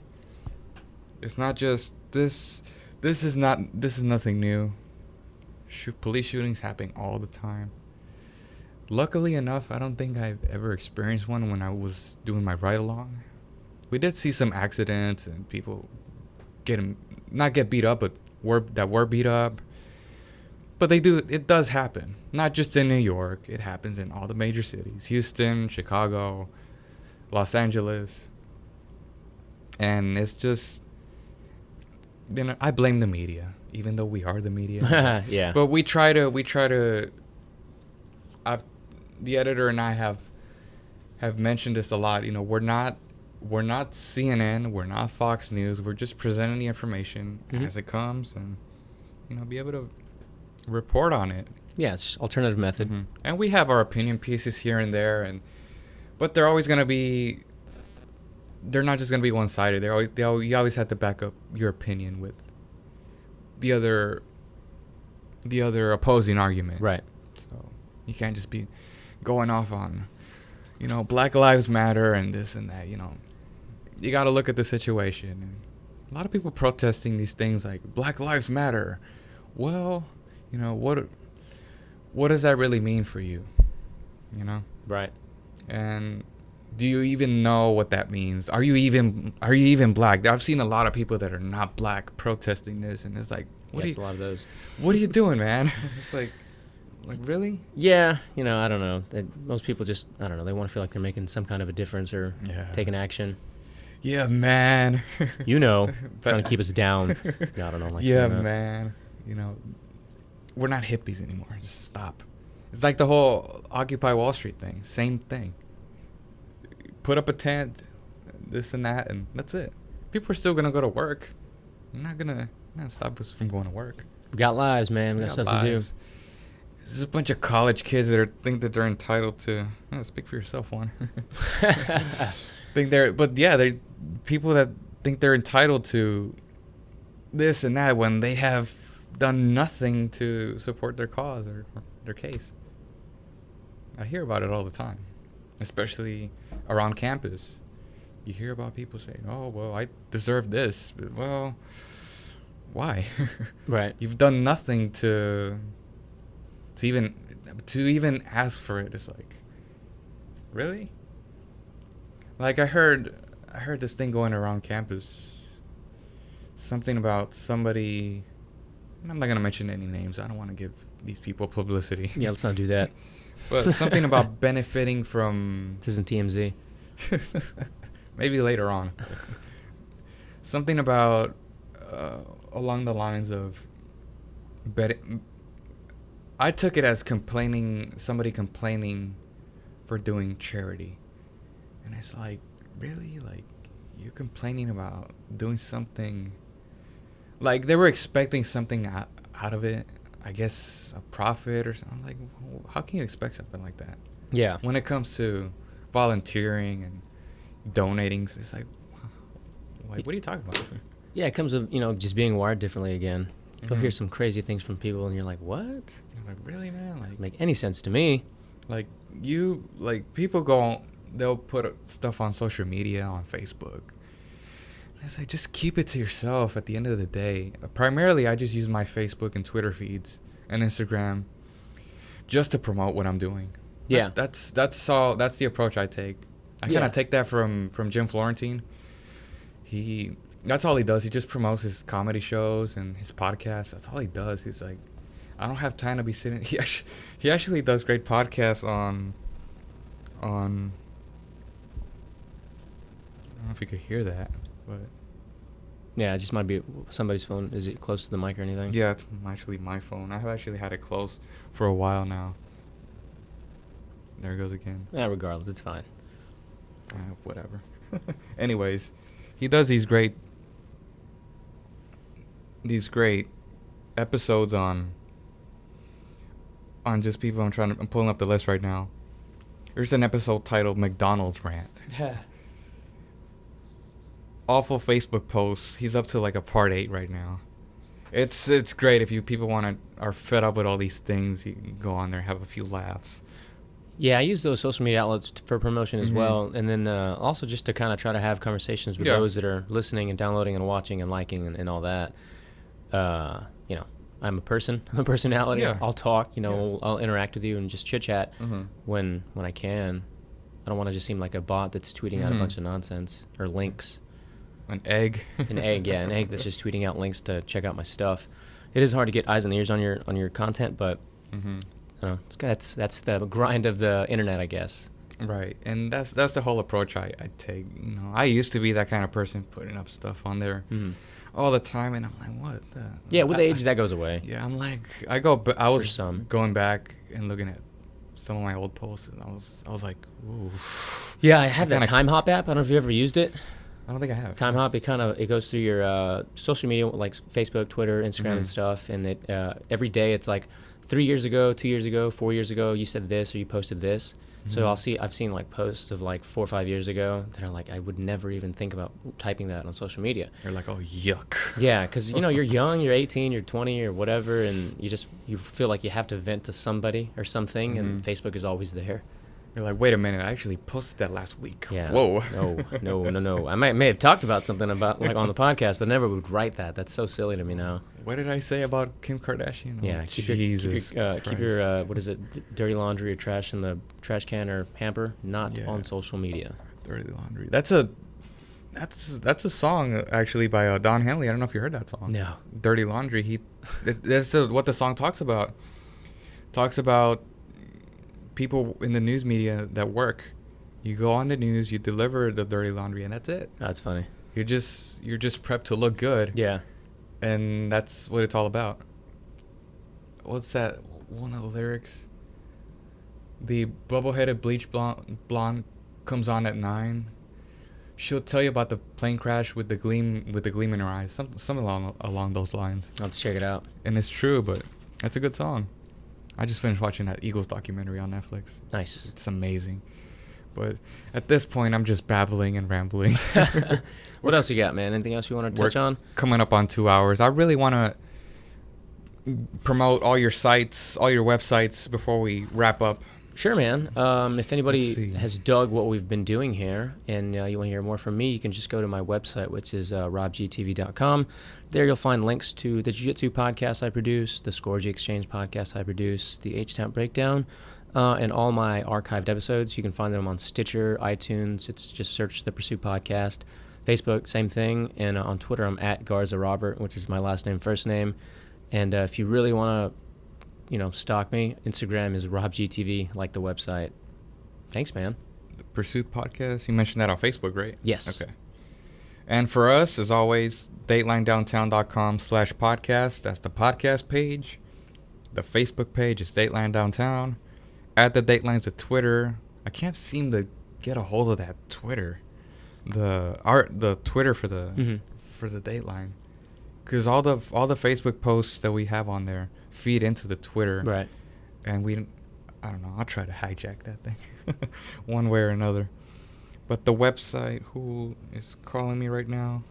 It's not just this. This is nothing new. Police shootings happen all the time. Luckily enough, I don't think I've ever experienced one when I was doing my ride-along. We did see some accidents and people not get beat up, but were beat up. But it does happen. Not just in New York. It happens in all the major cities. Houston, Chicago, Los Angeles. And it's just, I blame the media, even though we are the media. Yeah. But we try to the editor and I have mentioned this a lot. We're not CNN, we're not Fox News. We're just presenting the information as it comes, and be able to report on it. Yeah, it's just alternative method. Mm-hmm. And we have our opinion pieces here and there, but they're always going to be. They're not just going to be one-sided. You always have to back up your opinion with the other opposing argument. Right. So you can't just be going off on, Black Lives Matter and this and that. You got to look at the situation. And a lot of people protesting these things like Black Lives Matter. Well, what does that really mean for you? Right. And do you even know what that means? Are you even black? I've seen a lot of people that are not black protesting this, and it's like, It's a lot of those. What are you doing, man? It's like really? Yeah, I don't know. Most people just, I don't know, they want to feel like they're making some kind of a difference or taking action. Yeah, man. Trying to keep us down. I don't know. Yeah, man. We're not hippies anymore. Just stop. It's like the whole Occupy Wall Street thing. Same thing. Put up a tent, this and that, and that's it. People are still gonna go to work. You're not gonna stop us from going to work. We got lives, man. We got stuff to do. This is a bunch of college kids that think that they're entitled to. Speak for yourself, Juan. They're people that think they're entitled to this and that when they have done nothing to support their cause or their case. I hear about it all the time, especially around campus. You hear about people saying, "Oh, well, I deserve this." But, well, why? Right. You've done nothing to even ask for it. It's like, really? Like I heard this thing going around campus. Something about somebody. I'm not gonna mention any names. I don't want to give these people publicity. Yeah, let's not do that. But something about benefiting from. This isn't TMZ. Maybe later on. something about along the lines of betting. I took it as somebody complaining for doing charity. And it's like, really? Like, you're complaining about doing something. Like, they were expecting something out of it. I guess a profit or something. Like, how can you expect something like that? Yeah. When it comes to volunteering and donating, it's like, what are you talking about? Yeah, it comes with, just being wired differently again. You'll hear some crazy things from people, and you're like, what? I was like, really, man? Like, Make any sense to me. Like, people they'll put stuff on social media, on Facebook. And it's like, just keep it to yourself at the end of the day. Primarily, I just use my Facebook and Twitter feeds and Instagram just to promote what I'm doing. Yeah. That's the approach I take. I kind of take that from Jim Florentine. That's all he does. He just promotes his comedy shows and his podcasts. That's all he does. He's like, I don't have time to be sitting. He actually does great podcasts on. I don't know if you could hear that, but Yeah, it just might be somebody's phone. Is it close to the mic or anything? yeah, it's actually my phone. I have actually had it close for a while now. There it goes again. Yeah, regardless, it's fine. Whatever. Anyways, he does these great episodes on just people. I'm pulling up the list right now. There's an episode titled McDonald's Rant. Awful Facebook posts. He's up to like a part 8 right now. It's great if people are fed up with all these things. You can go on there, have a few laughs. Yeah, I use those social media outlets for promotion as well, and then also just to kind of try to have conversations with those that are listening and downloading and watching and liking and all that. I'm a person. I'm a personality. Yeah. I'll talk. I'll interact with you and just chit chat when I can. I don't want to just seem like a bot that's tweeting out a bunch of nonsense or links. An egg. An egg that's just tweeting out links to check out my stuff. It is hard to get eyes and ears on your content, but that's the grind of the internet, I guess. Right, and that's the whole approach I take. I used to be that kind of person putting up stuff on there all the time, and I'm like, what the? Yeah, with age that goes away. Yeah, I'm like, I was going back and looking at some of my old posts, and I was like, ooh. Yeah, I have that Time Hop app. I don't know if you ever used it. I don't think I have. Time Hop, it goes through your social media like Facebook, Twitter, Instagram, and stuff, and it every day it's like 3 years ago, 2 years ago, 4 years ago, you said this or you posted this. So I've seen like posts of like 4 or 5 years ago that are like, I would never even think about typing that on social media. You're like, oh, yuck. Yeah, because you're young, you're 18, you're 20 or whatever, and you feel like you have to vent to somebody or something, and Facebook is always there. You're like, wait a minute, I actually posted that last week. Yeah. Whoa. No. I may have talked about something about like on the podcast, but never would write that. That's so silly to me now. What did I say about Kim Kardashian? Yeah, keep your what is it, dirty laundry or trash in the trash can or hamper, not on social media. Dirty laundry. That's a song actually by Don Henley. I don't know if you heard that song. No. Dirty Laundry. That's what the song talks about. Talks about people in the news media that work. You go on the news, you deliver the dirty laundry, and that's it. That's funny. You're just prepped to look good. Yeah. And that's what it's all about. What's that? One of the lyrics. The bubble-headed bleach blonde comes on at 9. She'll tell you about the plane crash with the gleam in her eyes. Something along those lines. I'll have to check it out. And it's true, but that's a good song. I just finished watching that Eagles documentary on Netflix. Nice. It's amazing. But at this point, I'm just babbling and rambling. What else you got, man? Anything else you want to touch on? Coming up on 2 hours. I really want to promote all your sites, all your websites before we wrap up. Sure, man. If anybody has dug what we've been doing here and you want to hear more from me, you can just go to my website, which is robgtv.com. There you'll find links to the Jiu-Jitsu podcast I produce, the Scourge Exchange podcast I produce, the H-Town Breakdown, and all my archived episodes. You can find them on Stitcher, iTunes. It's just search the Pursuit Podcast. Facebook, same thing. And on Twitter, I'm at Garza Robert, which is my last name, first name. And if you really want to stalk me, Instagram is RobGTV, like the website. Thanks, man. The Pursuit Podcast, you mentioned that on Facebook, right? Yes. Okay. And for us, as always, datelinedowntown.com/podcast. That's the podcast page. The Facebook page is Dateline Downtown. At the Dateline's the Twitter. I can't seem to get a hold of that Twitter. The Twitter for the Dateline. Because all the Facebook posts that we have on there feed into the Twitter. Right. And I don't know, I'll try to hijack that thing one way or another. But the website, who is calling me right now?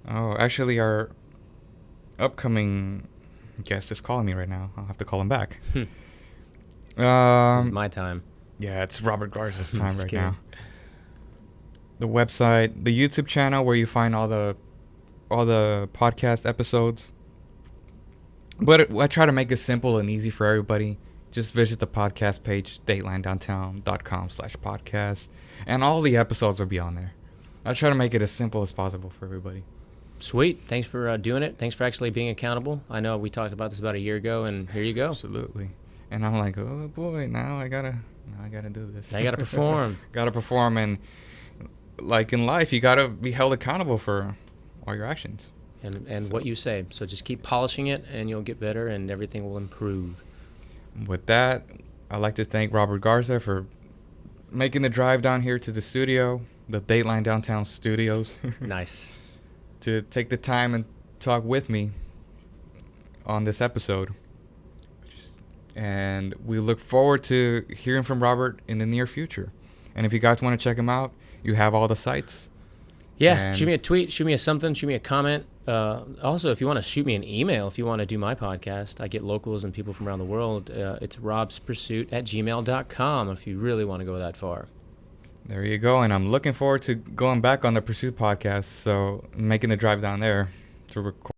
Oh, actually, our upcoming guest is calling me right now. I'll have to call him back. This is my time. Yeah, it's Robert Garza's time right kidding. now. The website, the YouTube channel where you find all the podcast episodes. But I try to make it simple and easy for everybody. Just visit the podcast page, datelinedowntown.com/podcast. And all the episodes will be on there. I try to make it as simple as possible for everybody. Sweet. Thanks for doing it. Thanks for actually being accountable. I know we talked about this about a year ago, and here you go. Absolutely. And I'm like, oh boy, now I gotta do this. I gotta perform. Gotta perform, and like in life, you gotta be held accountable for all your actions. And what you say. So just keep polishing it, and you'll get better, and everything will improve. With that, I'd like to thank Robert Garza for making the drive down here to the studio, the Dateline Downtown Studios. Nice. To take the time and talk with me on this episode. And we look forward to hearing from Robert in the near future. And if you guys want to check him out, you have all the sites. Yeah, And shoot me a tweet, shoot me a something, shoot me a comment. Also, if you want to shoot me an email, if you want to do my podcast, I get locals and people from around the world. It's robspursuit@gmail.com if you really want to go that far. There you go. And I'm looking forward to going back on the Pursuit podcast. So making the drive down there to record.